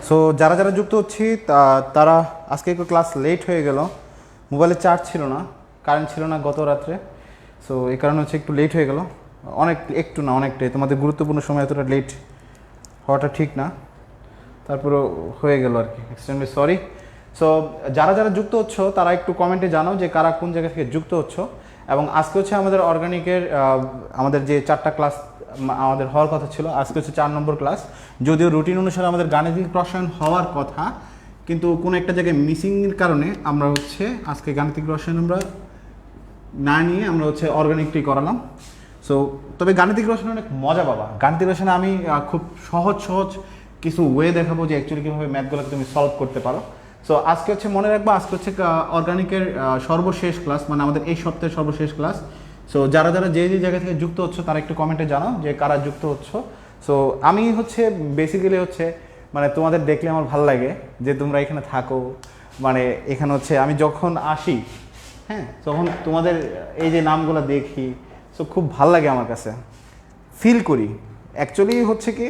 So যারা যারা যুক্ত হচ্ছি তারা আজকে একটু ক্লাস লেট হয়ে গেল, মোবাইলে চার্জ ছিল না, কারেন্ট ছিল না গত রাত্রে। সো এই কারণে হচ্ছে একটু লেট হয়ে গেল, একটু না অনেকটাই। তোমাদের গুরুত্বপূর্ণ সময় এতটা লেট হওয়াটা ঠিক না, তারপরেও হয়ে গেল আর কি, এক্সট্রিমলি সরি। সো যারা যারা যুক্ত হচ্ছ তারা একটু কমেন্টে জানাও যে কারা কোন জায়গা থেকে যুক্ত হচ্ছ। এবং আজকে হচ্ছে আমাদের অর্গানিকের আমাদের যে 4টা ক্লাস আমাদের হওয়ার কথা ছিল, আজকে হচ্ছে 4 নম্বর ক্লাস। যদিও রুটিন অনুসারে আমাদের গাণিতিক রসায়ন হওয়ার কথা, কিন্তু কোনো একটা জায়গায় মিসিংয়ের কারণে আমরা হচ্ছে আজকে গাণিতিক রসায়ন আমরা না নিয়ে আমরা হচ্ছে অর্গানিকটি করালাম। সো তবে গাণিতিক রসায়ন অনেক মজা পাবা। গাণিতিক রসায়নে আমি খুব সহজ কিছু ওয়ে দেখাবো যে অ্যাকচুয়ালি কীভাবে ম্যাথগুলোকে তুমি সলভ করতে পারো। সো আজকে হচ্ছে মনে রাখবো, আজকে হচ্ছে অর্গানিকের সর্বশেষ ক্লাস, মানে আমাদের এই সপ্তাহের সর্বশেষ ক্লাস। সো যারা যারা যে জায়গা থেকে যুক্ত হচ্ছ তারা একটু কমেন্টে জানাও যে কারা যুক্ত হচ্ছ। সো আমি হচ্ছে বেসিক্যালি হচ্ছে মানে তোমাদের দেখলে আমার ভালো লাগে যে তোমরা এখানে থাকো, মানে এখানে হচ্ছে আমি যখন আসি, হ্যাঁ, তখন তোমাদের এই যে নামগুলো দেখি, সো খুব ভাল লাগে আমার কাছে, ফিল করি। অ্যাকচুয়ালি হচ্ছে কি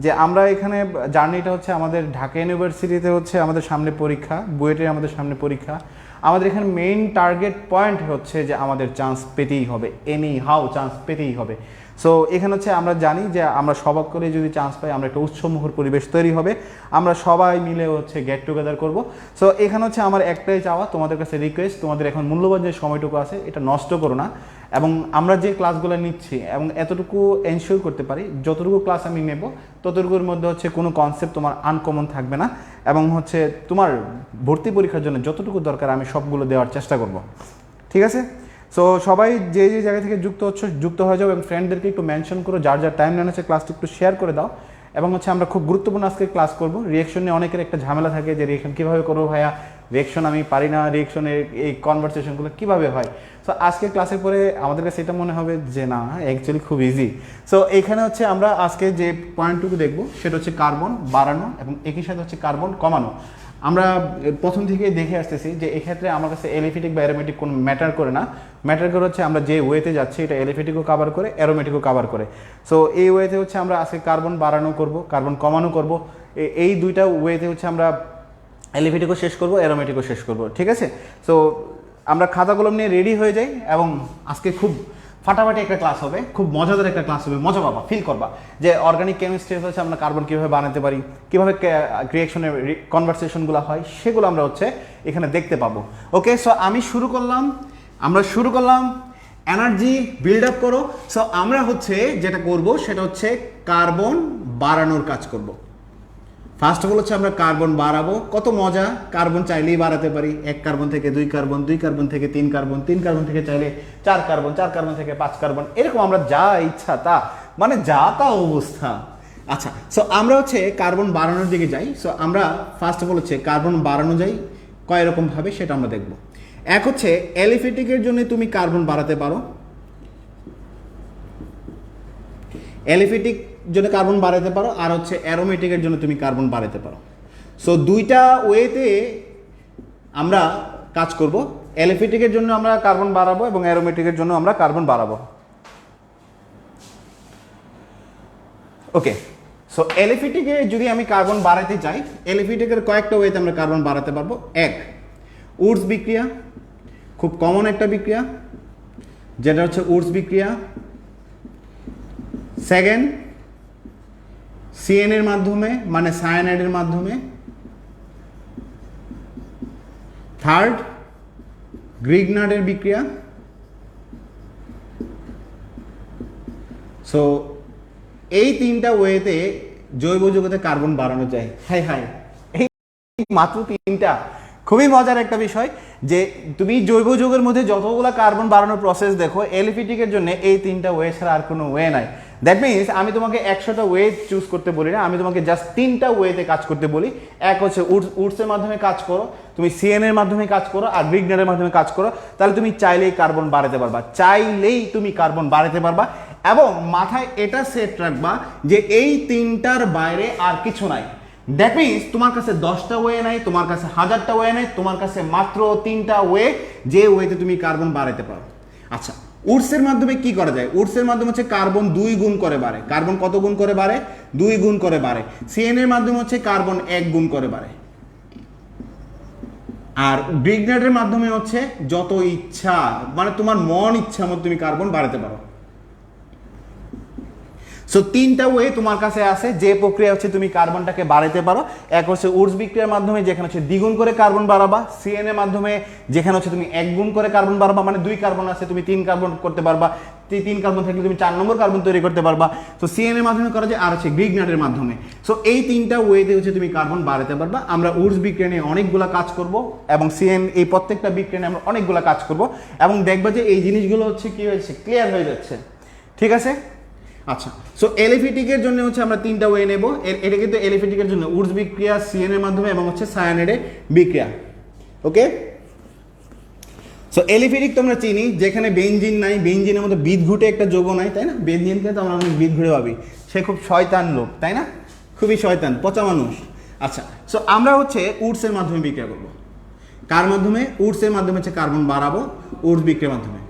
যে আমরা এখানে জার্নিটা হচ্ছে আমাদের ঢাকা ইউনিভার্সিটিতে হচ্ছে আমাদের সামনে পরীক্ষা, বুয়েটে আমাদের সামনে পরীক্ষা। আমাদের এখানে মেইন টার্গেট পয়েন্ট হচ্ছে যে আমাদের চান্স পেতেই হবে, এনি হাউ চান্স পেতেই হবে। সো এখানে হচ্ছে আমরা জানি যে আমরা সবাক করে যদি চান্স পাই আমরা একটা উৎসমুখর পরিবেশ তৈরি হবে, আমরা সবাই মিলে হচ্ছে গেট টুগেদার করবো। সো এখানে হচ্ছে আমার একটাই চাওয়া, তোমাদের কাছে রিকোয়েস্ট, তোমাদের এখন মূল্যবান যে সময়টুকু আছে এটা নষ্ট করো না। এবং আমরা যে ক্লাসগুলো নিচ্ছি এবং এতটুকু এনশিওর করতে পারি যতটুকু ক্লাস আমি নেব ততটুকুর মধ্যে হচ্ছে কোনো কনসেপ্ট তোমার আনকমন থাকবে না, এবং হচ্ছে তোমার ভর্তি পরীক্ষার জন্য যতটুকু দরকার আমি সবগুলো দেওয়ার চেষ্টা করব, ঠিক আছে? সো সবাই যে যে জায়গা থেকে যুক্ত হচ্ছে যুক্ত হয়ে যাও এবং ফ্রেন্ডদেরকে একটু মেনশন করো, যার যার টাইম লাইন আছে ক্লাসটা একটু শেয়ার করে দাও। এবং হচ্ছে আমরা খুব গুরুত্বপূর্ণ আজকে ক্লাস করব। রিয়েকশন নিয়ে অনেকের একটা ঝামেলা থাকে যে রিয়েকশন কীভাবে করবো ভাইয়া, রিয়েকশন আমি পারি না, রিয়েকশনের এই কনভারসেশনগুলো কীভাবে হয়। সো আজকে ক্লাসের পরে আমাদের কাছে এটা মনে হবে যে না, অ্যাকচুয়ালি খুব ইজি। সো এখানে হচ্ছে আমরা আজকে যে পয়েন্টটুকু দেখব সেটা হচ্ছে কার্বন বাড়ানো এবং একই সাথে হচ্ছে কার্বন কমানো। আমরা প্রথম থেকেই দেখে আসতেছি যে এক্ষেত্রে আমার কাছে এলিফেটিক বা অ্যারোমেটিক কোনো ম্যাটার করে না, ম্যাটার করে হচ্ছে আমরা যে ওয়েতে যাচ্ছি এটা এলিফেটিকও কাভার করে, অ্যারোমেটিকও কাভার করে। সো এই ওয়েতে হচ্ছে আমরা আজকে কার্বন বাড়ানো করব, কার্বন কমানো করব। এই দুইটা ওয়েতে হচ্ছে আমরা এলিফেটিকও শেষ করব, অ্যারোমেটিকও শেষ করব, ঠিক আছে? সো আমরা খাতা কলম নিয়ে রেডি হয়ে যাই এবং আজকে খুব ফাটাফাটি একটা ক্লাস হবে, খুব মজাদার একটা ক্লাস হবে, মজা পাবা, ফিল করবা যে অর্গানিক কেমিস্ট্রি হচ্ছে আমরা কার্বন কীভাবে বানাতে পারি, কীভাবে রিয়েকশনের কনভারসেশনগুলো হয় সেগুলো আমরা হচ্ছে এখানে দেখতে পাবো। ওকে, সো আমরা শুরু করলাম এনার্জি বিল্ড আপ করো। সো আমরা হচ্ছে যেটা করব সেটা হচ্ছে কার্বন বাড়ানোর কাজ করব। ফার্স্ট অফ অল হচ্ছে আমরা কার্বন বাড়াবো। কত মজা, কার্বন চাইলেই বাড়াতে পারি, 1 কার্বন থেকে 2 কার্বন, 2 কার্বন থেকে 3 কার্বন, 3 কার্বন থেকে চাইলে 4 কার্বন, 4 কার্বন থেকে 5 কার্বন, এরকম আমরা যা ইচ্ছা তা, মানে যা তা অবস্থা। আচ্ছা, সো আমরা হচ্ছে কার্বন বাড়ানোর দিকে যাই। সো আমরা ফার্স্ট অফ অল হচ্ছে কার্বন বাড়ানো যাই কয় রকমভাবে সেটা আমরা দেখব। এক হচ্ছে এলিফেটিকের জন্য তুমি কার্বন বাড়াতে পারো, এলিফেটিক জন্য কার্বন বাড়াতে পারো, আর হচ্ছে অ্যারোমেটিকের জন্য তুমি কার্বন বাড়াতে পারো। সো দুইটা ওয়েতে আমরা কাজ করব। এলিফেটিকের জন্য আমরা কার্বন বাড়াবো এবং অ্যারোমেটিকের জন্য আমরা কার্বন বাড়াবো। ওকে, সো এলিফেটিকে যদি আমি কার্বন বাড়াতে চাই, এলিফেটিকের কয়েকটা ওয়েতে আমরা কার্বন বাড়াতে পারবো। এক, উডস বিক্রিয়া, খুব কমন একটা বিক্রিয়া যেটা হচ্ছে উডস বিক্রিয়া। সেকেন্ড, সিএন এর মাধ্যমে মানে সায়ানাইডের মাধ্যমে। থার্ড, গ্রিগনার্ডের বিক্রিয়া। সো এই 3টা ওয়েতে জৈব যৌগতে কার্বন বাড়ানো যায়। হাই হাই, এই মাত্র 3টা। খুবই মজার একটা বিষয় যে তুমি জৈব যৌগের মধ্যে যতগুলো কার্বন বাড়ানোর প্রসেস দেখো, এলিফেটিকের জন্য এই 3টা ওয়ে ছাড়া আর কোনো ওয়ে নাই। দ্যাট মিনস আমি তোমাকে 100টা ওয়ে চুজ করতে বলি না, আমি তোমাকে জাস্ট 3টা ওয়েতে কাজ করতে বলি। এক হচ্ছে উডসের মাধ্যমে কাজ করো, তুমি সিএন এর মাধ্যমে কাজ করো, আর গ্রিগনারের মাধ্যমে কাজ করো, তাহলে তুমি চাইলেই কার্বন বাড়াতে পারবা, চাইলেই তুমি কার্বন বাড়াতে পারবা। এবং মাথায় এটা সেট রাখবা যে এই 3টার বাইরে আর কিছু নাই। দ্যাট মিনস তোমার কাছে 10টা ওয়ে নাই, তোমার কাছে 1000টা ওয়ে নাই, তোমার কাছে মাত্র 3টা ওয়ে, যে ওয়েতে তুমি কার্বন বাড়াতে পারো। আচ্ছা, উডসের মাধ্যমে কি করা যায়? উডসের মাধ্যমে হচ্ছে কার্বন 2 গুণ করে বাড়ে। কার্বন কত গুণ করে বাড়ে? 2 গুণ করে বাড়ে। সিএন এর মাধ্যমে হচ্ছে কার্বন 1 গুণ করে বাড়ে। আর গ্রিগনেটের মাধ্যমে হচ্ছে যত ইচ্ছা, মানে তোমার মন ইচ্ছা মতো তুমি কার্বন বাড়াতে পারো। সো তিনটা ওয়ে তোমার কাছে আছে যে প্রক্রিয়া হচ্ছে তুমি কার্বনটাকে বাড়াতে পারো। এক হচ্ছে উডস বিক্রিয়ার মাধ্যমে, যেখানে হচ্ছে দ্বিগুণ করে কার্বন বাড়াবা। সিএন এর মাধ্যমে, যেখানে হচ্ছে তুমি 1 গুণ করে কার্বন বাড়াবা, মানে 2 কার্বন আছে তুমি 3 কার্বন করতে পারবা, 3 কার্বন থাকলে তুমি 4 নম্বর কার্বন তৈরি করতে পারবা। তো সিএন এর মাধ্যমে করা যায়, আর হচ্ছে গ্রিগনেটের মাধ্যমে। সো এই তিনটা ওয়েতে হচ্ছে তুমি কার্বন বাড়াতে পারবা। আমরা উডস বিক্রিয়া নিয়ে অনেকগুলা কাজ করব এবং সিএন এই প্রত্যেকটা বিক্রিয়া নিয়ে আমরা অনেকগুলা কাজ করব এবং দেখবা যে এই জিনিসগুলো হচ্ছে কি হয়েছে, ক্লিয়ার হয়ে যাচ্ছে। ঠিক আছে? আচ্ছা, সো এলিফেটিকের জন্য হচ্ছে আমরা তিনটা ওয়ে নেব। এটা কিন্তু এলিফেটিকের জন্য উডস বিক্রিয়া, সিএন এর মাধ্যমে এবং হচ্ছে সায়ানাইডের বিক্রিয়া। ওকে, সো এলিফেটিক তোমরা চিনি, যেখানে বেনজিন নাই, বেনজিনের মধ্যে বিদঘুটে একটা যৌগ নাই, তাই না? বেনজিনকে তো আমরা অনেক বিদঘুটে ভাবি, সে খুব শয়তান লোক, তাই না? খুবই শয়তান, পচা মানুষ। আচ্ছা, সো আমরা হচ্ছে উডসের মাধ্যমে বিক্রিয়া করব। কার মাধ্যমে? উডসের মাধ্যমে হচ্ছে কার্বন বাড়াবো, উডস বিক্রিয়ার মাধ্যমে।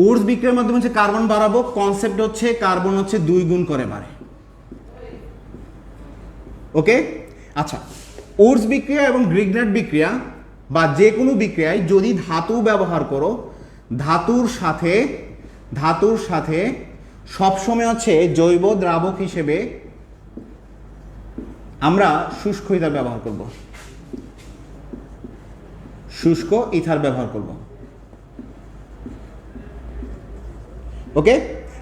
উডস বিক্রিয়ার মাধ্যমে হচ্ছে কার্বন বাড়াবো। কনসেপ্ট হচ্ছে কার্বন হচ্ছে 2 গুণ করে বাড়ে। ওকে, আচ্ছা, উডস বিক্রিয়া এবং গ্রিগনেট বিক্রিয়া বা যে কোনো বিক্রিয়ায় যদি ধাতু ব্যবহার করো, ধাতুর সাথে সবসময় হচ্ছে জৈব দ্রাবক হিসেবে আমরা শুষ্ক ইথার ব্যবহার করব। শুষ্ক ইথার ব্যবহার করব। ওকে,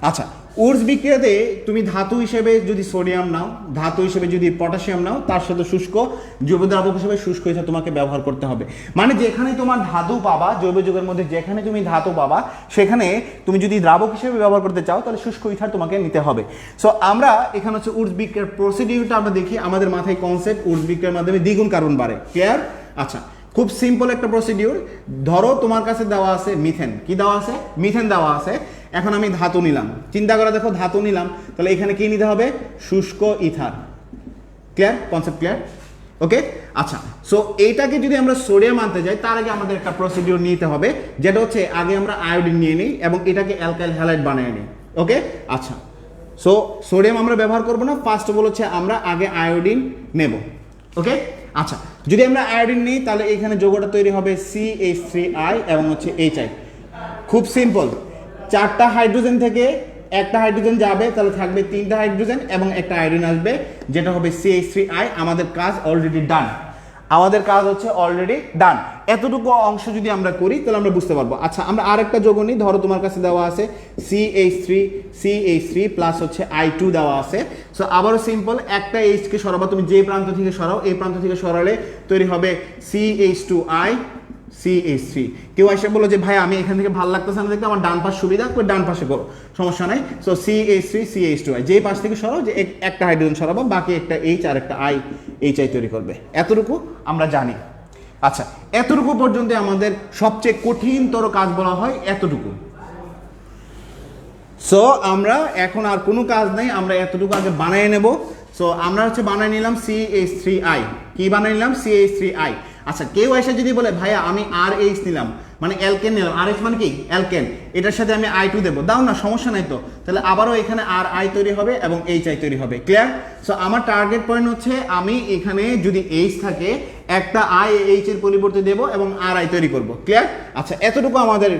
আচ্ছা, উডস বিক্রিয়াতে তুমি ধাতু হিসেবে যদি সোডিয়াম নাও, ধাতু হিসেবে যদি পটাশিয়াম নাও, তার সাথে শুষ্ক জৈব দ্রাবক হিসেবে শুষ্ক ইথার তোমাকে ব্যবহার করতে হবে। মানে যেখানে তোমার ধাতু পাবা, জৈব যৌগের মধ্যে যেখানে তুমি ধাতু পাবা, সেখানে তুমি যদি দ্রাবক হিসেবে ব্যবহার করতে চাও, তাহলে শুষ্ক ইথার তোমাকে নিতে হবে। সো আমরা এখানে হচ্ছে উডস বিক্রিয়ার প্রসিডিউরটা আমরা দেখি। আমাদের মাথায় কনসেপ্ট উডস বিক্রিয়ার মাধ্যমে দ্বিগুণ কার্বন বাড়ে। ক্লিয়ার? আচ্ছা, খুব সিম্পল একটা প্রসিডিউর। ধরো তোমার কাছে দেওয়া আছে মিথেন। কি দেওয়া আছে? মিথেন দেওয়া আছে। এখন আমি ধাতু নিলাম, চিন্তা করে দেখো, ধাতু নিলাম, তাহলে এখানে কি নিতে হবে? শুষ্ক ether. Clear? Concept clear? Okay, আচ্ছা, সো এইটাকে যদি আমরা সোডিয়াম আনতে যাই, তার আগে আমাদের একটা প্রসিডিউর নিতে হবে, যেটা হচ্ছে আগে আমরা আয়োডিন নিয়ে নিই এবং এটাকে অ্যালকাইল হ্যালাইড বানিয়ে নিই। ওকে, আচ্ছা, সো সোডিয়াম আমরা ব্যবহার করবো না, ফার্স্ট অফ অল হচ্ছে আমরা আগে আয়োডিন নেব। ওকে, আচ্ছা, যদি আমরা আয়োডিন নিই, তাহলে এখানে যৌগটা তৈরি হবে CH3I এবং হচ্ছে HI। খুব সিম্পল, 4টা হাইড্রোজেন থেকে একটা হাইড্রোজেন যাবে, তাহলে থাকবে 3টা হাইড্রোজেন এবং একটা আয়োডিন আসবে, যেটা হবে CH3I। আমাদের কাজ অলরেডি ডান, আমাদের কাজ হচ্ছে অলরেডি ডান। এতটুকু অংশ যদি আমরা করি, তাহলে আমরা বুঝতে পারবো। আচ্ছা, আমরা আরেকটা যৌগ নিই। ধরো তোমার কাছে দেওয়া আছে CH3 প্লাস হচ্ছে I2 দেওয়া আছে। সো আবারও সিম্পল, একটা এইচকে সরাবো, তুমি যে প্রান্ত থেকে সরাও, এই প্রান্ত থেকে সরালে তৈরি হবে CH2I CH3। কেউ এসে বলো যে ভাই আমি এখান থেকে ভালো লাগতেছে না দেখতে, আমার ডান পাশ সুবিধা, ডান পাশে করো, সমস্যা নাই। সো CH3 যে পাশ থেকে সরাও, যে একটা হাইড্রোজেন সরাবো, বাকি একটা H আর একটা HI তৈরি করবে। এতটুকু আমরা জানি। আচ্ছা, এতটুকু পর্যন্ত আমাদের সবচেয়ে কঠিনতর কাজ বলা হয় এতটুকু। সো আমরা এখন আর কোনো কাজ নেই, আমরা এতটুকু আগে বানিয়ে নেব। সো আমরা হচ্ছে বানিয়ে নিলাম CH3I। কি বানিয়ে নিলাম? CH3I। আচ্ছা, কেউ এসে যদি বলে ভাইয়া আমি RH নিলাম, মানে অ্যালকেন নিলাম, RH মানে কি? অ্যালকেন, এটার সাথে আমি I2 দেবো, দাও না, সমস্যা নাই তো। তাহলে আবারও এখানে RI তৈরি হবে এবং HI তৈরি হবে। ক্লিয়ার? সো আমার টার্গেট পয়েন্ট হচ্ছে আমি এখানে যদি H থাকে, একটা IH এর পরিবর্তে দেবো এবং RI তৈরি করব। ক্লিয়ার? আচ্ছা, এতটুকু আমাদের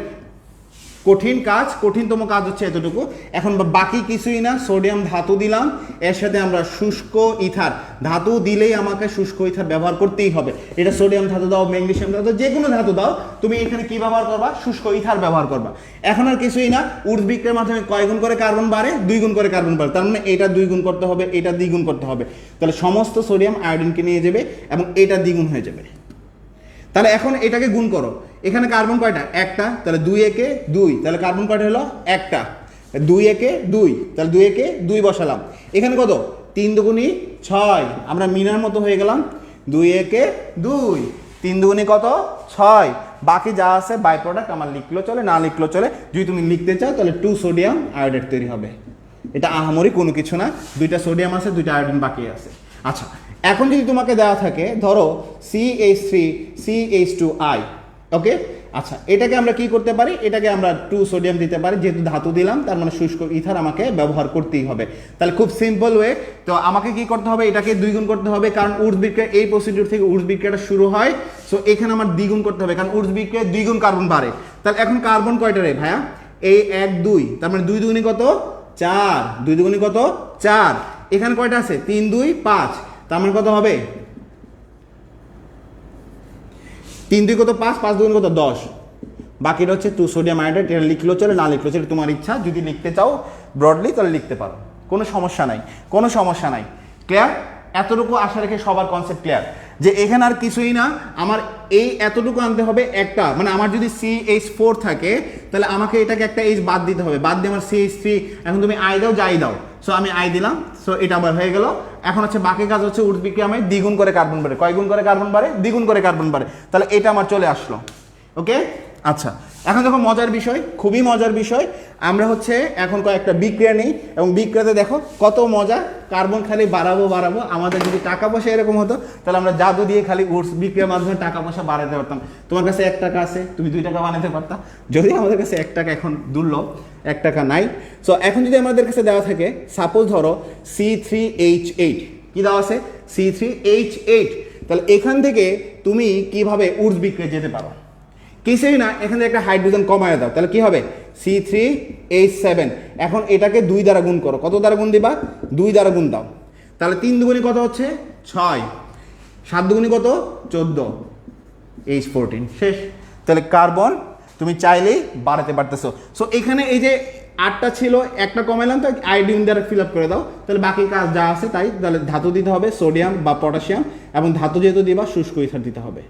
কঠিন কাজ, কঠিনতম কাজ হচ্ছে এতটুকু। এখন বাকি কিছুই না, সোডিয়াম ধাতু দিলাম, এর সাথে আমরা শুষ্ক ইথার, ধাতু দিলেই আমাকে শুষ্ক ইথার ব্যবহার করতেই হবে। এটা সোডিয়াম ধাতু দাও, ম্যাগনেসিয়াম ধাতু, যে কোনো ধাতু দাও, তুমি এখানে কি ব্যবহার করবা? শুষ্ক ইথার ব্যবহার করবা। এখন আর কিছুই না, উডস বিক্রিয়ার মাধ্যমে কয় গুণ করে কার্বন বাড়ে? 2 গুণ করে কার্বন বাড়ে। তার মানে এটা 2 গুণ করতে হবে, এটা দ্বিগুণ করতে হবে, তাহলে সমস্ত সোডিয়াম আয়োডিনকে নিয়ে যাবে এবং এটা দ্বিগুণ হয়ে যাবে। তাহলে এখন এটাকে গুণ করো, এখানে কার্বন কয়টা? একটা, তাহলে 2 একে 2, তাহলে কার্বন কয়টা হলো? একটা। 2 একে 2, তাহলে 2 একে 2 বসালাম। এখানে কত? 3 দুগুণী 6, আমরা মিনার মতো হয়ে গেলাম। 2 একে 2, 3 দুগুণী কত? 6। বাকি যা আছে বাই প্রোডাক্ট আমার লিখলেও চলে, না লিখলেও চলে। যদি তুমি লিখতে চাও তাহলে 2 সোডিয়াম আয়োডাইড তৈরি হবে। এটা আহামরি কোনো কিছু না, 2টা সোডিয়াম আছে, 2টা আয়োডিন বাকি আছে। আচ্ছা, এখন যদি তোমাকে দেওয়া থাকে ধরো CH3 CH2I, ওকে, আচ্ছা এটাকে আমরা কি করতে পারি, এটাকে আমরা 2 সোডিয়াম দিতে পারি, যেহেতু ধাতু দিলাম তার মানে শুষ্ক ইথার আমাকে ব্যবহার করতেই হবে। তাহলে খুব সিম্পল ওয়ে, তো আমাকে কি করতে হবে, এটাকে 2 গুণ করতে হবে, কারণ উর্স বিক্রিয়া এই প্রসিডিউর থেকে উর্স বিক্রিয়াটা শুরু হয়। সো এখানে আমার 2 গুণ করতে হবে, কারণ উর্স বিক্রিয়ায় 2 গুণ কার্বন বাড়ে। তাহলে এখন কার্বন কয়টা রে ভাইয়া, এই 1 2, তার মানে 2 দুগুণী কত 4, 2 দুগুণী কত 4, এখানে কয়টা আছে 3 2 5, তার মানে কত হবে 3 2 কত 5, 5 দুগুণ কত 10, বাকিটা হচ্ছে 2 সোডিয়াম আয়োডাইড। এটা লিখলেও চলে, না লিখলেও চলে, তোমার ইচ্ছা। যদি লিখতে চাও ব্রডলি তাহলে লিখতে পারো, কোনো সমস্যা নাই, কোনো সমস্যা নাই। ক্লিয়ার? এতটুকু আশা রেখে সবার কনসেপ্ট ক্লিয়ার যে এখানে আর কিছুই না, আমার এই এতটুকু আনতে হবে একটা, মানে আমার যদি CH4 থাকে তাহলে আমাকে এটাকে একটা H বাদ দিতে হবে, বাদ দিয়ে আমার CH3, এখন তুমি আই দাও যাই দাও, সো আমি আই দিলাম, সো এটা আবার হয়ে গেল। এখন হচ্ছে বাকি কাজ হচ্ছে উর্স বিক্রিয়ায় দ্বিগুণ করে কার্বন বাড়ে, কয় গুণ করে কার্বন বাড়ে, দ্বিগুণ করে কার্বন বাড়ে, তাহলে এটা আমার চলে আসলো। ওকে, আচ্ছা এখন দেখো মজার বিষয়, খুবই মজার বিষয়, আমরা হচ্ছে এখন কয়েকটা বিক্রিয়া নেই এবং বিক্রিয়াতে দেখো কত মজা, কার্বন খালি বাড়াবো বাড়াবো। আমাদের যদি টাকা পয়সা এরকম হতো তাহলে আমরা জাদু দিয়ে খালি উর্স বিক্রিয়ার মাধ্যমে টাকা পয়সা বাড়াতে পারতাম। তোমার কাছে 1 টাকা আছে, তুমি 2 টাকা বানাতে পারতা, যদি আমাদের কাছে 1 টাকা এখন দুর্লভ, 1 টাকা নাই। সো এখন যদি আমাদের কাছে দেওয়া থাকে, সাপোজ ধরো C3H8, কি দেওয়া আছে C3H8, তাহলে এখান থেকে তুমি কিভাবে উর্স বিক্রিয়া যেতে পারো, কিছুই না, এখানে একটা হাইড্রোজেন কমায় দাও, তাহলে কি হবে C3H7। এখন এটাকে 2 দ্বারা গুণ করো, কত দ্বারা গুণ দিবা 2 দ্বারা গুণ দাও, তাহলে 3 দুগুণী কত হচ্ছে 6, 7 দুগুণী কত 14, H14 শেষ। তাহলে কার্বন তুমি চাইলেই বাড়াতে পারতেছো। সো এখানে এই যে 8টা ছিল, একটা কমাইলাম, তো আয়োডিন দ্বারা ফিল আপ করে দাও, তাহলে বাকি কাজ যা আছে তাই। তাহলে ধাতু দিতে হবে সোডিয়াম বা পটাশিয়াম, এবং ধাতু যেহেতু দিবা শুষ্ক ইথার দিতে হবে।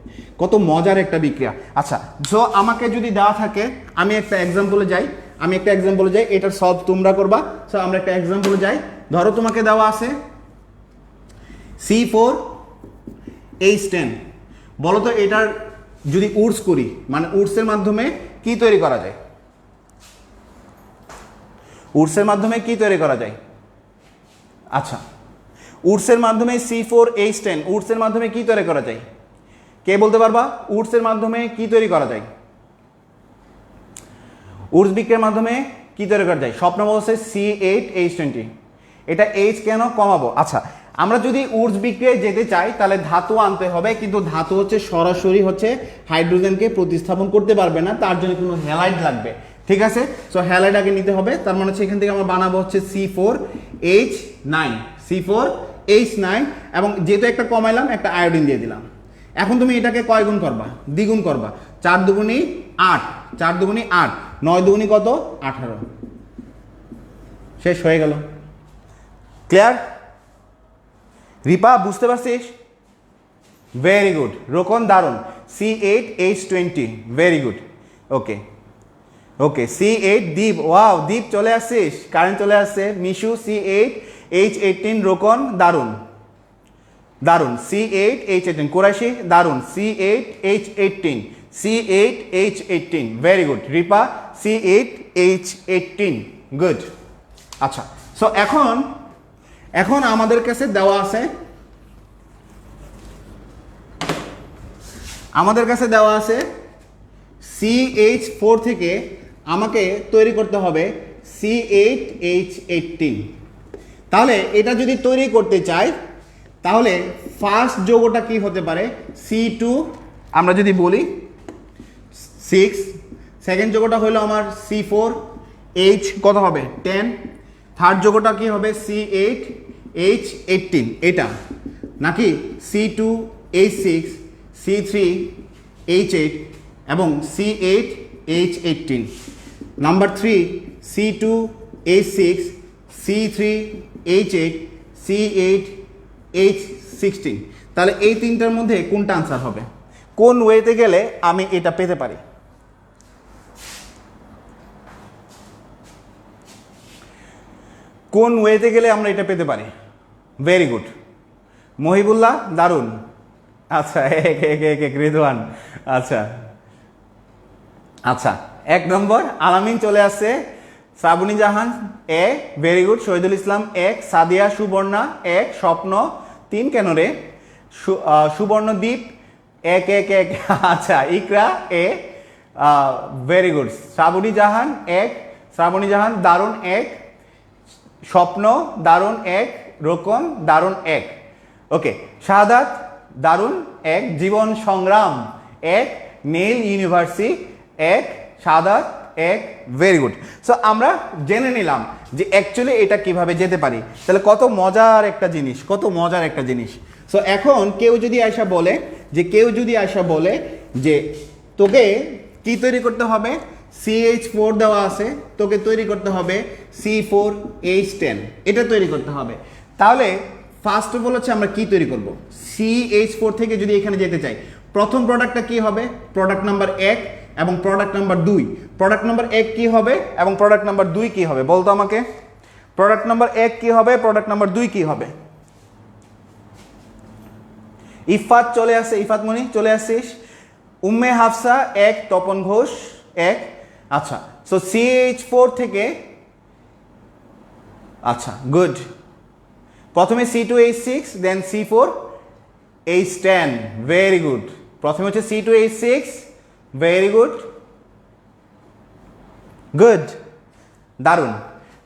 কত মজার একটা বিক্রিয়া। আচ্ছা, সো আমাকে যদি দেওয়া থাকে, আমি একটা এক্সাম্পলে যাই, এটার সলভ তোমরা করবা। সো আমরা একটা এক্সাম্পলে যাই, ধরো তোমাকে দেওয়া আছে C4H10, বলো তো এটার যদি উর্স করি, মানে উর্সের মাধ্যমে কি তৈরি করা যায়, উর্সের মাধ্যমে কি তৈরি করা যায়? আচ্ছা, উর্সের মাধ্যমে C4H10, উর্সের মাধ্যমে কি তৈরি করা যায়, কে বলতে পারবা? উর্সের মাধ্যমে কি তৈরি করা যায়, উর্স বিক্রিয়ার মাধ্যমে কি তৈরি করা যায়? স্বপ্ন বলছে C8H20, এটা H কেন কমাবো? আচ্ছা, আমরা যদি উর্স বিক্রিয়ায় যেতে চাই তাহলে ধাতু আনতে হবে, কিন্তু ধাতু হচ্ছে সরাসরি হচ্ছে হাইড্রোজেনকে প্রতিস্থাপন করতে পারবে না, তার জন্য কোনো হ্যালাইড লাগবে। ঠিক আছে, সো হ্যালাইড আগে নিতে হবে, তার মানে হচ্ছে এখান থেকে আমরা বানাবো হচ্ছে C4H9, এবং যেহেতু একটা কমাইলাম একটা আয়োডিন দিয়ে দিলাম। এখন তুমি এটাকে কয় গুণ করবা? দ্বিগুণ করবা, 4 দুগুণী 8, 4 দুগুণী 8, 9 দুগুণী কত 18, শেষ হয়ে গেল। ক্লিয়ার? রিপা বুঝতে পারছিস? ভেরি গুড, রোকন দারুন। C8H20, very good. Okay okay, C8 Deep, wow Deep চলে আসছিস, কারেন্ট চলে আসছে। মিশু C8H18, রোকন দারুন দারুন। C8H18, কোরাইশি দারুন। C8H18, very good. Ripa C8H18, good. আচ্ছা, সো এখন আমাদের কাছে দেওয়া আছে CH4 থেকে আমাকে তৈরি করতে হবে C8H18। তাহলে এটা যদি তৈরি করতে চাই তাহলে ফার্স্ট যৌগটা কি হতে পারে? C2, আমরা যদি বলি 6, সেকেন্ড যৌগটা হলো আমার C4H, কত হবে 10, থার্ড যৌগটা কি হবে C8H18, এটা নাকি C2H6, C3H8 এবং C8H18। Number 3 C2H6, C3H8, C8H16। তাহলে এই তিনটার মধ্যে কোনটা আনসার হবে? কোন ওয়েতে গেলে আমি এটা পেতে পারি? কোন ওয়েতে গেলে আমরা এটা পেতে পারি? ভেরি গুড মহিবুল্লাহ, দারুন। আচ্ছা, এক রিদওয়ান। আচ্ছা আচ্ছা, 1 নম্বর আলামিন চলে আসছে। শ্রাবণী জাহান এ, ভেরি গুড। শহীদুল ইসলাম 1, সাদিয়া সুবর্ণা 1, স্বপ্ন 3 কেন রে? সুবর্ণদ্বীপ এক এক এক আচ্ছা ইকরা এ ভেরি গুড। শ্রাবণী জাহান এক, শ্রাবণী জাহান দারুণ এক, স্বপ্ন দারুণ এক, রোকন দারুণ এক। ওকে শাহাদাত দারুণ এক, জীবন সংগ্রাম এক, নীল ইউনিভার্সিটি এক, শাহাদাত এক, ভেরি গুড। সো আমরা জেনে নিলাম যে অ্যাকচুয়ালি এটা কিভাবে যেতে পারি। তাহলে কত মজার একটা জিনিস, কত মজার একটা জিনিস। সো এখন কেউ যদি আয়সা বলে যে তোকে কি তৈরি করতে হবে, CH4 দেওয়া আছে, তোকে তৈরি করতে হবে C4H10, এটা তৈরি করতে হবে। তাহলে ফার্স্ট অফ অল হচ্ছে আমরা কি তৈরি করব, CH4 থেকে যদি এখানে যেতে চাই, প্রথম প্রোডাক্টটা কি হবে, প্রোডাক্ট নাম্বার 1 এবং প্রোডাক্ট নাম্বার 2। প্রোডাক্ট নাম্বার 1 কি হবে এবং প্রোডাক্ট নাম্বার 2 কি হবে বলতো আমাকে। প্রোডাক্ট নাম্বার 1 কি হবে, প্রোডাক্ট নাম্বার 2 কি হবে? ইফাত চলে আসে, ইফাত মনি চলে আসিস। উম্মে হাফসা এক, তপন ঘোষ এক। আচ্ছা সো CH4 থেকে, আচ্ছা গুড, প্রথমে C2H6 দেন C4H10, ভেরি গুড। প্রথমে হচ্ছে C2H6, ভেরি গুড, গুড, দারুণ।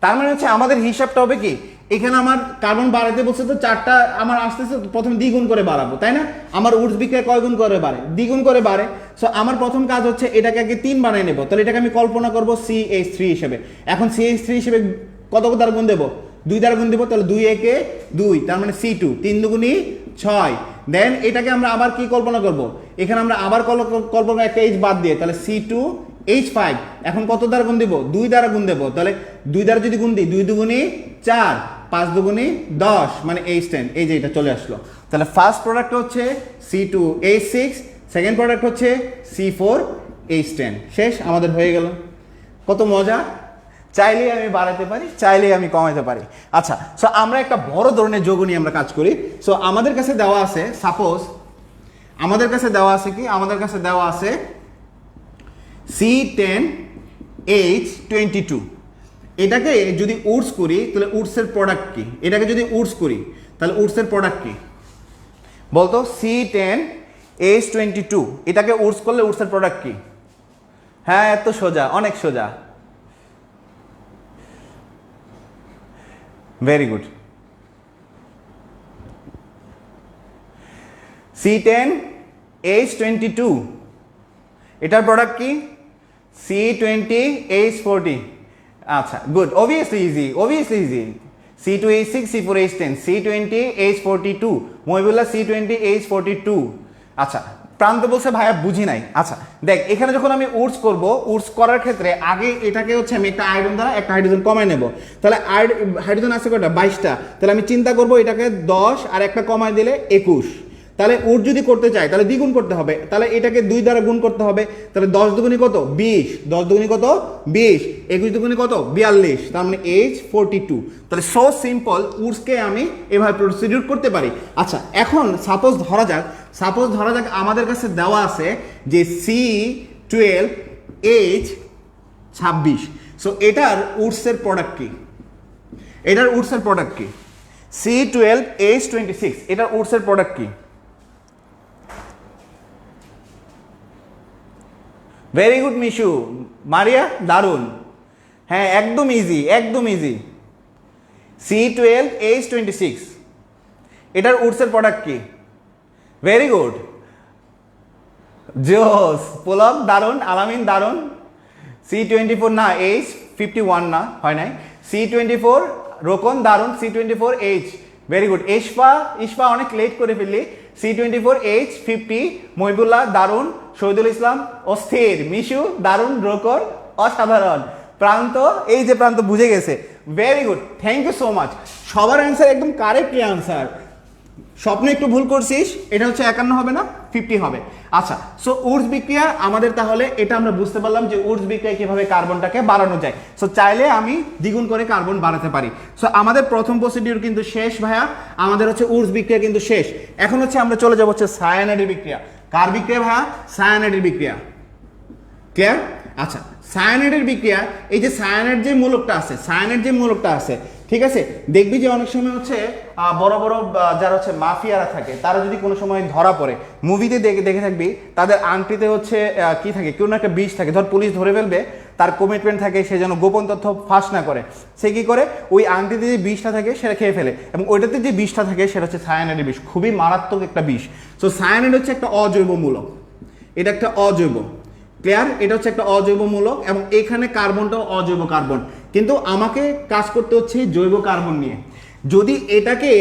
তার মানে হচ্ছে আমাদের হিসাবটা হবে কি, এখানে আমার কার্বন বাড়াতে বলছে তো 4টা আমার আসতেছে, প্রথমে দ্বিগুণ করে বাড়াবো তাই না। আমার উডস বিক্রিয়া কয় গুণ করে বাড়ে, দ্বিগুণ করে বাড়ে। সো আমার প্রথম কাজ হচ্ছে এটাকে আগে 3 বানাই নেব। তাহলে এটাকে আমি কল্পনা করব CH3 হিসেবে। এখন CH3 হিসেবে কত দ্বারা গুণ দেবো, 2 দ্বারা গুণ দেবো। তাহলে 2 একে 2, তার মানে C2, 3 দুগুণী 6। দেন এটাকে আমরা আবার কি কল্পনা করব, এখানে আমরা আবার কল্পনা একটা H বাদ দিয়ে, তাহলে C2H5। এখন কত দ্বারা গুণ দিব, 2 দ্বারা গুণ দেবো। তাহলে 2 দ্বারা যদি গুণ দিই, 2 দুগুণী 4, 5 দুগুণী 10, মানে H10। এই যে এটা চলে আসলো। তাহলে ফার্স্ট প্রোডাক্ট হচ্ছে C2H6, সেকেন্ড প্রোডাক্ট হচ্ছে C4H10। শেষ, আমাদের হয়ে গেল। কত মজা, চাইলেই আমি বাড়াতে পারি, চাইলেই আমি কমাতে পারি। আচ্ছা সো আমরা একটা বড় ধরনের যৌগ নিয়ে আমরা কাজ করি। সো আমাদের কাছে দেওয়া আছে, সাপোজ আমাদের কাছে দেওয়া আছে কি, আমাদের কাছে দেওয়া আছে C10H22। এটাকে যদি উডস করি তাহলে উডসের প্রোডাক্ট কি, এটাকে যদি উডস করি তাহলে উডসের প্রোডাক্ট কি বলতো, C10H22, এটাকে উডস করলে উডসের প্রোডাক্ট কি? হ্যাঁ এত সোজা, অনেক সোজা, ভেরি গুড। C10H22, এটার প্রোডাক্ট কি, C20H40। আচ্ছা good, obviously easy, obviously easy. C2H6, C4H10, C20H42, Mohibullah C20H42। আচ্ছা প্রান্ত বলছে ভাইয়া বুঝি নাই। আচ্ছা দেখ, এখানে যখন আমি উডস করব, উডস করার ক্ষেত্রে আগে এটাকে হচ্ছে আমি একটা আয়রন দ্বারা একটা হাইড্রোজেন কমায় নেব। তাহলে হাইড্রোজেন আছে কয়টা, 22টা। তাহলে আমি চিন্তা করব এটাকে 10 আর একটা কমায় দিলে 21। তাহলে উড যদি করতে চাই তাহলে দ্বিগুণ করতে হবে, তাহলে এটাকে 2 দ্বারা গুণ করতে হবে। তাহলে 10 দুগুণী কত, 20, 10 দুগুণী কত 20, 21 দুগুণী কত 42, তার মানে H42। তাহলে সো সিম্পল, উডসকে আমি এভাবে প্রসিডিউর করতে পারি। আচ্ছা এখন সাপোজ ধরা যাক আমাদের কাছে দেওয়া আছে যে C12H26। সো এটার উডসের প্রোডাক্ট কি, এটার উডসের প্রোডাক্ট কি, C12H26, এটার উডসের প্রোডাক্ট কি? ভেরি গুড মিশু, মারিয়া দারুন, হ্যাঁ একদম ইজি, একদম ইজি। C12H26, এটার উডসের প্রোডাক্ট কি? ভেরি গুড, জোস, পোলক দারুন, আলামিন দারুন। C24 না, H51 না, হয় নাই। C24 রোকন দারুন, C24H, ভেরি গুড। ইশফা অনেক লেট করে ফেললি। C24H50, মহিবুল্লাহ দারুন, শহীদুল ইসলাম অস্থির, মিশু দারুন, রোকন অসাধারণ, প্রান্ত, এই যে প্রান্ত বুঝে গেছে, very good, thank you so much. সবার অ্যান্সার একদম কারেক্টলি অ্যান্সার। স্বপ্নে একটু ভুল করছিস, এটা হচ্ছে 51 হবে না, 50 হবে। আচ্ছা সো উডস বিক্রিয়া আমাদের, তাহলে এটা আমরা বুঝতে পারলাম যে উডস বিক্রিয়া কিভাবে কার্বনটাকে বাড়ানো যায়। সো চাইলে আমি দ্বিগুণ করে কার্বন বাড়াতে পারি। সো আমাদের প্রথম প্রসিডিউর কিন্তু শেষ ভাইয়া, আমাদের হচ্ছে উডস বিক্রিয়া কিন্তু শেষ। এখন হচ্ছে আমরা চলে যাব হচ্ছে সায়ানাইডের বিক্রিয়া। কার বিক্রিয়া ভাইয়া? সায়ানাইডের বিক্রিয়া, ক্লিয়ার? আচ্ছা সায়ানাইডের বিক্রিয়া, এই যে সায়ানাইড যে মূলকটা আছে, সায়ানাইড যে মূলকটা আছে ঠিক আছে, দেখবি যে অনেক সময় হচ্ছে বড় বড় যারা হচ্ছে মাফিয়ারা থাকে তারা যদি কোনো সময় ধরা পড়ে, মুভিতে দেখে থাকবি তাদের আংটিতে হচ্ছে কি থাকে, কেউ না একটা বিষ থাকে, ধর পুলিশ ধরে ফেলবে, তার কমিটমেন্ট থাকে সে যেন গোপন তথ্য ফাঁস না করে, সে কি করে ওই আংটিতে যে বিষটা থাকে সেটা খেয়ে ফেলে, এবং ওইটাতে যে বিষটা থাকে সেটা হচ্ছে সায়ানাইডের বিষ, খুবই মারাত্মক একটা বিষ। সো সায়ানাইড হচ্ছে একটা অজৈব মূলক, এটা একটা অজৈব, ক্লিয়ার, এটা হচ্ছে একটা অজৈব মূলক, এবং এখানে কার্বনটাও অজৈব কার্বন, কিন্তু আমাকে কাজ করতে হচ্ছে জৈব কার্বন নিয়ে। যদি এটাকে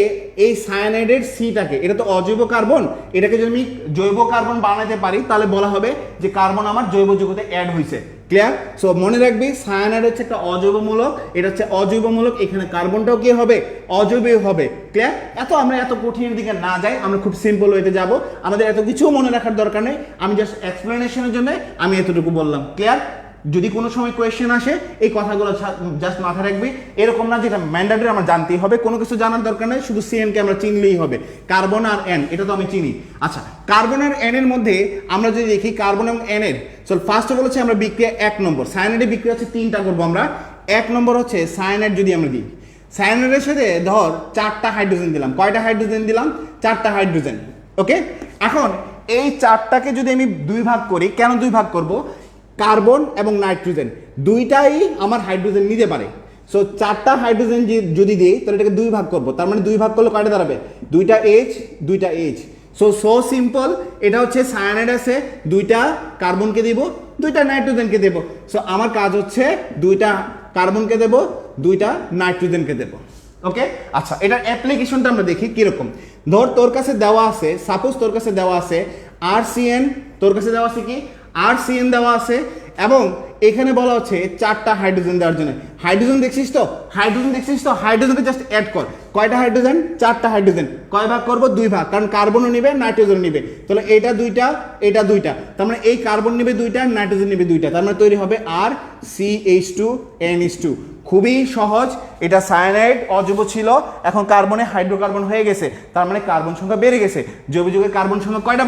এই সায়ানাইডের সিটাকে, এটা তো অজৈব কার্বন, এটাকে যদি আমি জৈব কার্বন বানাতে পারি তাহলে বলা হবে যে কার্বন আমার জৈব যৌগতে অ্যাড হয়েছে, ক্লিয়ার। সো মনে রাখবি সায়ানাইড হচ্ছে একটা অজৈব মূলক, এটা হচ্ছে অজৈব মূলক, এখানে কার্বনটাও কি হবে, অজৈব হবে, ক্লিয়ার। আমরা এত কঠিনের দিকে না যাই, আমরা খুব সিম্পল ওয়েতে যাব, আমাদের এত কিছু মনে রাখার দরকার নেই, আমি জাস্ট এক্সপ্লেনেশনের জন্য আমি এতটুকু বললাম, ক্লিয়ার। যদি কোনো সময় কোয়েশ্চেন আসে এই কথাগুলো জাস্ট মাথায় রাখবি, এরকম না যেটা ম্যান্ডেটরি আমার জানতেই হবে, কোনো কিছু জানার দরকার নেই, শুধু সিএনকে আমরা চিনলেই হবে, কার্বন আর এন এটা তো আমি চিনি। আচ্ছা, কার্বন আর এন এর মধ্যে আমরা যদি দেখি কার্বন এবং এন এর, চল ফার্স্ট অফ অল হচ্ছে আমরা বিক্রিয়া 1 নম্বর, সায়ানাইডের বিক্রিয়া হচ্ছে 3টা করবো আমরা। 1 নম্বর হচ্ছে সায়ানাইড যদি আমরা দিই, সায়ানাইডের সাথে ধর 4টা হাইড্রোজেন দিলাম, কয়টা হাইড্রোজেন দিলাম, 4টা হাইড্রোজেন, ওকে। এখন এই 4টাকে যদি আমি 2 ভাগ করি, কেন 2 ভাগ করব, কার্বন এবং নাইট্রোজেন দুইটাই আমার হাইড্রোজেন নিতে পারে, সো 4টা হাইড্রোজেন যদি দিই তাহলে এটাকে 2 ভাগ করব, তার মানে 2 ভাগ করলে কয়টা দাঁড়াবে, 2টা এইচ 2টা এইচ। সো সিম্পল, এটা হচ্ছে সায়ানাইড আছে, 2টা কার্বনকে দেব, 2টা নাইট্রোজেনকে দেব, সো আমার কাজ হচ্ছে 2টা কার্বনকে দেব, 2টা নাইট্রোজেনকে দেব, ওকে। আচ্ছা, এটার অ্যাপ্লিকেশনটা আমরা দেখি কিরকম। ধর তোর কাছে দেওয়া আছে, সাপোজ তোর কাছে দেওয়া আছে RCN, তোর কাছে দেওয়া আছে কি RCN দেওয়া আছে, এবং এখানে বলা হচ্ছে 4টা হাইড্রোজেন দেওয়ার জন্য। হাইড্রোজেন দেখছিস তো, হাইড্রোজেনকে জাস্ট অ্যাড কর, কয়টা হাইড্রোজেন, 4টা হাইড্রোজেন, কয় ভাগ করব, 2 ভাগ, কারণ কার্বনও নিবে নাইট্রোজেন নিবে, তাহলে এটা 2টা এটা 2টা, তার মানে এই কার্বন নিবে 2টা, নাইট্রোজেন নিবে 2টা, তার মানে তৈরি হবে RCH2NH2। খুবই সহজ, এটা সায়ানাইড অজৈব ছিল, এখন কার্বনে হাইড্রোকার্বন হয়ে গেছে, তার মানে কার্বন সংখ্যা বেড়ে গেছে, জৈব যৌগের কার্বন সংখ্যা কয়টা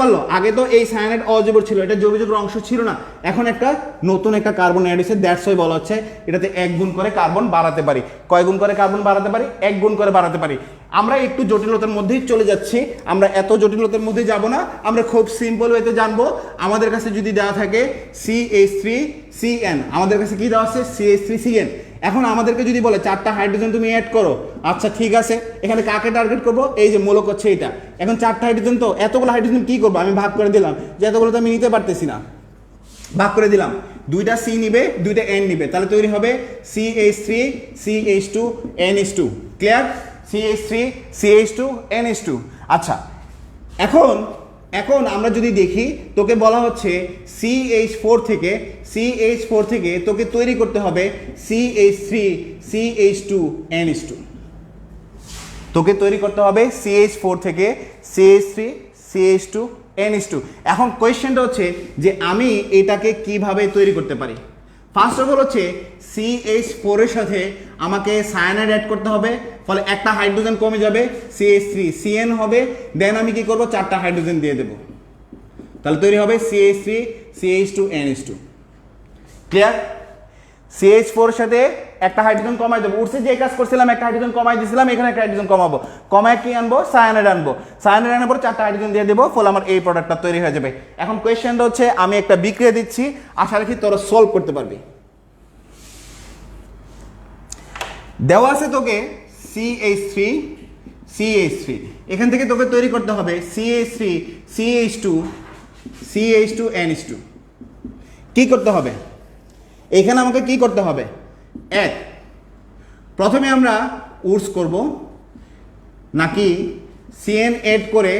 বাড়লো, আগে তো এই সায়ানাইড অজৈব ছিল, এটা জৈব যৌগের অংশ ছিল না, এখন একটা নতুন একটা কার্বন অ্যাড হয়েছে, দ্যাটস ওয়াই বলা হচ্ছে এটাতে 1 গুণ করে কার্বন বাড়াতে পারি। কয় গুণ করে কার্বন বাড়াতে পারি, 1 গুণ করে বাড়াতে পারি। আমরা একটু জটিলতার মধ্যেই চলে যাচ্ছি, আমরা এত জটিলতার মধ্যে যাব না, আমরা খুব সিম্পল ওয়েতে জানবো। আমাদের কাছে যদি দেওয়া থাকে CH3CN, আমাদের কাছে কি দেওয়া আছে, CH3CN। এখন আমাদেরকে যদি বলে 4টা হাইড্রোজেন তুমি অ্যাড করো, আচ্ছা ঠিক আছে, এখানে কাকে টার্গেট করবো, এই যে মূলক হচ্ছে এটা, এখন 4টা হাইড্রোজেন, তো এতগুলো হাইড্রোজেন কি করবো, আমি ভাগ করে দিলাম, যে এতগুলো তো আমি নিতে পারতেছি না, ভাগ করে দিলাম, 2টা C নিবে, 2টা N নিবে, তাহলে তৈরি হবে CH3CH2NH2, ক্লিয়ার, CH3CH2NH2। আচ্ছা, এখন আমরা যদি দেখি, তোকে বলা হচ্ছে CH4 থেকে তোকে তৈরি করতে হবে CH3CH2NH2, তোকে তৈরি করতে হবে CH4 থেকে CH3CH2NH2। এখন কোয়েশ্চেনটা হচ্ছে যে আমি এটাকে কিভাবে তৈরি করতে পারি। ফার্স্ট অফ অল হচ্ছে CH4 এর সাথে আমাকে সায়ানাইড অ্যাড করতে হবে, ফলে একটা হাইড্রোজেন কমে যাবে, CH3CN হবে, দেন আমি কি করব, 4টা হাইড্রোজেন দিয়ে দেব, তাহলে তৈরি হবে CH3CH2NH2, ক্লিয়ার। CH4 এর সাথে একটা হাইড্রোজেন কমাই দেবো, উঠছে যে কাজ করছিলাম, একটা হাইড্রোজেন কমাই দিয়েছিলাম, এখানে একটা হাইড্রোজেন কমাবো, কমায় কি আনবো, সায়ানাইড আনবো, সায়ানাইড আনার পর 4টা হাইড্রোজেন দিয়ে দেবো, ফলে আমার এই প্রোডাক্টটা তৈরি হয়ে যাবে। এখন কোয়েশ্চেনটা হচ্ছে আমি একটা বিক্রিয়া দিচ্ছি, আশা রাখি তোরা সলভ করতে পারবি। দেওয়া আছে তোকে CH3 এখান থেকে তোকে তৈরি করতে হবে CH2NH2। কি করতে হবে এখানে, আমাকে কি করতে হবে, প্রথমে আমরা উডস করব, নাকি CN অ্যাড করে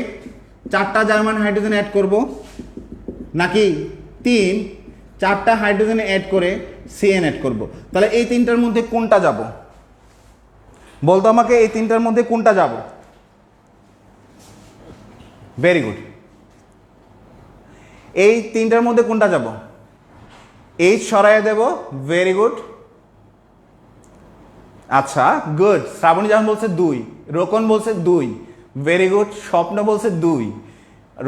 4টা জার্মান হাইড্রোজেন অ্যাড করব, নাকি 4টা হাইড্রোজেন অ্যাড করে CN অ্যাড করব, তাহলে এই 3টার মধ্যে কোনটা যাব, বলতো আমাকে, এই 3টার মধ্যে কোনটা যাব, ভেরি গুড, এই 3টার মধ্যে কোনটা যাব, এইচ সরাইয়া দেব, ভেরি গুড। আচ্ছা গুড, শ্রাবণী জাহান বলছে 2, রোকন বলছে 2, ভেরি গুড, স্বপ্ন বলছে 2,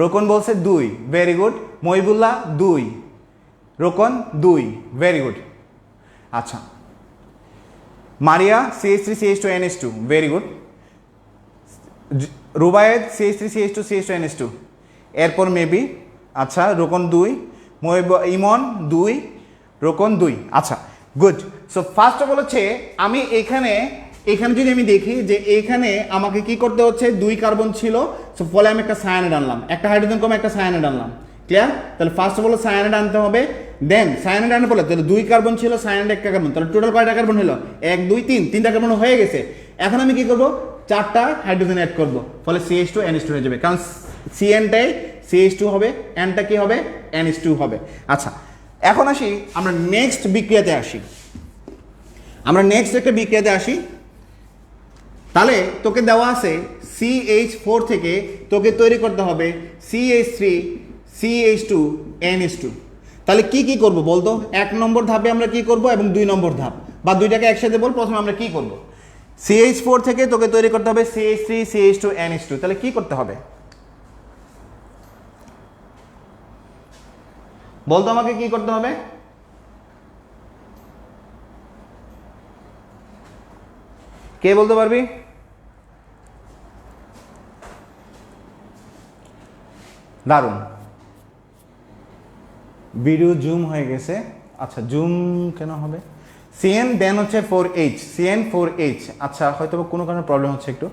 রোকন বলছে 2, ভেরি গুড, মহিবুল্লাহ 2, রোকন 2, ভেরি গুড। আচ্ছা মারিয়া CH3CH2 NH2, very good. রুবায়েদ CH3CH2 NH2, এরপর মেবি, আচ্ছা রোকন 2, ইমন 2, রোকন 2, আচ্ছা good. So first of all হচ্ছে আমি এখানে যদি আমি দেখি যে এইখানে আমাকে কি করতে হচ্ছে, 2 কার্বন ছিল, সো ফলে আমি একটা সায়ানাইড আনলাম, একটা হাইড্রোজেন কমে একটা সায়ানাইড আনলাম, ক্লিয়ার? তাহলে ফার্স্ট অফ অল সায়ানাইড আনতে হবে, দেন সায়ানাইড আনার পরে তাহলে 2 কার্বন ছিল, সায়ানাইড 1 কার্বন, তাহলে টোটাল কয়টা কার্বন হলো, 1 2 3, 3টা কার্বন হয়ে গেছে। এখন আমি কি করব, 4টা হাইড্রোজেন অ্যাড করব, ফলে CH2 NH2 হয়ে যাবে, কারণ CN-টাই CH2 হবে, N-টা কি হবে, NH2 হবে। আচ্ছা এখন আসি আমরা নেক্সট বিক্রিয়াতে আসি, আমরা নেক্সট একটা বিক্রিয়াতে আসি। তাহলে তোকে দেওয়া আছে CH4 থেকে তোকে তৈরি করতে হবে CH3 CH2 NH2। তাহলে কি কি করব বলতো, 1 নম্বর ধাপে আমরা কি করব এবং 2 নম্বর ধাপ, বা দুইটাকে একসাথে বল। প্রথমে আমরা কি করব, CH4 থেকে তোকে তৈরি করতে হবে CH3 CH2 NH2। তাহলে কি করতে হবে বলতো আমাকে, কি করতে হবে? কে বলতে পারবি? দারুণ, ভিডিও জুম হয়ে গেছে। আচ্ছা জুম কেন হবে? CN দেন হচ্ছে 4H, CN4H। আচ্ছা হয়তো কোনো কারণে প্রবলেম হচ্ছে একটু।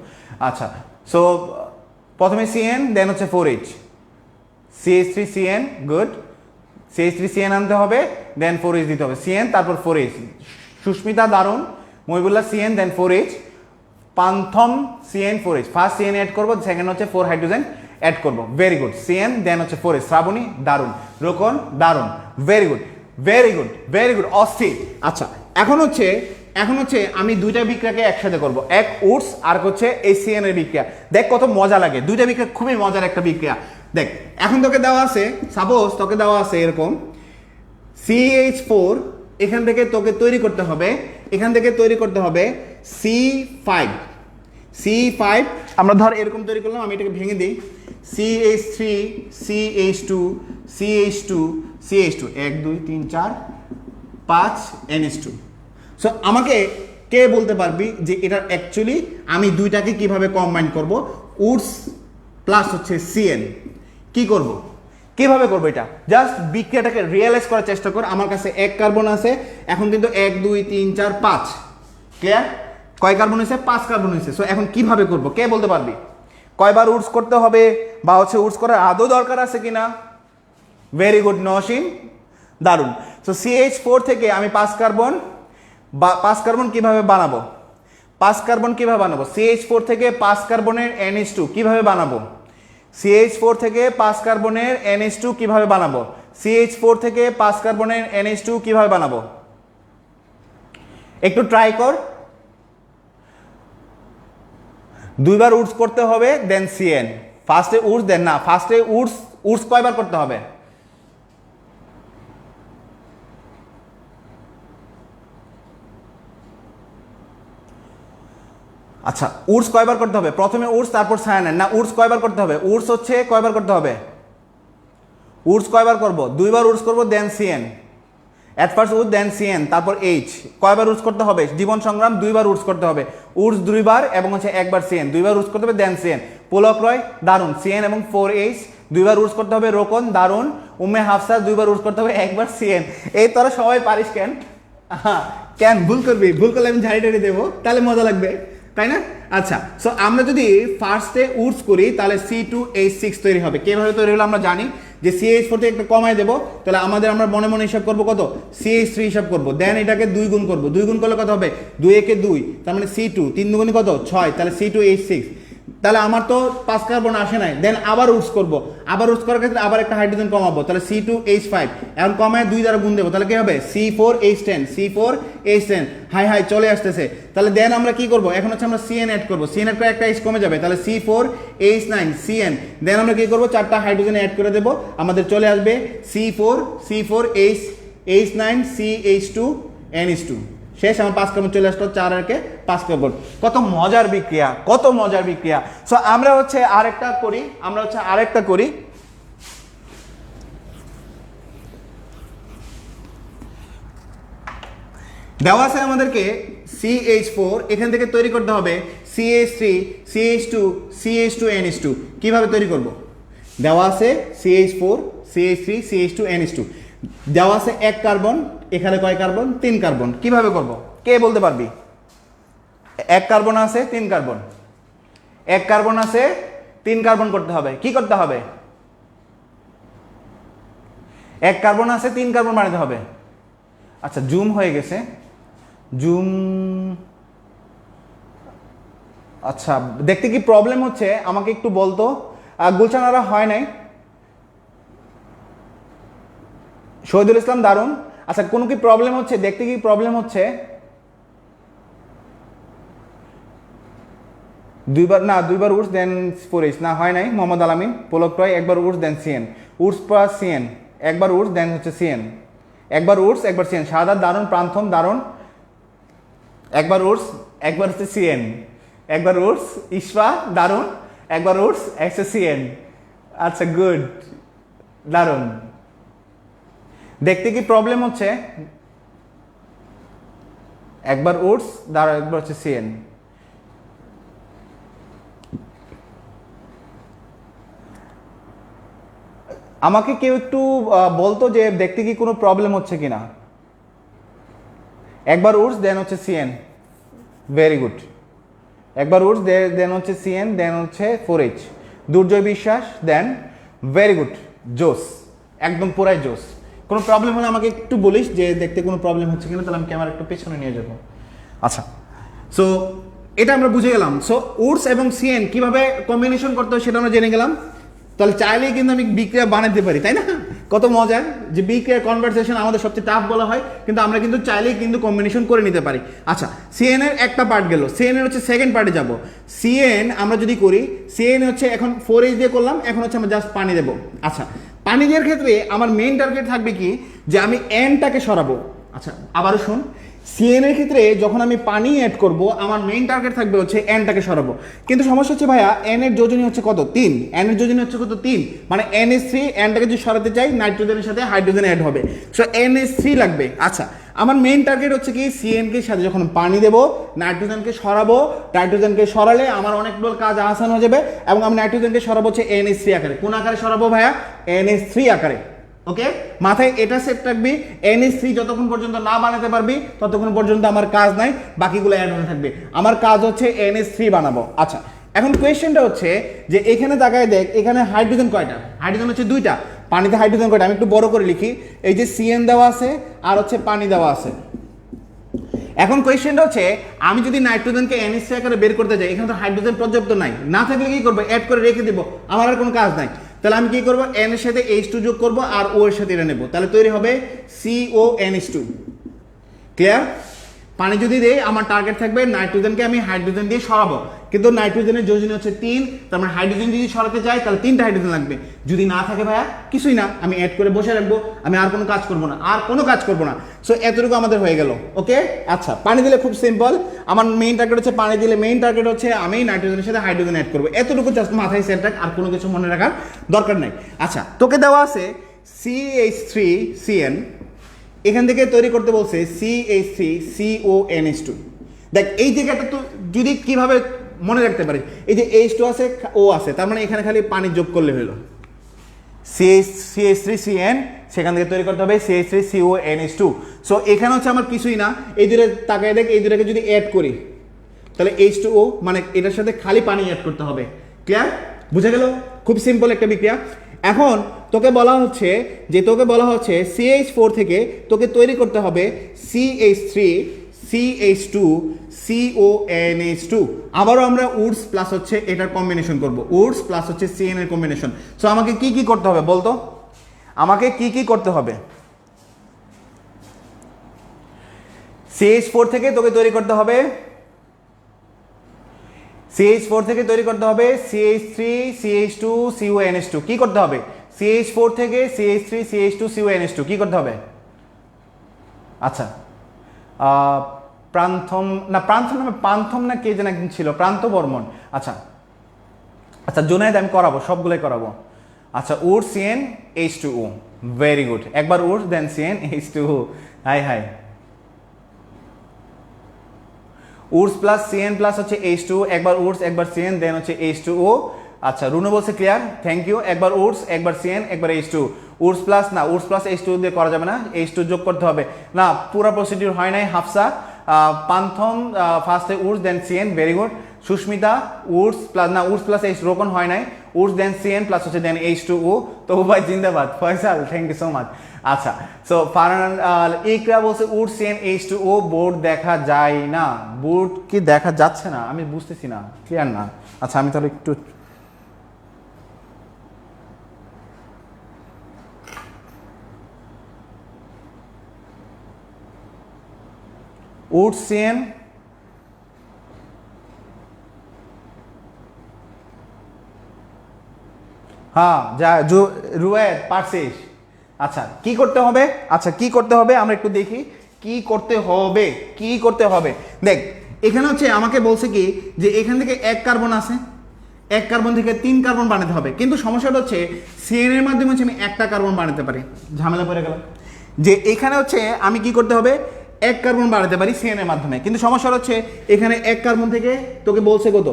আচ্ছা সো প্রথমে CN দেন হচ্ছে 4H, CH3CN, গুড। CH3CN আনতে হবে, দেন 4H দিতে হবে, CN তারপর 4H। সুস্মিতা দারুণ। Mohibullah CN then 4H। Pantham CN 4H, first CN add করবো, সেকেন্ড হচ্ছে 4 হাইড্রোজেন অ্যাড করবো, ভেরি গুড। CN দেন হচ্ছে 4H। শ্রাবণী দারুণ, রোকন দারুণ, very good very good very good, অস্থির। আচ্ছা এখন হচ্ছে আমি দুইটা বিক্রিয়াকে একসাথে করব, এক উডস আর হচ্ছে এই CN এর বিক্রিয়া। দেখ কত মজা লাগে, দুইটা বিক্রিয়া খুবই মজার একটা বিক্রিয়া। দেখ এখন তোকে দেওয়া আছে, সাপোজ তোকে দেওয়া আছে এরকম CH4, এখান থেকে তোকে তৈরি করতে হবে, এখান থেকে তৈরি করতে হবে C5। আমরা ধর এরকম তৈরি করলাম, আমি এটাকে ভেঙে দিই, CH3 CH2 CH2 CH2, 1 2 3 4 5 NH2। So আমাকে কে বলতে পারবি যে এটা অ্যাকচুয়ালি আমি দুইটাকে কিভাবে কম্বাইন করব, উডস প্লাস হচ্ছে CN, কি করব, কিভাবে করবো এটা? জাস্ট বিক্রিয়াটাকে রিয়েলাইজ করার চেষ্টা কর। আমার কাছে 1 কার্বন আছে, এখন কিন্তু 1 2 3 4 5, ক্লিয়ার? কয় কার্বন হয়েছে? 5 কার্বন হয়েছে। সো এখন কিভাবে করব, কে বলতে পারবি? কয়বার উডস করতে হবে, বা হচ্ছে উডস করার আদৌ দরকার আছে কিনা? ভেরি গুড নওশিন, দারুণ। সো CH4 থেকে আমি 5 কার্বন কিভাবে বানাবো, 5 কার্বন কিভাবে বানাবো? CH4 থেকে 5 কার্বনের NH2 কিভাবে বানাবো? CH4 থেকে 5 কার্বনের NH2 কিভাবে বানাবো? CH4 থেকে 5 কার্বনের NH2 কিভাবে বানাবো? একটু ট্রাই কর। দুইবার উডস করতে হবে, দেন CN। ফার্স্টে উডস, দেন না, ফার্স্টে উডস কয়বার করতে হবে? আচ্ছা উডস কয়বার করতে হবে? প্রথমে উডস তারপর সায়ানাইড, না উডস কয়বার করতে হবে? উডস হচ্ছে কয়বার করতে হবে? উডস কয়বার করব? 2বার উডস করব, দেন CN। এট ফার্স্ট উড, দেন CN, তারপর H। কয়বার উডস করতে হবে? জীবন সংগ্রাম 2বার উডস করতে হবে, উডস 2বার এবং হচ্ছে 1বার CN, 2বার উডস করতে হবে, দেন CN। পুলক রয় দারুণ, CN এবং 4H 2বার উডস করতে হবে, রোকন দারুণ। উম্মে হাফসা 2বার উডস করতে হবে, 1বার CN। এই তোরা সবাই পারিস কেন? কেন ভুল করবি? ভুল করলে আমি ঝাড়ি টাড়ি দেবো, তাহলে মজা লাগবে, তাই না? আচ্ছা সো আমরা যদি ফার্স্টে উডস করি তাহলে C2H6 তৈরি হবে। কিভাবে তৈরি হলো আমরা জানি, যে CH4 থেকে একটা কমায় দেবো, তাহলে আমরা মনে মনে হিসাব করবো কত, CH3 হিসাব করবো, দেন এটাকে 2 গুণ করবো, 2 গুণ করলে কত হবে? 2 একে 2, তার মানে C2, 3 দুগুণে কত? 6, তাহলে C2H6। তাহলে আমার তো 5 কার্বন আসে নাই, দেন আবার উডস করবো, আবার উডস করার ক্ষেত্রে আবার একটা হাইড্রোজেন কমাবো, তাহলে C2H5, এখন কমায় 2 দ্বারা গুণ দেবো, তাহলে কি হবে? C4H10 হাই চলে আসতেছে। তাহলে দেন আমরা কি করবো, এখন হচ্ছে আমরা CN অ্যাড করবো, CN অ্যাড করে একটা H কমে যাবে, তাহলে C4H9 CN, দেন আমরা কি করবো, 4টা হাইড্রোজেন অ্যাড করে দেবো, আমাদের চলে আসবে C4H9 CH2 NH2। শেষ, আমার 5 কার্বন চলে আসলো, 4 আর 5 কার্বন। কত মজার বিক্রিয়া, কত মজার বিক্রিয়া। সো আমরা হচ্ছে আরেকটা করি, দেওয়া আছে আমাদেরকে CH4 এখান থেকে তৈরি করতে হবে CH3 CH2 CH2NH2 কিভাবে তৈরি করব দেওয়া আছে CH4 CH3 CH2NH2 দেওয়া আছে এক কার্বন এখানে কয় কার্বন 3 কার্বন কিভাবে করব কে বলতে পারবি এক কার্বন আছে 3 কার্বন এক কার্বন আছে 3 কার্বন করতে হবে কি করতে হবে এক কার্বন আছে 3 কার্বন বানাতে হবে আচ্ছা জুম হয়ে গেছে জুম আচ্ছা দেখতে কি প্রবলেম হচ্ছে আমাকে একটু বলতো গুলশানারা হয় নাই শহীদুল ইসলাম দারুন আচ্ছা কোনো কি প্রবলেম হচ্ছে দেখতে কি প্রবলেম হচ্ছে দুইবার উডস দেন 4H না হয় নাই মোহাম্মদ আলামিন পোলক রয় একবার Woods then CN Wurtz plus CN একবার উডস দেন হচ্ছে সিএন একবার উডস একবার সিএন শাহাদাত দারুন প্রান্থম দারুন একবার উডস একবার হচ্ছে সিএন একবার উডস ইশফা দারুন একবার উডস একটা সিএন আচ্ছা গুড দারুন দেখতে কি প্রবলেম হচ্ছে একবার উডস দারুন একবার হচ্ছে সিএন আমাকে কেউ একটু বলতো যে দেখতে কি কোনো প্রবলেম হচ্ছে কিনা একবার উডস দেন হচ্ছে সিএন ভেরি গুড একবার উডস দেন হচ্ছে সিএন দেন হচ্ছে 4H দুর্জয় বিশ্বাস দেন ভেরি গুড জোস একদম পুরাই জোস কোনো প্রবলেম হলে আমাকে একটু বলিস যে দেখতে কোনো প্রবলেম হচ্ছে কিনা তাহলে আমি ক্যামেরা একটু পেছনে নিয়ে যাবো আচ্ছা সো এটা আমরা বুঝে গেলাম সো উডস এবং সিএন কিভাবে কম্বিনেশন করতে হয় সেটা আমরা জেনে গেলাম তাহলে চাইলেই কিন্তু আমি বিক্রিয়া বানাতে পারি তাই না কত মজা যে বিক্রিয়ার কনভারসেশন আমাদের সবচেয়ে টাফ বলা হয় কিন্তু আমরা কিন্তু চাইলেই কিন্তু কম্বিনেশন করে নিতে পারি আচ্ছা সিএন এর একটা পার্ট গেল সিএন এর হচ্ছে সেকেন্ড পার্টে যাব সিএন আমরা যদি করি সিএন হচ্ছে এখন 4H দিয়ে করলাম এখন হচ্ছে আমরা জাস্ট পানি দেবো আচ্ছা পানি দেওয়ার ক্ষেত্রে আমার মেইন টার্গেট থাকবে কি যে আমি এনটাকে সরাবো আচ্ছা আবারও শোন সিএন এর ক্ষেত্রে যখন আমি পানি অ্যাড করব আমার মেইন টার্গেট থাকবে হচ্ছে এনটাকে সরাবো কিন্তু সমস্যা হচ্ছে ভাইয়া এন এর যোজনী হচ্ছে কত 3 এন এর যোজনী হচ্ছে কত 3 মানে NH3 এনটাকে যদি সরাতে চাই নাইট্রোজেনের সাথে হাইড্রোজেন অ্যাড হবে সো NH3 লাগবে আচ্ছা আমার মেইন টার্গেট হচ্ছে কি সিএন কে সাথে যখন পানি দেবো নাইট্রোজেনকে সরাবো নাইট্রোজেনকে সরালে আমার অনেকগুলো কাজ আসান হয়ে যাবে এবং আমি নাইট্রোজেনকে সরাবো হচ্ছে NH3 আকারে কোন আকারে সরাবো ভাইয়া NH3 আকারে ওকে মাথায় এটা সেট রাখবি NH3 যতক্ষণ পর্যন্ত না বানাতে পারবি ততক্ষণ পর্যন্ত আমার কাজ নাই বাকিগুলো অ্যাড হতে থাকবে আমার কাজ হচ্ছে NH3 বানাবো আচ্ছা এখন কোয়েশ্চেনটা হচ্ছে যে এখানে তাকায় দেখ এখানে হাইড্রোজেন কয়টা হাইড্রোজেন হচ্ছে দুইটা পানিতে হাইড্রোজেন কয়টা আমি একটু বড় করে লিখি এই যে সিএন দেওয়া আছে আর হচ্ছে পানি দেওয়া আছে এখন কোয়েশ্চেনটা হচ্ছে আমি যদি নাইট্রোজেনকে NH3 আকারে বের করতে যাই এখানে তো হাইড্রোজেন পর্যাপ্ত নাই না থাকলে কি করবো অ্যাড করে রেখে দিব আমার আর কোনো কাজ নাই তাহলে আমি কি করব n এর সাথে H2 যোগ করব আর O এর সাথে এটা নেব তাহলে তৈরি হবে CONH2 ক্লিয়ার পানি যদি দেই আমার টার্গেট থাকবে নাইট্রোজেনকে আমি হাইড্রোজেন দিয়ে সরাবো কিন্তু নাইট্রোজেনের যোজনী হচ্ছে 3 তার মানে হাইড্রোজেন যদি সরাতে চাই তাহলে 3টা হাইড্রোজেন লাগবে যদি না থাকে ভাইয়া কিছুই না আমি অ্যাড করে বসে রাখবো আমি আর কোনো কাজ করব না সো এতটুকু আমাদের হয়ে গেল ওকে আচ্ছা পানি দিলে খুব সিম্পল আমার মেইন টার্গেট হচ্ছে পানি দিলে মেইন টার্গেট হচ্ছে আমি নাইট্রোজেনের সাথে হাইড্রোজেন অ্যাড করবো এতটুকু জাস্ট মাথায় সেট রাখ আর কোনো কিছু মনে রাখার দরকার নাই আচ্ছা তোকে দেওয়া আছে CH3CN এখান থেকে তৈরি করতে বলছে CH3CONH2 দেখ এই জায়গাটা তো যদি কিভাবে মনে রাখতে পারি এই যে H2 আছে O আছে তার মানে এখানে খালি পানি যোগ করলে হলো CH3CN সেখান থেকে তৈরি করতে হবে CH3CONH2 সো এখানে হচ্ছে আমার কিছুই না এই দুটো তাকায় দেখ এই দুটোকে যদি অ্যাড করি তাহলে H2O মানে এটার সাথে খালি পানি অ্যাড করতে হবে ক্লিয়ার বুঝা গেল খুব সিম্পল একটা বিক্রিয়া এখন তোকে বলা হচ্ছে CH4 থেকে তোকে তৈরি করতে হবে CH3 CH2 CONH2 আবারও আমরা উডস প্লাস হচ্ছে এটার কম্বিনেশন করব উডস প্লাস হচ্ছে CN এর কম্বিনেশন সো আমাকে কি করতে হবে বলতো আমাকে কি করতে হবে CH4 থেকে তোকে তৈরি করতে হবে CH4 থেকে তৈরি করতে হবে CH3 CH2 CONH2 কি করতে হবে CH4 থেকে CH3 CH2 CONH2 কি করতে হবে আচ্ছা প্রান্থম না কে যেন একদিন ছিল প্রান্ত বর্মন আচ্ছা জুনায়েদ আমি করাবো সবগুলোই করাবো আচ্ছা উড CN H2O ভেরি গুড একবার উড দেন CN H2O হাই উডস প্লাস সিএন প্লাস হচ্ছে H2O, একবার উডস একবার সিএন দেন হচ্ছে H2O। আচ্ছা রুনু বলছে ক্লিয়ার, থ্যাংক ইউ। একবার উডস একবার সিএন একবার H2। উডস প্লাস না, উডস প্লাস H2 দিয়ে করা যাবে না, H2 যোগ করতে হবে না, পুরো প্রসিডিউর হয় নাই। হাফসা পান্থন ফার্স্টে Wurtz then CN, very good. Susmita Wurtz plus না, উডস প্লাস H রোকন হয় নাই, উডস দেন সিএন প্লাস হচ্ছে দেন H2O। তো ভাই জিন্দাবাদ Faisal, thank you so much. আচ্ছা সো ফারহান ইকরা বলছে উডস সিএন H2O, বোর্ড দেখা যায় না। বোর্ড কি দেখা যাচ্ছে না? আমি বুঝতেছি না, ক্লিয়ার না। আচ্ছা আমি তাহলে একটু উডস সিএন হ্যাঁ যা রুয়েত পারছিস। আচ্ছা কি করতে হবে, আচ্ছা কি করতে হবে আমরা একটু দেখি কি করতে হবে, কি করতে হবে। দেখ এখানে হচ্ছে আমাকে বলছে কি যে এখান থেকে 1 কার্বন আছে, 1 কার্বন থেকে 3 কার্বন বানাতে হবে, কিন্তু সমস্যাটা হচ্ছে সিএন এর মাধ্যমে হচ্ছে আমি 1টা কার্বন বানাতে পারি। ঝামেলা পড়ে গেল যে এখানে হচ্ছে আমি কি করতে হবে 1 কার্বন বানাতে পারি সিএন এর মাধ্যমে, কিন্তু সমস্যাটা হচ্ছে এখানে 1 কার্বন থেকে তোকে বলছে কত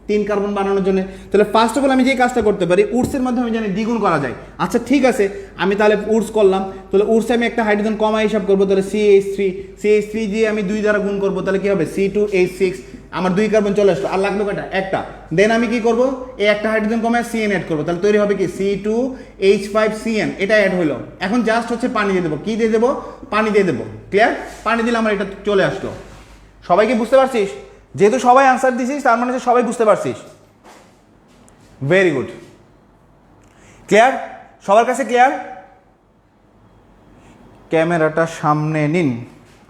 3 কার্বন বানানোর জন্য। তাহলে ফার্স্ট অফ অল আমি যে কাজটা করতে পারি উডসের মাধ্যমে জানি দ্বিগুণ করা যায়। আচ্ছা ঠিক আছে, আমি তাহলে উডস করলাম, তাহলে উডসে আমি একটা হাইড্রোজেন কমা হিসাব করবো, তাহলে CH3 দিয়ে আমি 2 দ্বারা গুণ করবো, তাহলে কি হবে C2H6, আমার 2 কার্বন চলে আসলো, আর লাগলো কয়টা একটা। দেন আমি কি করবো এই একটা হাইড্রোজেন কমায় CN অ্যাড করবো, তাহলে তৈরি হবে কি C2H5CN, এটা অ্যাড হলো। এখন জাস্ট হচ্ছে পানি দিয়ে দেবো, কি দিয়ে দেবো পানি দিয়ে দেবো, ক্লিয়ার? পানি দিলে আমার এটা চলে আসলো। সবাই কি বুঝতে পারছিস? যেহেতু সবাই আনসার দিছিস তার মানে সবাই বুঝতে পারছিস, ভেরি গুড, ক্লিয়ার সবার কাছে, ক্লিয়ার? ক্যামেরাটা সামনে নিন।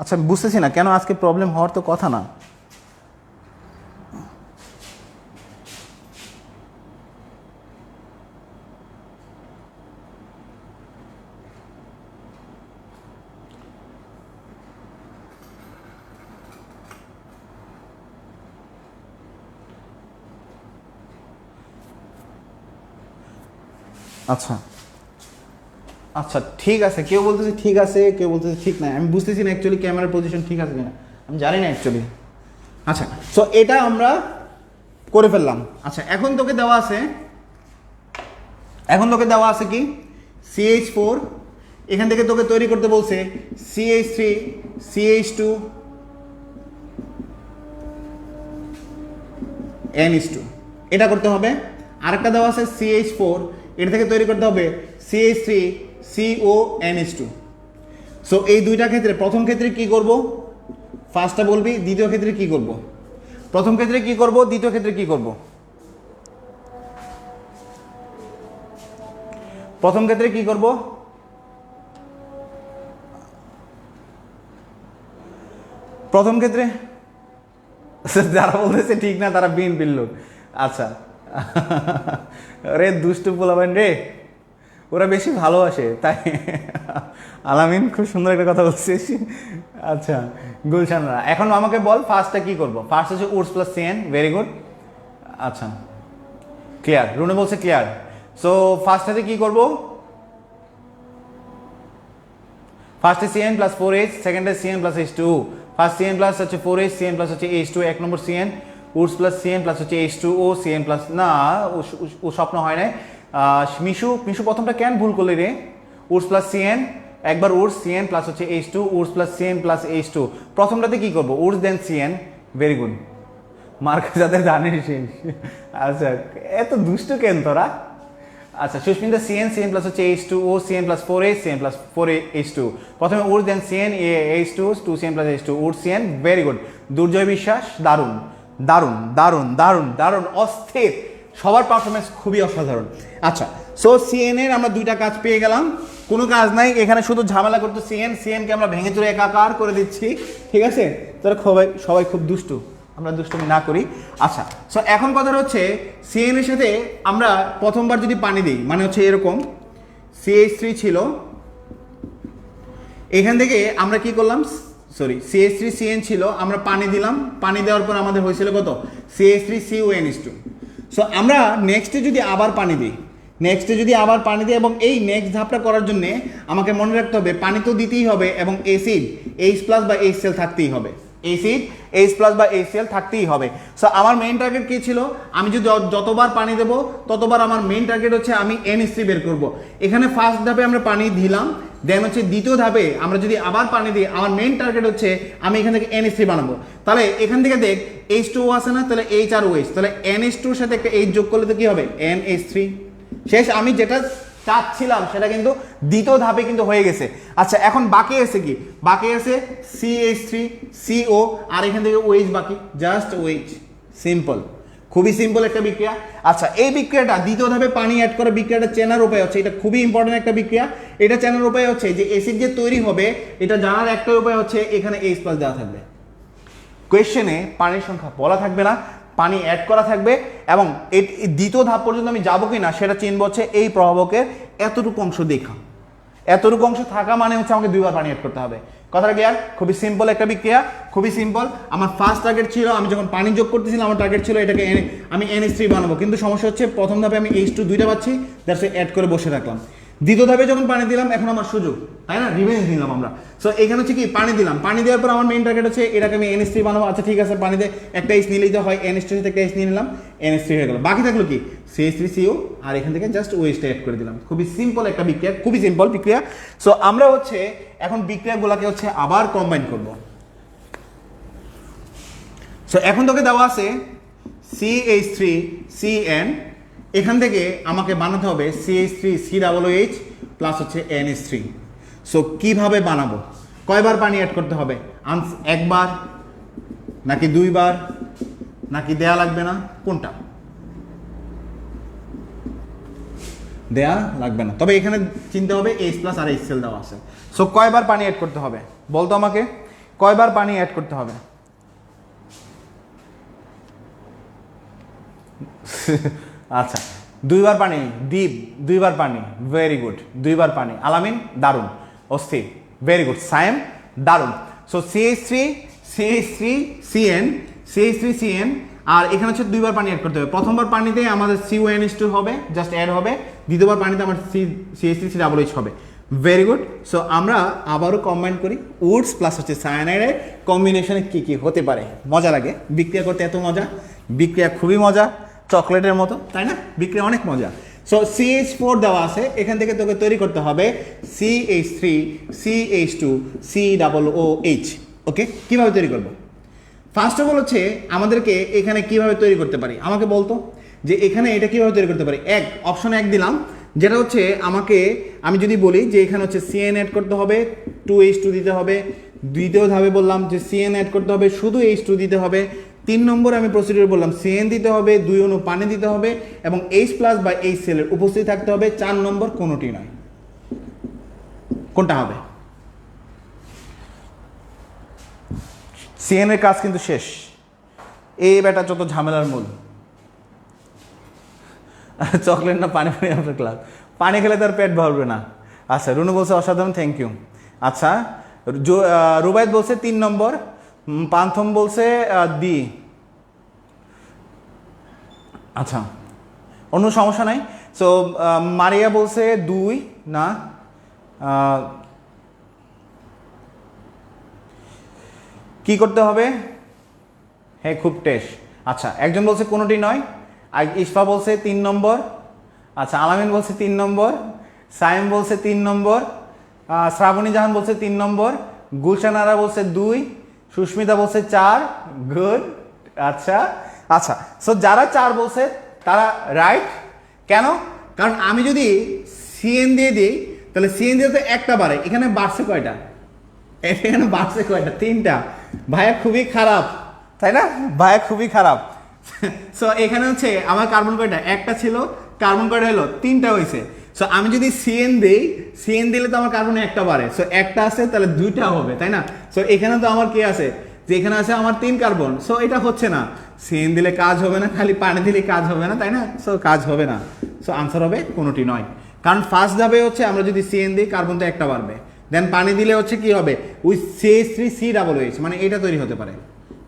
আচ্ছা আমি বুঝতেছি না কেন আজকে প্রবলেম হওয়ার তো কথা না। আচ্ছা আচ্ছা ঠিক আছে, কেউ বলতেছে ঠিক আছে, কেউ বলতেছে ঠিক নাই, আমি বুঝতেছি না অ্যাকচুয়ালি ক্যামেরার পজিশন ঠিক আছে কিনা, আমি জানি না অ্যাকচুয়ালি। আচ্ছা সো এটা আমরা করে ফেললাম। আচ্ছা এখন তোকে দেওয়া আছে, এখন তোকে দেওয়া আছে কি CH4, এখান থেকে তোকে তৈরি করতে বলছে CH3 CH2 NH2, এটা করতে হবে। আরেকটা দেওয়া আছে CH4, এটা থেকে তৈরি করতে হবে CH3 CONH2। সো এই দুইটা ক্ষেত্রে প্রথম ক্ষেত্রে কি করব, ফার্স্টটা বলবি, দ্বিতীয় ক্ষেত্রে কি করব, প্রথম ক্ষেত্রে কি করব, দ্বিতীয় ক্ষেত্রে কি করব। প্রথম ক্ষেত্রে কি করব, প্রথম ক্ষেত্রে যারা বলতেছে ঠিক না তারা বিন পিল্লুর। আচ্ছা রে দুষ্টু পোলাবেন রে, ওরা বেশি ভালোবাসে তাই। আলামিন খুব সুন্দর একটা কথা বলছিস। আচ্ছা গুলশানরা, এখন আমাকে বল ফার্স্টটা কি করব। ফার্স্ট হচ্ছে Woods plus CN, very good. আচ্ছা ক্লিয়ার, রুনু বলছে ক্লিয়ার। সো ফার্স্টটাতে কি করব, ফার্স্টে সিএন প্লাস 4H, সেকেন্ডে CN plus H2। First CN plus হচ্ছে 4H, সিএন প্লাস হচ্ছে H2, 1 number CN, Wurtz plus CN plus হচ্ছে H2O, সিএন প্লাস না ও স্বপ্ন হয় নাই। মিশু মিশু প্রথমটা কেন ভুল করলি রে, উডস প্লাস সিএন, একবার উডস সিএন প্লাস হচ্ছে H2, Woods plus CN plus H2। প্রথমটাতে কি করবো Woods then CN, very good, mark যাদের জানিস। আচ্ছা এত দুষ্ট কেন তোরা। আচ্ছা সুস্মিতা সিএন, সিএন প্লাস হচ্ছে H2O, CN plus 4H, CN plus 4H2। প্রথমে Wurtz then CN H2, 2 CN plus H2, Wurtz CN, very good. Durjoy Biswas, দারুণ দারুণ দারুণ দারুণ দারুণ, অস্থির, সবার পারফরমেন্স খুবই অসাধারণ। আচ্ছা সো সিএন এর আমরা দুইটা কাজ পেয়ে গেলাম, কোনো কাজ নাই এখানে, শুধু ঝামেলা করতে সিএনকে আমরা ভেঙে চুরে একাকার করে দিচ্ছি, ঠিক আছে? তোরা সবাই খুব দুষ্টু, আমরা দুষ্টুমি না করি। আচ্ছা সো এখন কথাটা হচ্ছে সিএন এর সাথে আমরা প্রথমবার যদি পানি দিই, মানে হচ্ছে এরকম CH3 ছিল, এখান থেকে আমরা কি করলাম, সরি CH3CN ছিল, আমরা পানি দিলাম, পানি দেওয়ার পর আমাদের হয়েছিল কত CH3CONH2। সো আমরা নেক্সটে যদি আবার পানি দিই, এবং এই নেক্সট ধাপটা করার জন্য আমাকে মনে রাখতে হবে পানি তো দিতেই হবে এবং অ্যাসিড H+ বা H সেল থাকতেই হবে, অ্যাসিড H+ বা HCl থাকতেই হবে। সো আমার মেইন টার্গেট কি ছিল, আমি যদি যতবার পানি দেব ততবার আমার মেইন টার্গেট হচ্ছে আমি NH3 বের করব। এখানে ফার্স্ট ধাপে আমরা পানি দিলাম, দেন হচ্ছে দ্বিতীয় ধাপে আমরা যদি আবার পানি দিই, আমার মেইন টার্গেট হচ্ছে আমি এখান থেকে NH3 বানাবো। তাহলে এখান থেকে দেখ H2O আছে না, তাহলে H আর OH, তাহলে NH2 এর সাথে একটা H যোগ করলে তো কি হবে NH3। শেষ। আমি যেটা চাচ্ছিলাম সেটা কিন্তু দ্বিতীয় ধাপে কিন্তু হয়ে গেছে। আচ্ছা এখন বাকি আছে কি, বাকি আছে CH3 CO আর এখান থেকে OH বাকি, জাস্ট OH। সিম্পল, খুবই সিম্পল একটা বিক্রিয়া। আচ্ছা এই বিক্রিয়াটা দ্বিতীয় ধাপে পানি অ্যাড করে বিক্রিয়াটা চেনার উপায় হচ্ছে, এটা খুবই ইম্পর্টেন্ট একটা বিক্রিয়া। এটা চেনার উপায় হচ্ছে যে অ্যাসিড যে তৈরি হবে এটা জানার একটা উপায় হচ্ছে এখানে H+ দেওয়া থাকবে, কোয়েশ্চেনে পানির সংখ্যা বলা থাকবে না, পানি অ্যাড করা থাকবে এবং দ্বিতীয় ধাপ পর্যন্ত আমি যাবো কি না সেটা চিনব হচ্ছে এই প্রভাবকের এতটুকু অংশ দেখা। এতটুকু অংশ থাকা মানে হচ্ছে আমাকে 2বার পানি অ্যাড করতে হবে। কথাটা ক্লিয়ার? খুবই সিম্পল একটা বিক্রিয়া, খুবই সিম্পল। আমার ফার্স্ট টার্গেট ছিল, আমি যখন পানি যোগ করতেছিলাম আমার টার্গেট ছিল এটাকে আমি NH3 বানাবো, কিন্তু সমস্যা হচ্ছে প্রথম ধাপে আমি H2 দুইটা পাচ্ছি, দ্যাটস অ্যাড করে বসে রাখলাম। দ্বিতীয় ধাপে যখন পানি দিলাম এখন আমার সুযোগ, তাই না, রিভেঞ্জ নিলাম আমরা। সো এখানে হচ্ছে কি পানি দিলাম, পানি দেওয়ার পর আমার মেইন টার্গেট হচ্ছে এটাকে আমি NH3 বানাবো। আচ্ছা ঠিক আছে, পানিতে একটা H নিলেই তো হয়, NH2 থেকে একটা H নিয়ে নিলাম, NH3 হয়ে গেল। বাকি থাকলো কি CH3CO আর এখান থেকে জাস্ট OH-টা অ্যাড করে দিলাম। খুবই সিম্পল একটা বিক্রিয়া, খুবই সিম্পল বিক্রিয়া। সো আমরা হচ্ছে এখন বিক্রিয়াগুলোকে হচ্ছে আবার কম্বাইন করব। সো এখন তোকে দেওয়া আছে CH3CN, এখান থেকে আমাকে বানাতে হবে CH3COOH প্লাস হচ্ছে NH3। সো কিভাবে বানাবো, কয়বার পানি অ্যাড করতে হবে, একবার নাকি 2বার নাকি দেয়া লাগবে না, কোনটা? দেয়া লাগবে না, তবে এখানে চিনতে হবে H+ আর HCl দেওয়া আছে। সো কয়বার পানি অ্যাড করতে হবে বলতো আমাকে, কয়বার পানি অ্যাড করতে হবে? আচ্ছা 2বার পানি, দীপ 2বার পানি, ভেরি গুড, 2বার পানি। আলামিন দারুণ, অস্থির, ভেরি গুড। সায়েম দারুণ। সো CH3CN আর এখানে হচ্ছে 2বার পানি অ্যাড করতে হবে। প্রথমবার পানিতে আমাদের CONH2 হবে, জাস্ট অ্যাড হবে। দ্বিতীয়বার পানিতে আমার CH3COOH হবে। Very good. সো আমরা আবারও কম্বাইন করি, উডস প্লাস হচ্ছে সায়ানাইডের কম্বিনেশনে কি কি হতে পারে। মজা লাগে বিক্রিয়া করতে, এত মজা, বিক্রিয়া খুবই মজা, চকলেটের মতো, তাই না, বিক্রিয়া অনেক মজা। সো CH4 দেওয়া আছে, এখান থেকে তোকে তৈরি করতে হবে CH3CH2COOH। ওকে, কিভাবে তৈরি করবো? ফার্স্ট অফ অল হচ্ছে আমাদেরকে এখানে কিভাবে তৈরি করতে পারি আমাকে বলতো, যে এখানে এটা কিভাবে তৈরি করতে পারি। অপশন 1 দিলাম, যেটা হচ্ছে আমাকে, আমি যদি বলি যে এখানে হচ্ছে CN অ্যাড করতে হবে, 2H2 দিতে হবে। দ্বিতীয় ধাপে বললাম যে CN অ্যাড করতে হবে, শুধু H2 দিতে হবে। 3 নম্বর আমি প্রসিডিউর বললাম CN দিতে হবে, 2 অণু পানি দিতে হবে এবং H+ বা HCl এর উপস্থিতি থাকতে হবে। 4 নম্বর কোনোটি নয়, কোনটা হবে? CN এর কাজ কিন্তু শেষ, এই বেটা যত ঝামেলার মূল। চকলেট না পানি পানি আপনার ক্লাস, পানি খেলে তার পেট ভরবে না। আচ্ছা রুনু বলছে অসাধারণ, থ্যাংক ইউ। আচ্ছা রুবাইদ বলছে 3 নম্বর, পান্থম বলছে ডি। আচ্ছা অন্য সমস্যা নাই। সো মারিয়া বলছে 2 না, কি করতে হবে? হ্যাঁ খুব টেস্ট। আচ্ছা একজন বলছে কোনোটি নয়, ইশফা বলছে 3 নম্বর। আচ্ছা আলামিন বলছে 3 নম্বর, সাইম বলছে 3 নম্বর, শ্রাবণী জাহান বলছে 3 নম্বর, গুলশান আরা বলছে 2, সুস্মিতা বলছে 4। গুড। আচ্ছা আচ্ছা, সো যারা 4 বলছে তারা রাইট। কেন? কারণ আমি যদি CN দিয়ে দিই তাহলে CN দিয়ে তো একটা বাড়ে, এখানে বাড়ছে কয়টা? এখানে বাড়ছে কয়টা? 3টা। ভাইয়া খুবই খারাপ, তাই না? ভাইয়া খুবই খারাপ। সো এখানে হচ্ছে আমার কার্বন কয়টা? একটা ছিল, কার্বন কয়টা হলো? 3টা হয়েছে। সো আমি যদি CN দিই, CN দিলে তো আমার কার্বনে একটা বাড়ে, সো একটা আছে তাহলে 2টা হবে, তাই না? সো এখানে তো আমার কি আছে, যে এখানে আছে আমার 3 কার্বন। সো এটা হচ্ছে না, CN দিলে কাজ হবে না, খালি পানি দিলে কাজ হবে না, তাই না? সো কাজ হবে না। সো আনসার হবে কোনোটি নয়। কারণ ফার্স্ট ধাপে হচ্ছে আমরা যদি CN দিই কার্বন তো একটা বাড়বে, দেন পানি দিলে হচ্ছে কি হবে, ওই CH3COOH মানে এটা তৈরি হতে পারে,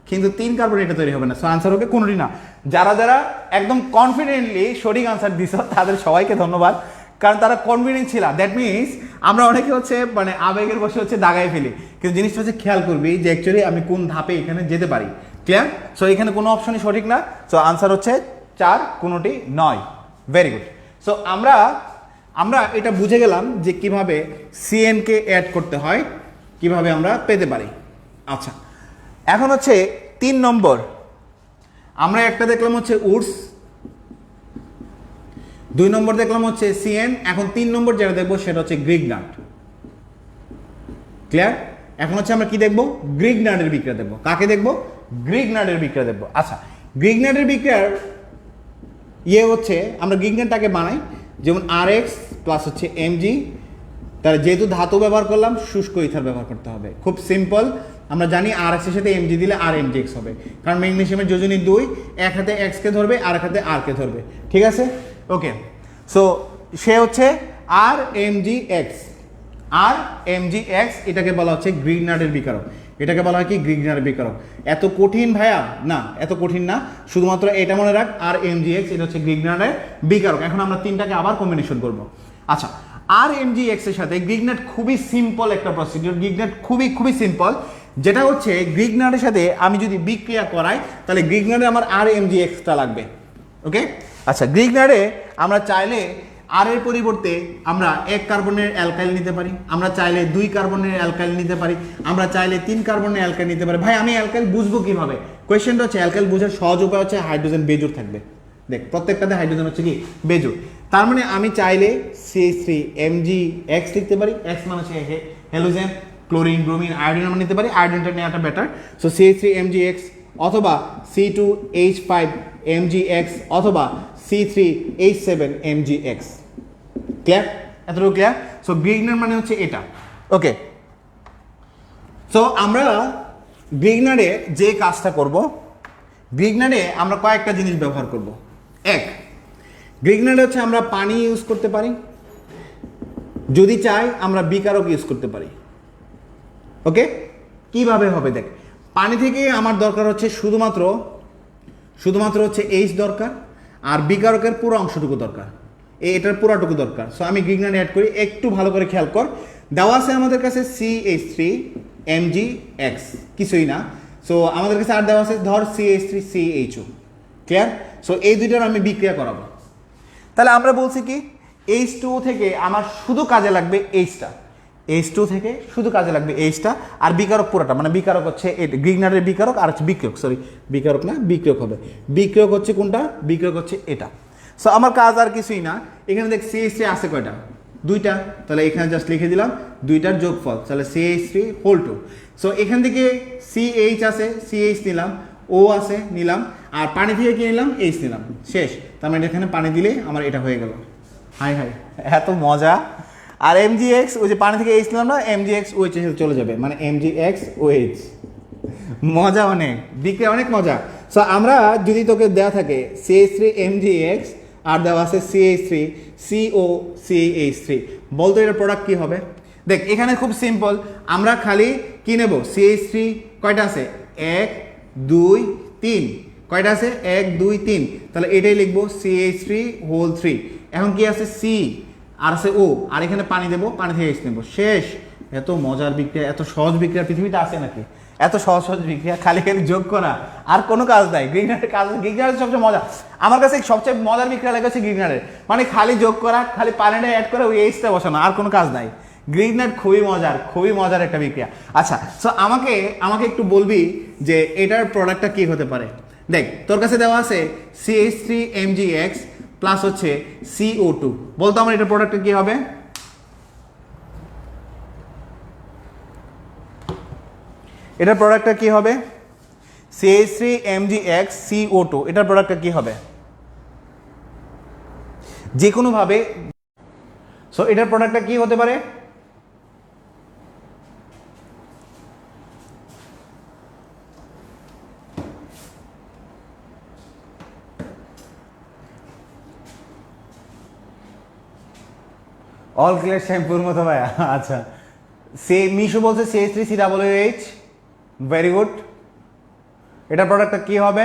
কিন্তু 3 কার্বন এটা তৈরি হবে না। সো আনসার হবে কোনোটি না। যারা যারা একদম কনফিডেন্টলি সঠিক আনসার দিছ তাদের সবাইকে ধন্যবাদ, কারণ তারা কনফিডেন্ট ছিল। দ্যাট মিনস আমরা অনেকে হচ্ছে মানে আবেগের বসে হচ্ছে দাগাই ফেলি, কিন্তু জিনিসটা হচ্ছে খেয়াল করবি যে অ্যাকচুয়ালি আমি কোন ধাপে এখানে যেতে পারি। ক্লিয়ার? সো এখানে কোনো অপশনই সঠিক না, সো আনসার হচ্ছে 4, কোনোটি নয়। Very good. সো আমরা এটা বুঝে গেলাম যে কিভাবে সিএন কে অ্যাড করতে হয়, কিভাবে আমরা পেতে পারি। আচ্ছা, এখন হচ্ছে 3 নম্বর, আমরা একটা দেখলাম হচ্ছে উডস, 2 নম্বর দেখলাম হচ্ছে সিএন, এখন 3 নম্বর যেটা দেখবো সেটা হচ্ছে গ্রিগনাট। ক্লিয়ার? এখন হচ্ছে আমরা কি দেখবো? গ্রিগনাটের বিক্রিয়া দেখবো। কাকে দেখবো? গ্রিগনাটের বিক্রিয়া দেখবো। আচ্ছা, গ্রিগনাটের বিক্রিয়ার হচ্ছে আমরা গ্রিগনাটটাকে বানাই যেমন RX প্লাস হচ্ছে Mg, তাহলে যেহেতু ধাতু ব্যবহার করলাম শুষ্ক ইথার ব্যবহার করতে হবে। খুব সিম্পল, আমরা জানি RX এর সাথে Mg দিলে RMgX হবে, কারণ ম্যাগনেসিয়ামের যোজনী 2, এক হাতে X কে ধরবে আর এক হাতে R কে ধরবে। ঠিক আছে? ওকে, সো সে হচ্ছে RMgX। RMgX এটাকে বলা হচ্ছে গ্রিগনাটের বিকারক। এটাকে বলা হয় কি? গ্রিগনাটের বিকারক। এত কঠিন ভাইয়া? না, এত কঠিন না, শুধুমাত্র এটা মনে রাখ, RMgX এটা হচ্ছে গ্রিগনাটের বিকারক। এখন আমরা 3টাকে আবার কম্বিনেশন করব। আচ্ছা, RMgX এর সাথে গ্রিগনাট খুবই সিম্পল একটা প্রসিডিউর। গ্রিগনাট খুবই খুবই সিম্পল, যেটা হচ্ছে গ্রিগনাটের সাথে আমি যদি বিক্রিয়া করাই তাহলে গ্রিগনাটে আমার RMgXটা লাগবে। ওকে? আচ্ছা, গ্রিগনাটে আমরা চাইলে আর এর পরিবর্তে আমরা 1 কার্বনের অ্যালকাইল নিতে পারি, আমরা চাইলে 2 কার্বনের অ্যালকাইল নিতে পারি, আমরা চাইলে 3 কার্বনের অ্যালকাইল নিতে পারি। ভাই আমি অ্যালকাইল বুঝবো কিভাবে? কোয়েশ্চেনটা হচ্ছে অ্যালকাইল বোঝার সহজ উপায় হচ্ছে হাইড্রোজেন বেজোর থাকবে। দেখ, প্রত্যেকটাতে হাইড্রোজেন হচ্ছে কি? বেজোর। তার মানে আমি চাইলে CH3MgX লিখতে পারি। X মানে হচ্ছে হ্যালোজেন, ক্লোরিন, ব্রোমিন, আয়োডিন আমরা নিতে পারি। আয়োডিনটা নেওয়াটা বেটার। সো CH3MgX অথবা C2H5MgX অথবা C3H7MgX। ক্লিয়ার? এতটুকু ক্লিয়ার? সো গ্রিগনাট মানে হচ্ছে এটা। ওকে, সো আমরা গ্রিগনাটে যে কাজটা করব, গ্রিগনাটে আমরা কয়েকটা জিনিস ব্যবহার করব। 1, গ্রিগনাটে হচ্ছে আমরা পানি ইউজ করতে পারি, যদি চাই আমরা বিকারক ইউজ করতে পারি। ওকে, কিভাবে হবে? দেখ, পানি থেকে আমার দরকার হচ্ছে শুধুমাত্র হচ্ছে H দরকার, আর বিকারকের পুরো অংশটুকু দরকার, এটার পুরাটুকু দরকার। সো আমি গ্রিগনাট অ্যাড করি, একটু ভালো করে খেয়াল কর। দেওয়া আছে আমাদের কাছে CH3MgX, কিছুই না। সো আমাদের কাছে আর দেওয়া আছে ধর CH3CHO। ক্লিয়ার? সো এই দুইটার আমি বিক্রিয়া করাবো। তাহলে আমরা বলছি কি, H2O থেকে আমার শুধু কাজে লাগবে Hটা, H2 থেকে শুধু কাজে লাগবে Hটা, আর বিকারক পুরোটা, মানে বিকারক হচ্ছে গ্রিগনাটের বিকারক, আর হচ্ছে বিক্রিয়ক, সরি বিকারক না, বিক্রিয়ক হবে। বিক্রিয়ক হচ্ছে কোনটা? বিক্রিয়ক হচ্ছে এটা। সো আমার কাজ আর কিছুই না। এখানে দেখ CH3 আছে কয়টা? 2টা, তাহলে এখানে জাস্ট লিখে দিলাম 2টার যোগফল, তাহলে CH3 2। সো এখান থেকে CH আছে, CH নিলাম, O আছে নিলাম, আর পানি থেকে কি নিলাম? H নিলাম, শেষ। তার মানে এখানে পানি দিলে আমার এটা হয়ে গেল। হাই হাই, এত মজা। আর MgX, ওই যে পানি থেকে H নিলাম না, MgX OH এ চলে যাবে, মানে MgX OH। মজা অনেক, বিক্রিয়া অনেক মজা। সো আমরা যদি তোকে দেওয়া থাকে CH3MgX আর দেওয়া আছে CH3COCH3, বলতো এটার প্রোডাক্ট কি হবে? দেখ, এখানে খুব সিম্পল, আমরা খালি কি নেব? CH3 কয়টা আছে? 1 2 3। কয়টা আছে? 1 2 3, তাহলে এটাই লিখবো CH3 এখন কি আছে? C আর আছে O, আর এখানে পানি দেবো, পানি থেকে H নেবো, শেষ। এত মজার বিক্রিয়া, এত সহজ বিক্রিয়া পৃথিবীতে আছে নাকি? এত সহজ বিক্রিয়া, খালি যোগ করা, আর কোনো কাজ নাই। গ্রিগনাটের কাজ, গ্রিগনাটের সবচেয়ে মজা, আমার কাছে সবচেয়ে মজার বিক্রিয়া লেগেছে গ্রিগনাটের, মানে খালি যোগ করা, খালি পানিটা অ্যাড করে ওই Hটা বসানো, আর কোনো কাজ নাই। গ্রিগনাট খুবই মজার একটা বিক্রিয়া। আচ্ছা, সো আমাকে একটু বলবি যে এটার প্রোডাক্টটা কি হতে পারে? দেখ, তোর কাছে দেওয়া আছে CH3MgX প্লাস হচ্ছে CO2, বলতো আমার এটার প্রোডাক্টটা কি হবে? এটার প্রোডাক্টটা কি হবে? CH3MgX CO2, এটার প্রোডাক্টটা কি হবে? যে কোনো ভাবে। সো এটার প্রোডাক্টটা কি হতে পারে? অল ক্লিয়ার শ্যাম্পুর মতো ভাইয়া। আচ্ছা, মিশু বলছে CH3COOH, ভেরি গুড। এটার প্রোডাক্টটা কি হবে?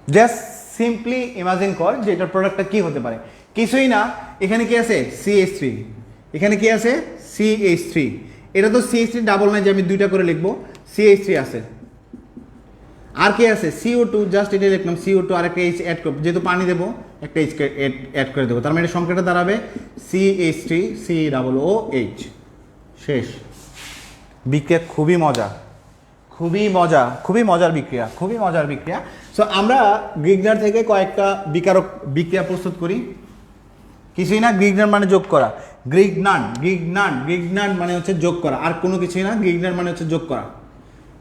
জাস্ট সিম্পলি ইমাজিন কর যে এটার প্রোডাক্টটা কি হতে পারে। কিছুই না, এখানে কি আছে? CH3, এখানে কি আছে CH3, এটা তো CH3 ডাবল নাই যে আমি দুইটা করে লিখবো, CH3 আছে। আর কি আছে CO2, জাস্ট এটা লিখলাম CO2, আর একটা H অ্যাড করব, যেহেতু পানি দেবো একটা H অ্যাড করে দেবো, তার মানে সংখ্যাটা দাঁড়াবে CH3 COOH। শেষ। বিক্রিয়া খুবই মজা, খুবই মজার বিক্রিয়া। সো আমরা গ্রিগনার থেকে কয়েকটা বিক্রিয়া প্রস্তুত করি। কিছুই না, গ্রিগনার মানে যোগ করা। গ্রিগনান মানে হচ্ছে যোগ করা, আর কোনো কিছুই না। গ্রিগনার মানে হচ্ছে যোগ করা।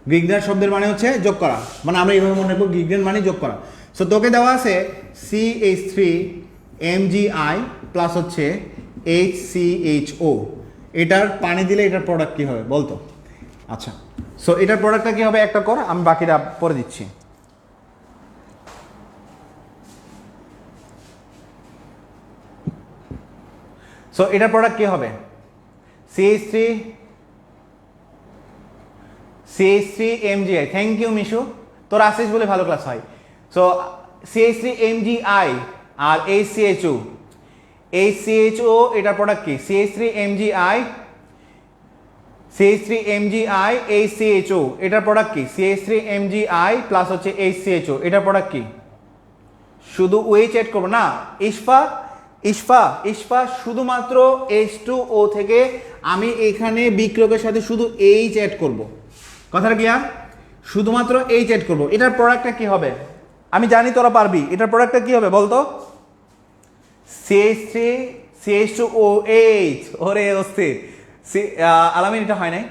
গ্রিগনার শব্দের মানে হচ্ছে যোগ করা, মানে আমরা এইভাবে মনে রাখবো গ্রিগনার মানে যোগ করা। সো তোকে দেওয়া আছে CH3 MgI প্লাস হচ্ছে HCHO, এটার পানি দিলে এটার প্রোডাক্ট কী হবে বলতো? আচ্ছা, সো এটার প্রোডাক্টটা কী হবে একটা কর, আমি বাকিটা পরে দিচ্ছি। সো এটার প্রোডাক্ট কী হবে? CH3 MgI। Thank you Mishu, তোর আসিস বলে ভালো ক্লাস হয়। সো CH3 MgI আর HCHO, এটার প্রোডাক্ট কি? CH3 MgI HCHO, এটার প্রোডাক্ট কি? CH3 MgI প্লাস হচ্ছে HCHO, এটার প্রোডাক্ট কি? শুধু OH অ্যাড করবো না, ইস্পা শুধুমাত্র H2O থেকে আমি এখানে বিক্রিয়কের সাথে শুধু H অ্যাড করব। কথাটা কি? শুধুমাত্র H অ্যাড করব। এটার প্রোডাক্টটা কি হবে? আমি জানি তোরা পারবি। এটার প্রোডাক্টটা কি হবে বলতো? CH3 CH2OH। ওরে অস্থির আলামিন, এটা হয় নাই।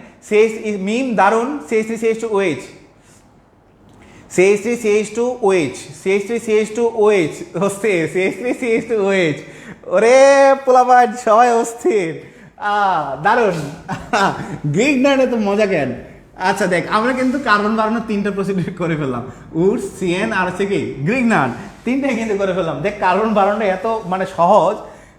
মিম দারুন। CH3 CH2OH অস্থির। CH3 CH2OH, ওরে পোলাপাট সবাই অস্থির, দারুন। গ্রিগনারে তো মজা কেন? আচ্ছা দেখ, আমরা কিন্তু কার্বন বাড়ানোর 3টা প্রসিডিউর করে ফেললাম। উডস, CN আর হচ্ছে কি গ্রিগনান, 3টাই কিন্তু করে ফেললাম। দেখ কার্বন বাড়ানোটা এত মানে সহজ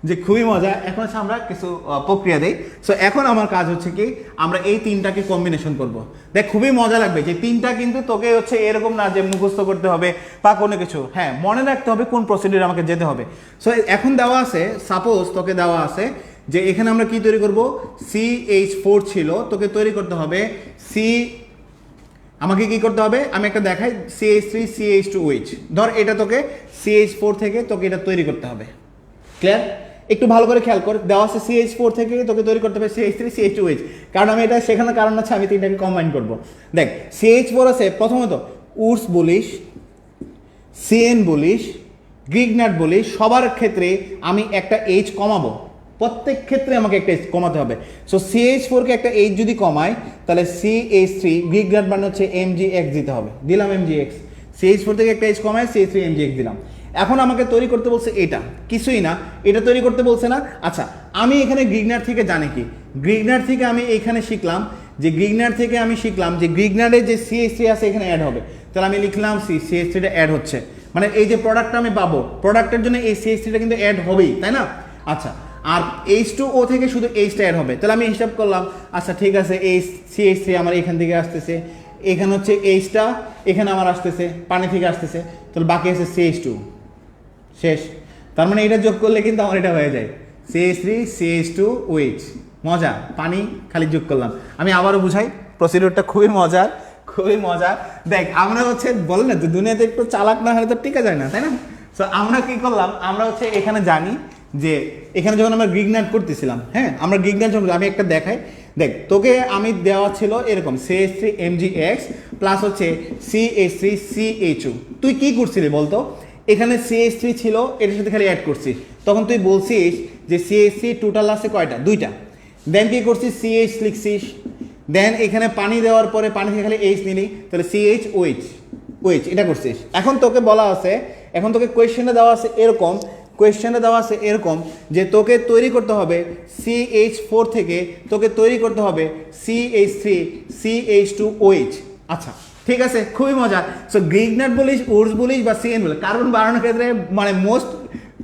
যে খুবই মজা। এখন হচ্ছে আমরা কিছু প্রক্রিয়া দেই। সো এখন আমার কাজ হচ্ছে কি, আমরা এই 3টাকে কম্বিনেশন করব। দেখ খুবই মজা লাগবে। যে 3টা কিন্তু তোকে হচ্ছে এরকম না যে মুখস্থ করতে হবে বা কোনো কিছু, হ্যাঁ মনে রাখতে হবে কোন প্রসিডিউর আমাকে যেতে হবে। সো এখন দেওয়া আছে, সাপোজ তোকে দেওয়া আছে যে এখানে আমরা কি তৈরি করব, CH4 ছিল, তোকে তৈরি করতে হবে আমাকে কি করতে হবে আমি একটা দেখাই, CH3 CH2OH। ধর এটা তোকে CH4 থেকে তোকে এটা তৈরি করতে হবে। ক্লিয়ার? একটু ভালো করে খেয়াল কর, দেওয়া আছে CH4 থেকে তোকে তৈরি করতে হবে CH3 CH2OH, কারণ আমি এটা শেখানোর কারণ হচ্ছে আমি 3টাকে কম্বাইন করব। দেখ CH4 আছে, প্রথমত উডস বলিস, CN বলিস, গ্রিগনাট বলিস, সবার ক্ষেত্রে আমি একটা H কমাবো। প্রত্যেক ক্ষেত্রে আমাকে একটা H কমাতে হবে। সো CH4 কে একটা H যদি কমায়, তাহলে CH3 গ্রিগনাট মানে হচ্ছে MgX দিতে হবে। দিলাম MgX। CH4 থেকে একটা H কমায় CH3 MgX দিলাম। এখন আমাকে তৈরি করতে বলছে এটা, কিছুই না, এটা তৈরি করতে বলছে না। আচ্ছা, আমি এখানে গ্রিগনাট থেকে জানি কি, গ্রিগনাট থেকে আমি এখানে শিখলাম যে গ্রিগনাটের যে CH3 আছে এখানে অ্যাড হবে। তাহলে আমি লিখলাম CH3টা অ্যাড হচ্ছে, মানে এই যে প্রোডাক্টটা আমি পাবো, প্রোডাক্টের জন্য এই CH3টা কিন্তু অ্যাড হবেই, তাই না? আচ্ছা, আর H2O থেকে শুধু Hটা অ্যাড হবে। তাহলে আমি হিসাব করলাম, আচ্ছা ঠিক আছে, এই CH3 আমার এখান থেকে আসতেছে, এখানে হচ্ছে Hটা এখানে আমার আসতেছে, পানি থেকে আসতেছে, তাহলে বাকি আছে CH2। শেষ। তার মানে এটা যোগ করলে কিন্তু আমার এটা হয়ে যায় CH3 CH2OH। মজা, পানি খালি যোগ করলাম। আমি আবারও বুঝাই, প্রসিডিউরটা খুবই মজার। দেখ আমরা হচ্ছে বলে না, দুনিয়াতে একটু চালাক না হলে তো টিকা যায় না, তাই না? সো আমরা কি করলাম, আমরা হচ্ছে এখানে জানি যে এখানে যখন আমরা গ্রিগনাট করতেছিলাম, হ্যাঁ আমরা গ্রিগনাট যখন, আমি একটা দেখাই। দেখ তোকে আমি দেওয়া ছিল এরকম CH3 MgX প্লাস হচ্ছে CH3 CHO। তুই কি করছিলি বলতো? এখানে CH3 ছিল, এটার সাথে খালি অ্যাড করছিস। তখন তুই বলছিস যে CH3 টোটাল আছে কয়টা? 2টা। দেন কি করছিস, CH লিখছিস, দেন এখানে পানি দেওয়ার পরে পানি থেকে খালি H নিলি, তাহলে CHOH এটা করছিস। এখন তোকে বলা আছে, এখন তোকে কোয়েশ্চেনটা দেওয়া আছে এরকম যে তোকে তৈরি করতে হবে CH4 থেকে তোকে তৈরি করতে হবে CH3 CH2OH। আচ্ছা ঠিক আছে, খুবই মজা। সো গ্রিগনাট বলিস, উডস বলিস বা CN বলিস, কার্বন বাড়ানোর ক্ষেত্রে মানে মোস্ট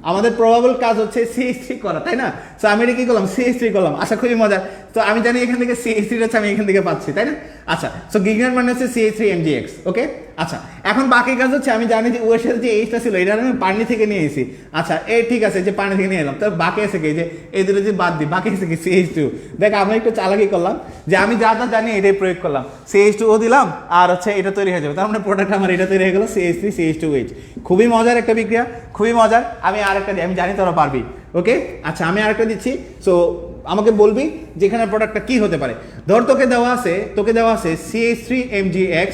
আমাদের প্রবাবল কাজ হচ্ছে CH3 করা, তাই না? সো আমি এটা কি করলাম, CH3 করলাম। আচ্ছা খুবই মজার। তো আমি জানি এখান থেকে CH3 হচ্ছে আমি এখান থেকে পাচ্ছি, তাই না? আচ্ছা, সো গ্রিগনাট মানে হচ্ছে CH3 MgX। ওকে, আচ্ছা এখন বাকি কাজ হচ্ছে আমি জানি যে ওর সাথে যে এইচটা ছিল এটা আমি পানি থেকে নিয়ে এসেছি। আচ্ছা এই ঠিক আছে যে পানি থেকে নিয়ে এলাম, তার বাকি আছে কি যে এই দুটো যে বাদ দিই, বাকি আছে কি CH2। দেখ আমরা একটু চালাকি করলাম যে আমি যা যা জানি এটাই প্রয়োগ করলাম, CH2O দিলাম আর হচ্ছে এটা তৈরি হয়ে যাবে, তার মানে প্রোডাক্ট আমার এটা তৈরি হয়ে গেলো CH3 CH2OH। খুবই মজার একটা বিক্রিয়া, খুবই মজার। আমি আরেকটা দিই, আমি জানি তোরা পারবি। ওকে আচ্ছা আমি আরেকটা দিচ্ছি। সো আমাকে বলবি যেখানে প্রোডাক্টটা কি হতে পারে। ধর তোকে দেওয়া আছে CH3MgX,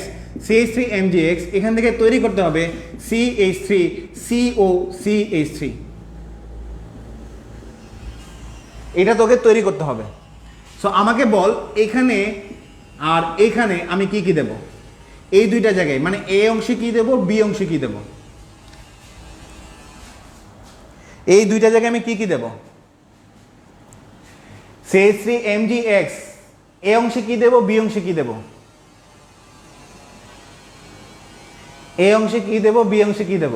CH3MgX এখান থেকে তৈরি করতে হবে CH3COCH3, এটা তোকে তৈরি করতে হবে। সো আমাকে বল এখানে আর এখানে আমি কি কি দেব, এই দুইটা জায়গায় মানে এ অংশে কি দেব, বি অংশে কি দেব, এই দুইটা জায়গায় আমি কি কি দেব। CH3MgX এ অংশে কি দেব, বি অংশে কি দেব, এ অংশে কি দেব, বি অংশে কি দেব।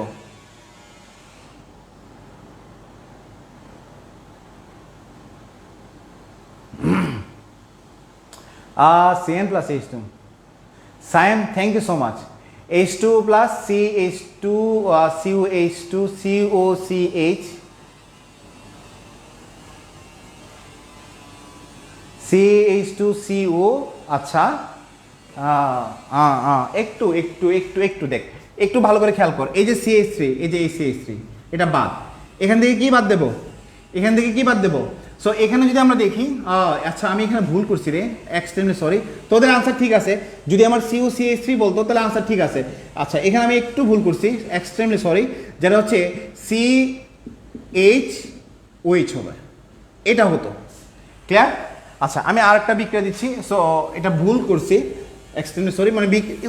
CN plus H2, Cyan, thank you so much. H2 plus CH2 COH2 COCH CH2CO। আচ্ছা একটু একটু একটু একটু দেখ, একটু ভালো করে খেয়াল কর। এই যে CH3, এই যে এই CH3 এটা বাদ, এখান থেকে কি বাদ দেব, এখান থেকে কি বাদ দেব। সো এখানে যদি আমরা দেখি, আচ্ছা আমি এখানে ভুল করছি রে, এক্সট্রিমলি সরি। তোদের আনসার ঠিক আছে, যদি আমার COCH3 বলতো তাহলে আনসার ঠিক আছে। আচ্ছা এখানে আমি একটু ভুল করছি, এক্সট্রিমলি সরি, যেটা হচ্ছে CHOH হবে, এটা হতো। ক্লিয়ার? আচ্ছা আমি আর একটা বিক্রিয়া দিচ্ছি। সো এটা ভুল করছি, এক্সট্রিমলি সরি, মানে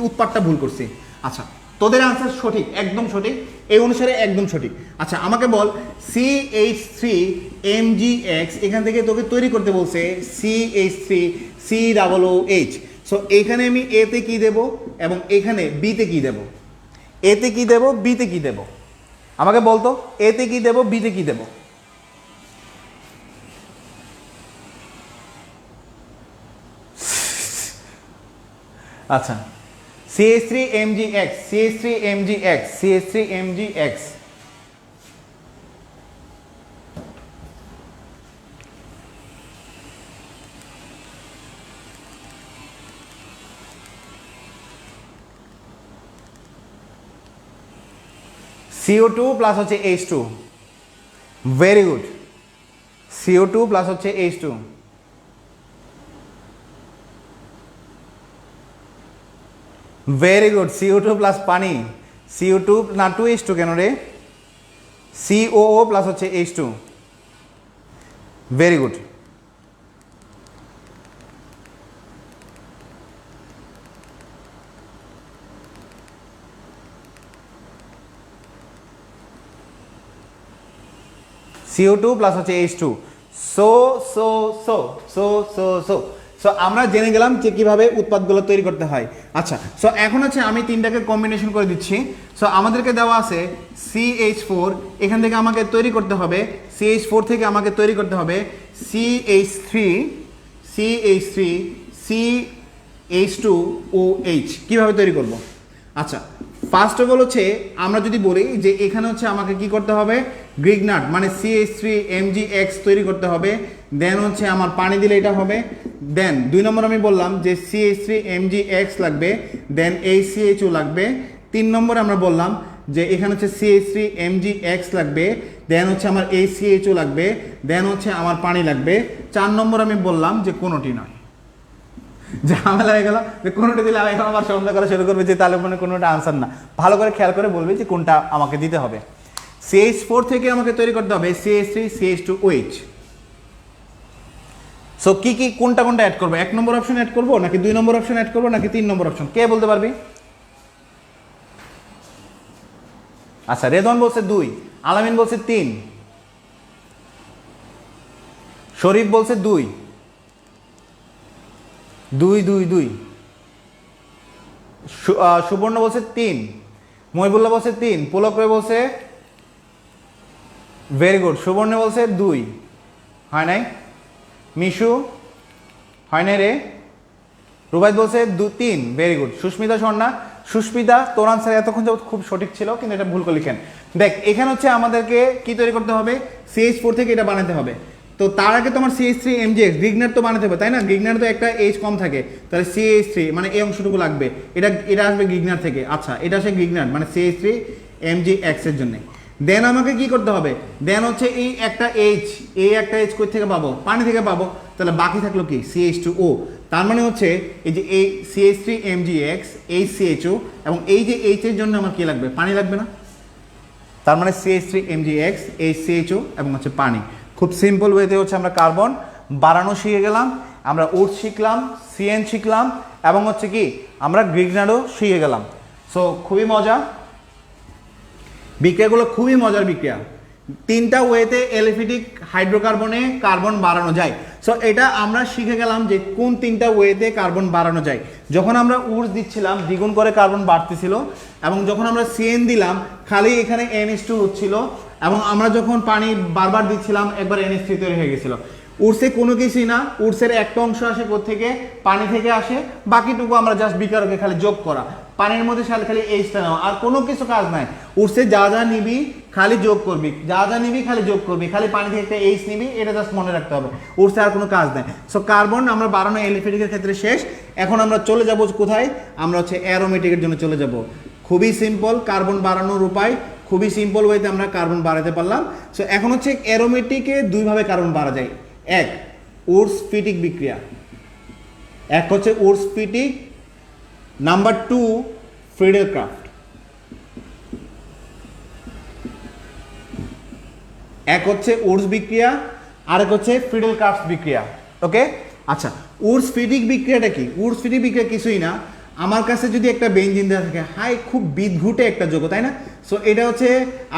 উৎপাদটা ভুল করছি। আচ্ছা তোদের আনসার সঠিক, একদম সঠিক, এই অনুসারে একদম সঠিক। আচ্ছা আমাকে বল CH3MgX এখান থেকে তোকে তৈরি করতে বলছে CH3COOH। সো এইখানে আমি এতে কি দেব এবং এখানে বিতে কি দেব, এতে কি দেব, বিতে কি দেব, আমাকে বলতো এতে কি দেব, বিতে কি দেব। আচ্ছা CH3MgX CH3MgX CH3MgX CO2 plus হচ্ছে H2, very good. CO2 plus হচ্ছে H2, very good. CO2 plus পানি, CO2 না 2H2 কেন রে, COO প্লাস হচ্ছে H2, very good. CO2 plus হচ্ছে H2। So so so so so so so আমরা জেনে গেলাম যে কিভাবে উৎপাদগুলো তৈরি করতে হয়। আচ্ছা সো এখন হচ্ছে আমি তিনটাকে কম্বিনেশন করে দিচ্ছি। সো আমাদেরকে দেওয়া আছে CH4, এখান থেকে আমাকে তৈরি করতে হবে CH4 থেকে আমাকে তৈরি করতে হবে CH3 CH2OH। কিভাবে তৈরি করব? আচ্ছা ফার্স্ট অফ অল হচ্ছে আমরা যদি বলি যে এখানে হচ্ছে আমাকে কি করতে হবে, গ্রিগনাট মানে CH3MgX তৈরি করতে হবে। দেন হচ্ছে আমার পানি দিলে এটা হবে। দেন 2 নম্বর আমি বললাম যে CH3MgX লাগবে, দেন HCHO লাগবে। 3 নম্বরে আমরা বললাম যে এখানে হচ্ছে CH3MgX লাগবে, দেন হচ্ছে আমার HCHO লাগবে, দেন হচ্ছে আমার পানি লাগবে। 4 নম্বর আমি বললাম যে কোনোটি নয়। ঝামেলা হয়ে গেল যে কোনোটা দিলে আমি এখন আবার সন্ধ্যা করা শুরু করবে যে তাহলে মানে কোনোটা আনসার না। ভালো করে খেয়াল করে বলবি যে কোনটা আমাকে দিতে হবে। CH4 থেকে আমাকে তৈরি করতে হবে CH3 CH2OH। সো কি কি কোনটা কোনটা অ্যাড করবো, 1 নম্বর অপশন অ্যাড করবো নাকি 2 নম্বর অপশন অ্যাড করবো নাকি 3 নম্বর অপশন, কে বলতে পারবি? আচ্ছা রেদওয়ান বলছে 2, আলামিন বলছে 3, শরীফ বলছে 2, 2 2 2, সুবর্ণ বলছে 3, মহিবুল্লাহ বলছে 3, পুলক রায় বলছে ভেরি গুড, সুবর্ণ বলছে 2, হয় নাই, মিশু হয় নাই রে, রুবাইদ বলছে 2 3, ভেরি গুড, সুস্মিতা স্বর্ণা সুস্মিতা, তোর আনসার এতক্ষণ যাবত খুব সঠিক ছিল, কিন্তু এটা ভুল করে লিখেন। দেখ এখানে হচ্ছে আমাদেরকে কি তৈরি করতে হবে, CH4 থেকে এটা বানাতে হবে। তো তার আগে তোমার CH3MgX গ্রিগনার তো বানাতে হবে, তাই না? গ্রিগনার তো একটা H কম থাকে, তাহলে CH3 মানে এই অংশটুকু লাগবে, এটা আসবে গ্রিগনার থেকে। আচ্ছা, এটা আসে গ্রিগনার মানে CH3MgX এর জন্য। দেন আমাকে কি করতে হবে, দেন হচ্ছে এই একটা H কই থেকে পাবো, পানি থেকে পাবো, তাহলে বাকি থাকলো কি CH2O। তার মানে হচ্ছে এই যে এই CH3MgX, এই CHO এবং এই যে H এর জন্য আমার কি লাগবে, পানি লাগবে না? তার মানে CH3MgX, এই CHO এবং হচ্ছে পানি। খুব সিম্পল ওয়েতে হচ্ছে আমরা কার্বন বাড়ানো শিখে গেলাম, আমরা উড শিখলাম, CN শিখলাম এবং হচ্ছে কি আমরা গ্রিগনারও শিখে গেলাম। সো খুবই মজা, বিক্রিয়াগুলো খুবই মজার বিক্রিয়া। 3টা ওয়েতে এলিফ্যাটিক হাইড্রোকার্বনে কার্বন বাড়ানো যায়। সো এটা আমরা শিখে গেলাম যে কোন 3টা ওয়েতে কার্বন বাড়ানো যায়। যখন আমরা উড দিচ্ছিলাম দ্বিগুণ করে কার্বন বাড়তেছিল, এবং যখন আমরা CN দিলাম খালি এখানে NH2 হচ্ছিল, এবং আমরা যখন পানি বারবার দিচ্ছিলাম একবার NH3 তৈরি হয়ে গেছিল। উডসে কোনো কিছুই না, উডসের একটা অংশ আসে কোত্থেকে, পানি থেকে আসে, বাকিটুকু আমরা জাস্ট বিকারকে খালি যোগ করা, পানির মধ্যে খালি এইচটা নেওয়া, আর কোনো কিছু কাজ নাই। উডসে যা যা নিবি খালি যোগ করবি, যা যা নিবি খালি যোগ করবি, খালি পানি থেকে একটা এইচ নিবি, এটা জাস্ট মনে রাখতে হবে। উডসে আর কোনো কাজ নাই। সো কার্বন আমরা বাড়ানো এলিফ্যাটিকের ক্ষেত্রে শেষ। এখন আমরা চলে যাব কোথায়, আমরা হচ্ছে অ্যারোমেটিকের জন্য চলে যাব। খুবই সিম্পল কার্বন বাড়ানোর উপায়, খুবই সিম্পল ওয়েতে আমরা কার্বন বাড়াতে পারলাম। সো এখন হচ্ছে অ্যারোমেটিকে দুইভাবে কার্বন বাড়া যায়। এক, উডস-ফিটিক বিক্রিয়া, এক হচ্ছে উডস-ফিটিক, নাম্বার 2 ফ্রিডেল-ক্রাফট। এক হচ্ছে উডস বিক্রিয়া, আরেক হচ্ছে ফ্রিডেল-ক্রাফট বিক্রিয়া। ওকে, আচ্ছা উডস-ফিটিক বিক্রিয়াটা কি? উডস-ফিটিক বিক্রিয়া কিছুই না, আমার কাছে যদি একটা বেঞ্জিন দেওয়া থাকে, হাই খুব বিদঘুটে একটা যৌগ, তাই না? সো এটা হচ্ছে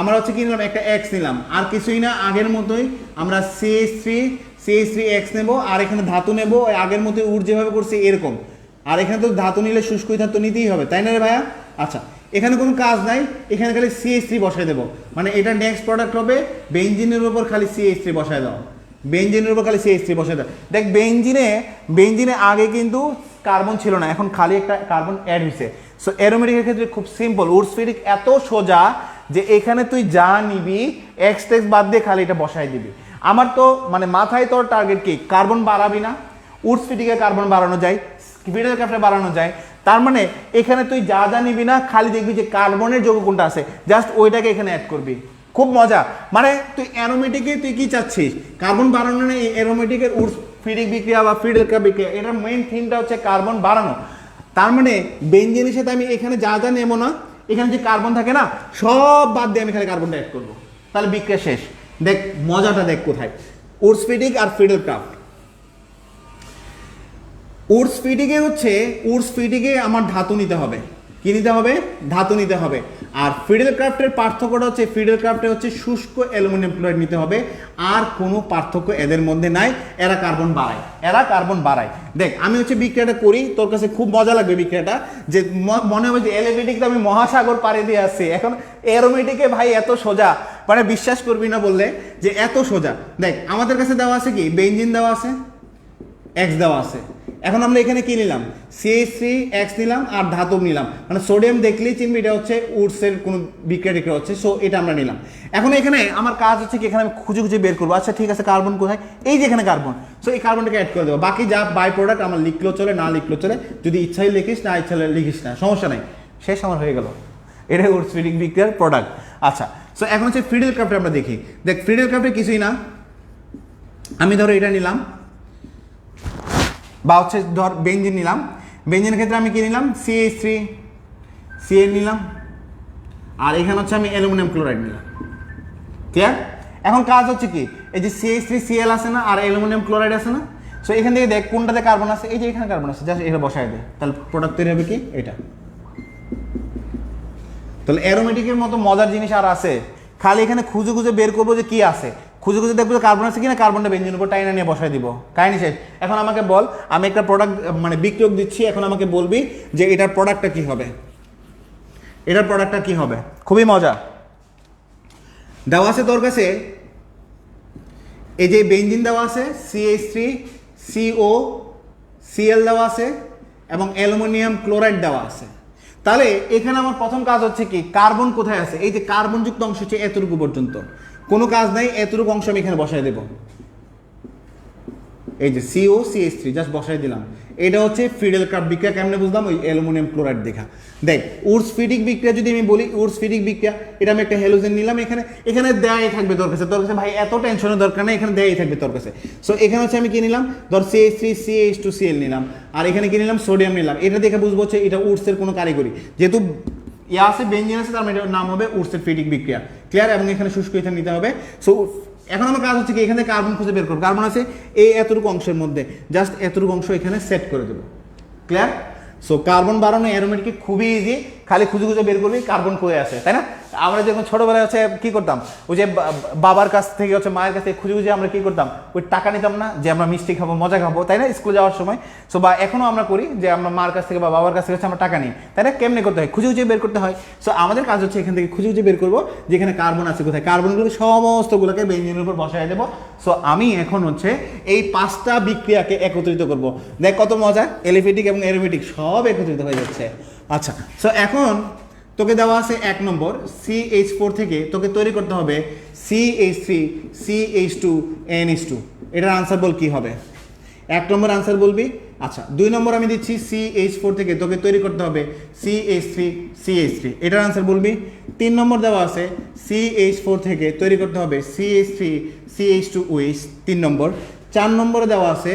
আমরা হচ্ছে কি নিলাম, একটা এক্স নিলাম, আর কিছুই না, আগের মতোই আমরা CH3X নেব, আর এখানে ধাতু নেব, আগের মতো উড যেভাবে করছি এরকম। আর এখানে তো ধাতু নিলে শুষ্কই ধাতু নিতেই হবে, তাই না রে ভাইয়া? আচ্ছা, এখানে কোনো কাজ নাই, এখানে খালি CH3 বসাই দেবো, মানে এটা নেক্সট প্রোডাক্ট হবে, বেঞ্জিনের উপর খালি CH3 বসাই দাও, বেঞ্জিনের উপর খালি CH3 বসাই দাও। দেখ বেঞ্জিনে আগে কিন্তু কার্বন ছিল না, এখন খালি একটা কার্বন অ্যাড হয়েছে। সো অ্যারোমেটিকের ক্ষেত্রে খুব সিম্পল, উডস-ফিটিক এত সোজা যে এখানে তুই যা নিবি এক্স বাদ দিয়ে খালি এটা বসাই দিবি। আমার তো মানে মাথায় তোর টার্গেট কি, কার্বন বাড়াবি না, উডস-ফিটিকে কার্বন বাড়ানো যায়, ফ্রিডেল-ক্রাফটে বাড়ানো যায়। তার মানে এখানে তুই যা যা নিবি না, খালি দেখবি যে কার্বনের যৌগ কোনটা আছে, জাস্ট ওইটাকে এখানে অ্যাড করবি। খুব মজা, মানে তুই অ্যারোমেটিকে তুই কি চাচ্ছিস, কার্বন বাড়ানো না, অ্যারোমেটিকের উডস-ফিটিক বিক্রিয়া বা ফ্রিডেল-ক্রাফট বিক্রিয়া, এটার মেইন থিমটা হচ্ছে কার্বন বাড়ানো। তার মানে বেঞ্জিনের সাথে আমি এখানে যা যা নেবো না, এখানে যে কার্বন থাকে না সব বাদ দিয়ে আমি খালি কার্বনটা অ্যাড করবো, তাহলে বিক্রিয়া শেষ। দেখ মজাটা দেখ কোথায়, উডস-ফিটিক আর ফ্রিডেল-ক্রাফট। উডস-ফিটিকে আমার ধাতু নিতে হবে, কি নিতে হবে, ধাতু নিতে হবে। আর ফ্রিডেল-ক্রাফটের পার্থক্যটা হচ্ছে, ফ্রিডেল-ক্রাফটে হচ্ছে শুষ্ক অ্যালুমিনিয়াম ক্লোরাইড নিতে হবে, আর কোনো পার্থক্য এদের মধ্যে নাই, এরা কার্বন বাড়ায়। দেখ আমি হচ্ছে বিক্রিয়াটা করি, তোর কাছে খুব মজা লাগবে বিক্রিয়াটা, যে মনে হবে যে এলিফ্যাটিকটা আমি মহাসাগর পাড়ি দিয়ে আসছি, এখন অ্যারোমেটিকে ভাই এত সোজা, মানে বিশ্বাস করবি না বললে যে এত সোজা। দেখ আমাদের কাছে দেওয়া আছে কি, বেঞ্জিন দেওয়া আছে, এক্স দেওয়া আছে, এখন আমরা এখানে কি নিলাম, CH3X নিলাম আর ধাতব নিলাম, মানে সোডিয়াম দেখলেই চিনবি এটা হচ্ছে উডসের কোনো বিক্রিয়া হচ্ছে। সো এটা আমরা নিলাম। এখন এখানে আমার কাজ হচ্ছে কি, এখানে আমি খুঁজে বের করবো। আচ্ছা ঠিক আছে, কার্বন কোথায়, এই যে এখানে কার্বন। সো এই কার্বনটাকে অ্যাড করে দেবো, বাকি যা বাই প্রোডাক্ট আমার লিখলেও চলে, না লিখলেও চলে, যদি ইচ্ছাই লিখিস না ইচ্ছাই লিখিস না, সমস্যা নাই, শেষ আমার হয়ে গেল, এটাই উডস-ফিটিক বিক্রিয়ার প্রোডাক্ট। আচ্ছা, সো এখন হচ্ছে ফ্রিডেল-ক্রাফটে আমরা দেখি। দেখ ফ্রিডেল-ক্রাফটে কিছুই না, আমি ধরো এটা নিলাম, বা হচ্ছে ধর বেঞ্জিন নিলাম, বেঞ্জিনের ক্ষেত্রে আমি কি নিলাম, CH3Cl নিলাম, আর এখানে হচ্ছে আমি অ্যালুমিনিয়াম ক্লোরাইড নিলাম। ক্লিয়ার? এখন কাজ হচ্ছে কি, এই যে CH3Cl আছে না, আর অ্যালুমিনিয়াম ক্লোরাইড আছে না, সো এখান থেকে দেখ কোনটাতে কার্বন আছে, এই যে এখানে কার্বন আছে, জাস্ট এটা বসায় দে, তাহলে প্রোডাক্ট তৈরি হবে কি এটা। তাহলে অ্যারোমেটিকের মতো মজার জিনিস আর আছে, খালি এখানে খুঁজে বের করবো যে কি আছে, খুঁজে দেখবো যে কার্বন আছে কিনা, কার্বনটা বেঞ্জিনের উপর টাইনা নিয়ে বসাই দিব, কাহিনী শেষ। এখন আমাকে বল, আমি একটা প্রোডাক্ট মানে বিক্রিয়ক দিচ্ছি, এখন আমাকে বলবি যে এটার প্রোডাক্টটা কি হবে, এটার প্রোডাক্টটা কি হবে। খুবই মজা, দেওয়া আছে তোর কাছে, এই যে বেঞ্জিন দেওয়া আছে, CH3COCl দেওয়া আছে এবং অ্যালুমিনিয়াম ক্লোরাইড দেওয়া আছে। তাহলে এখানে আমার প্রথম কাজ হচ্ছে কি, কার্বন কোথায় আছে, এই যে কার্বনযুক্ত অংশ হচ্ছে এতটুকু পর্যন্ত, কোনো কাজ নাই, এতটুকু অংশ আমি এখানে বসাই দেব, এই যে COCH3 জাস্ট বসাই দিলাম। এটা হচ্ছে ফিডেল ক্রাফট বিক্রিয়া, কেমনে বুঝলাম, ওই অ্যালুমিনিয়াম ক্লোরাইড দেখা। দেখ উর্সফিডিক বিক্রিয়া যদি আমি বলি, উর্সফিডিক বিক্রিয়া, এটা আমি একটা হ্যালোজেন নিলাম, এখানে দেয়াই থাকবে তোর কাছে, ভাই এত টেনশনের দরকার নেই, এখানে দেয়াই থাকবে তোর কাছে। সো এখানে হচ্ছে আমি কি নিলাম, ধর CH3 CH2Cl নিলাম, আর এখানে কি নিলাম, সোডিয়াম নিলাম। এটা দেখে বুঝবো হচ্ছে এটা উর্সের কোনো কারিগরি, যেহেতু ইয়া আছে বেঞ্জিন আছে, তার মানে এটার নাম হবে উর্সের ফিডিক বিক্রিয়া, ক্লিয়ার। এবং এখানে শুষ্ক ইথান নিতে হবে। সো এখন আমার কাজ হচ্ছে কি, এখানে কার্বন খুঁজে বের করবো। কার্বন আছে এই এতটুকু অংশের মধ্যে, জাস্ট এতটুকু অংশ এখানে সেট করে দেবো, ক্লিয়ার। সো কার্বন বাড়ানো অ্যারোমেটিক খুবই ইজি, খালি খুঁজে খুঁজে বের করবি কার্বন কয়ে আছে, তাই না? আমরা যখন ছোটবেলায় হচ্ছে কি করতাম, ওই যে বাবার কাছ থেকে হচ্ছে মায়ের কাছ থেকে খুঁজে খুঁজে আমরা কি করতাম, ওই টাকা নিতাম না যে আমরা মিষ্টি খাবো, মজা খাবো, তাই না, স্কুলে যাওয়ার সময়। সো বা এখনও আমরা করি যে আমরা মার কাছ থেকে বা বাবার কাছ থেকে হচ্ছে আমরা টাকা নিই, তাই না? কেমনে করতে হয়, খুঁজে খুঁজে বের করতে হয়। সো আমাদের কাজ হচ্ছে এখান থেকে খুঁজে খুঁজে বের করবো যেখানে কার্বন আছে কোথায়, কার্বনগুলো সমস্তগুলোকে বেঞ্জিনের উপর বসাই দেবো। সো আমি এখন হচ্ছে এই 5টা বিক্রিয়াকে একত্রিত করব। দেখ কত মজা, এলিফেটিক এবং অ্যারোমেটিক সব একত্রিত হয়ে যাচ্ছে। আচ্ছা, সো এখন তোকে দেওয়া আছে 1 নম্বর CH4 থেকে তোকে তৈরি করতে হবে CH3 CH2 NH2। এটার আনসার বল কি হবে, 1 নম্বর আনসার বলবি। আচ্ছা 2 নম্বর আমি দিচ্ছি CH4 থেকে তোকে তৈরি করতে হবে CH3 CH3, এটার আনসার বলবি। 3 নম্বর দেওয়া আছে CH4 থেকে তৈরি করতে হবে CH3 CH2OH, 3 নম্বর। 4 নম্বরে দেওয়া আছে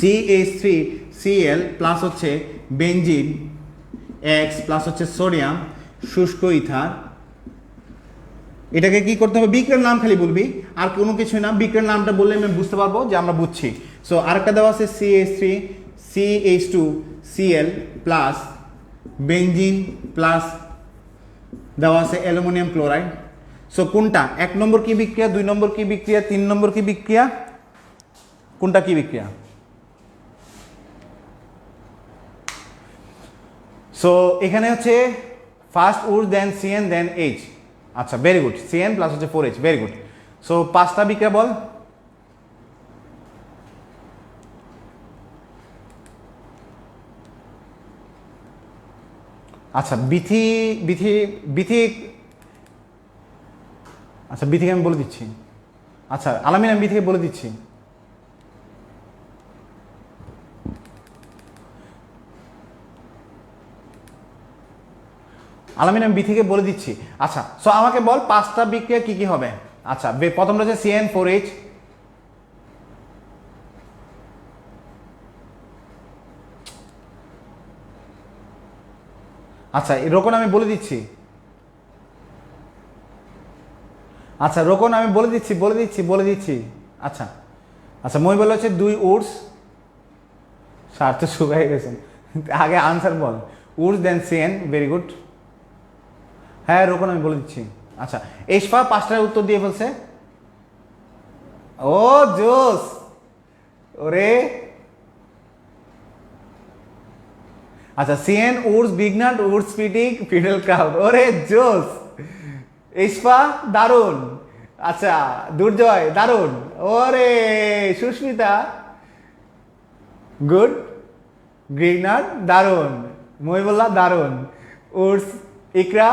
CH3 Cl প্লাস হচ্ছে বেঞ্জিন X প্লাস হচ্ছে সোডিয়াম শুষ্ক ইথার। এটাকে কি করতে হবে, বিক্রিয়ার নাম খালি বলবি, আর কোনো কিছু না, বিক্রিয়ার নামটা বললে আমি বুঝতে পারবো যে আমরা বুঝছি। সো আরেকটা দেওয়া আছে CH3 CH2Cl plus benzene plus দেওয়া আছে অ্যালুমিনিয়াম ক্লোরাইড। সো কোনটা, 1 নম্বর কি বিক্রিয়া, 2 নম্বর কি বিক্রিয়া, 3 নম্বর কি বিক্রিয়া, কোনটা কি বিক্রিয়া? সো এখানে হচ্ছে ফার্স্ট উড দেন CN দেন H। আচ্ছা ভেরি গুড, CN প্লাস হচ্ছে 4H, ভেরি গুড। সো 5টা বিক্রিয়া বল। আচ্ছা বিথি বিথি বিথি আচ্ছা বিথিকে আমি বলে দিচ্ছি। আচ্ছা আলামিন আমি বিথিকে বলে দিচ্ছি। আলামিন আমি বিথিকে বলে দিচ্ছি। আচ্ছা সো আমাকে বল 5টা বিক্রিয়া কি কি হবে। আচ্ছা প্রথমটা হচ্ছে CN4H, আচ্ছা রোকন আমি বলে দিচ্ছি। আচ্ছা রোকন আমি বলে দিচ্ছি। আচ্ছা আচ্ছা মই বলে হচ্ছে 2 উডস, স্যার তো শুকাই গেছেন, আগে আনসার বল। উডস দেন CN, ভেরি গুড। হ্যাঁ রোকন আমি বলে দিচ্ছি। আচ্ছা এশফা 5টার উত্তর দিয়ে ফেলছে, ও জোস, ওরে আচ্ছা CN Wurtz Grignard Wurtz Fittig Friedel Crafts, ওরে জোস। এশফা দারুন, আচ্ছা দুর্জয় দারুন, ওরে সুস্মিতা গুড, গ্রিগনাট দারুন, মহিবুল্লাহ দারুন, উডস ইকরা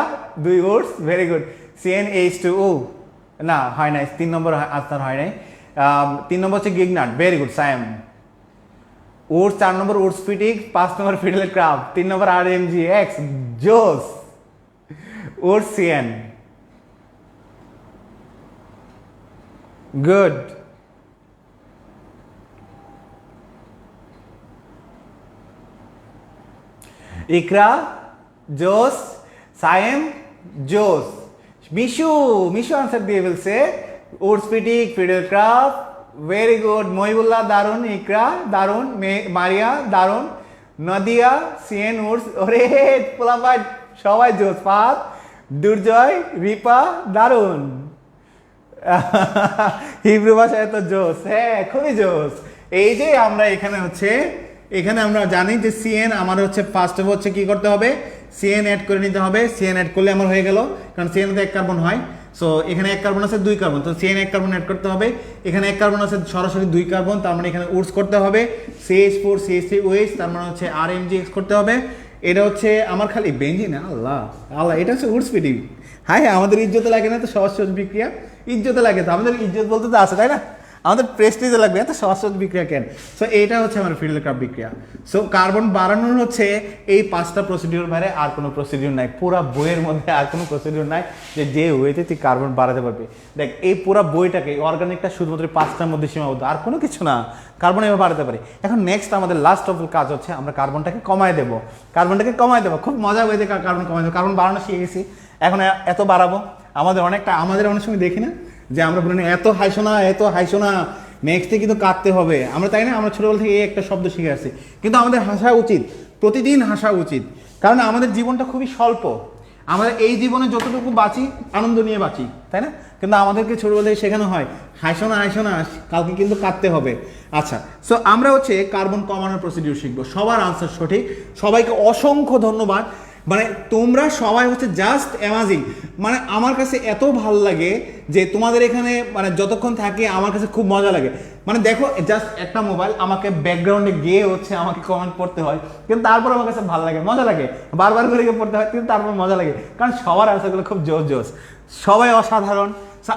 2 উডস, ভেরি গুড। CnH2O না হয় নাই, 3 নম্বর আনসার হয় নাই। 3 নম্বর হচ্ছে Grignard, very good Sayem. Wurtz 4 number Wurtz Fittig, 5 number Friedel Crafts, 3 number RMGX, জোস। Wurtz CN, good. ইকরা জোস, সায়েম জোস, মিশু আনসার দিয়ে ফেলছে Wurtz Fittig Friedel Crafts, very good. Mohibullah দারুন, ইকরা দারুন, মারিয়া দারুন, নদিয়া CN উডস, ওরে পোলাপাট সবাই জোস। ফাত দুর্জয় রিপা দারুন, হিব্রু ভাষায় তো জোস, হ্যাঁ খুবই জোস। এই যে আমরা এখানে হচ্ছে এখানে আমরা জানি যে CN আমার হচ্ছে ফার্স্ট হচ্ছে কি করতে হবে, CN অ্যাড করে নিতে হবে। CN অ্যাড করলে আমার হয়ে গেল, কারণ CN তে 1 কার্বন হয়। সো এখানে 1 কার্বন আছে 2 কার্বন, তো CN 1 কার্বন অ্যাড করতে হবে, এখানে 1 কার্বন আছে সরাসরি 2 কার্বন, তার মানে এখানে উডস করতে হবে, CH4 CH3OH, তার মানে হচ্ছে RMGX করতে হবে। এটা হচ্ছে আমার খালি বেঞ্জিন, আল্লাহ আল্লাহ, এটা হচ্ছে উডস পিডিং। হ্যাঁ হ্যাঁ, আমাদের ইজ্জতে লাগে না তো সহজ সহজ বিক্রিয়া, ইজ্জতে লাগে তো, আমাদের ইজ্জত বলতে তো আছে তাই না, আমাদের প্রেস্টিজে লাগবে এত সহজ সহজ বিক্রিয়া কেন। সো এইটা হচ্ছে আমার ফিডেল ক্রাফট বিক্রিয়া। সো কার্বন বাড়ানোর হচ্ছে এই 5টা প্রসিডিউর বাইরে আর কোনো প্রসিডিউর নাই, পুরো বইয়ের মধ্যে আর কোনো প্রসিডিউর নাই যে ওয়েতে তুই কার্বন বাড়াতে পারবি। দেখ এই পুরো বইটাকে অর্গানিকটা শুধুমাত্র 5টার মধ্যে সীমাবদ্ধ, আর কোনো কিছু না, কার্বন এভাবে বাড়াতে পারি। এখন নেক্সট আমাদের লাস্ট অফ কাজ হচ্ছে আমরা কার্বনটাকে কমায় দেবো, খুব মজা ওয়েতে কার্বন কমায় দেবো। কার্বন বাড়ানো শিখে গেছি, এখন এত বাড়াবো। আমাদের অনেক সময় দেখি না যে আমরা বলি না এত হাইসো না, নেক্সটে কিন্তু কাটতে হবে, আমরা তাই না, আমরা ছোটবেলা থেকে এই একটা শব্দ শিখে আসছি। কিন্তু আমাদের হাসা উচিত, প্রতিদিন হাসা উচিত, কারণ আমাদের জীবনটা খুবই স্বল্প, আমরা এই জীবনে যতটুকু বাঁচি আনন্দ নিয়ে বাঁচি, তাই না? কিন্তু আমাদেরকে ছোটবেলা থেকে শেখানো হয় হাসো না, কালকে কিন্তু কাটতে হবে। আচ্ছা, সো আমরা হচ্ছে কার্বন কমানোর প্রসিডিউর শিখবো। সবার আনসার সঠিক, সবাইকে অসংখ্য ধন্যবাদ। মানে তোমরা সবাই হচ্ছে জাস্ট অ্যামাজিং, মানে আমার কাছে এত ভালো লাগে যে তোমাদের এখানে মানে যতক্ষণ থাকে আমার কাছে খুব মজা লাগে। মানে দেখো জাস্ট একটা মোবাইল, আমাকে ব্যাকগ্রাউন্ডে গিয়ে হচ্ছে আমাকে কমেন্ট পড়তে হয়, কিন্তু তারপর আমার কাছে ভালো লাগে, মজা লাগে, বারবার করে পড়তে হয় কিন্তু তারপর মজা লাগে, কারণ সবার আনসারগুলো খুব জোস, সবাই অসাধারণ।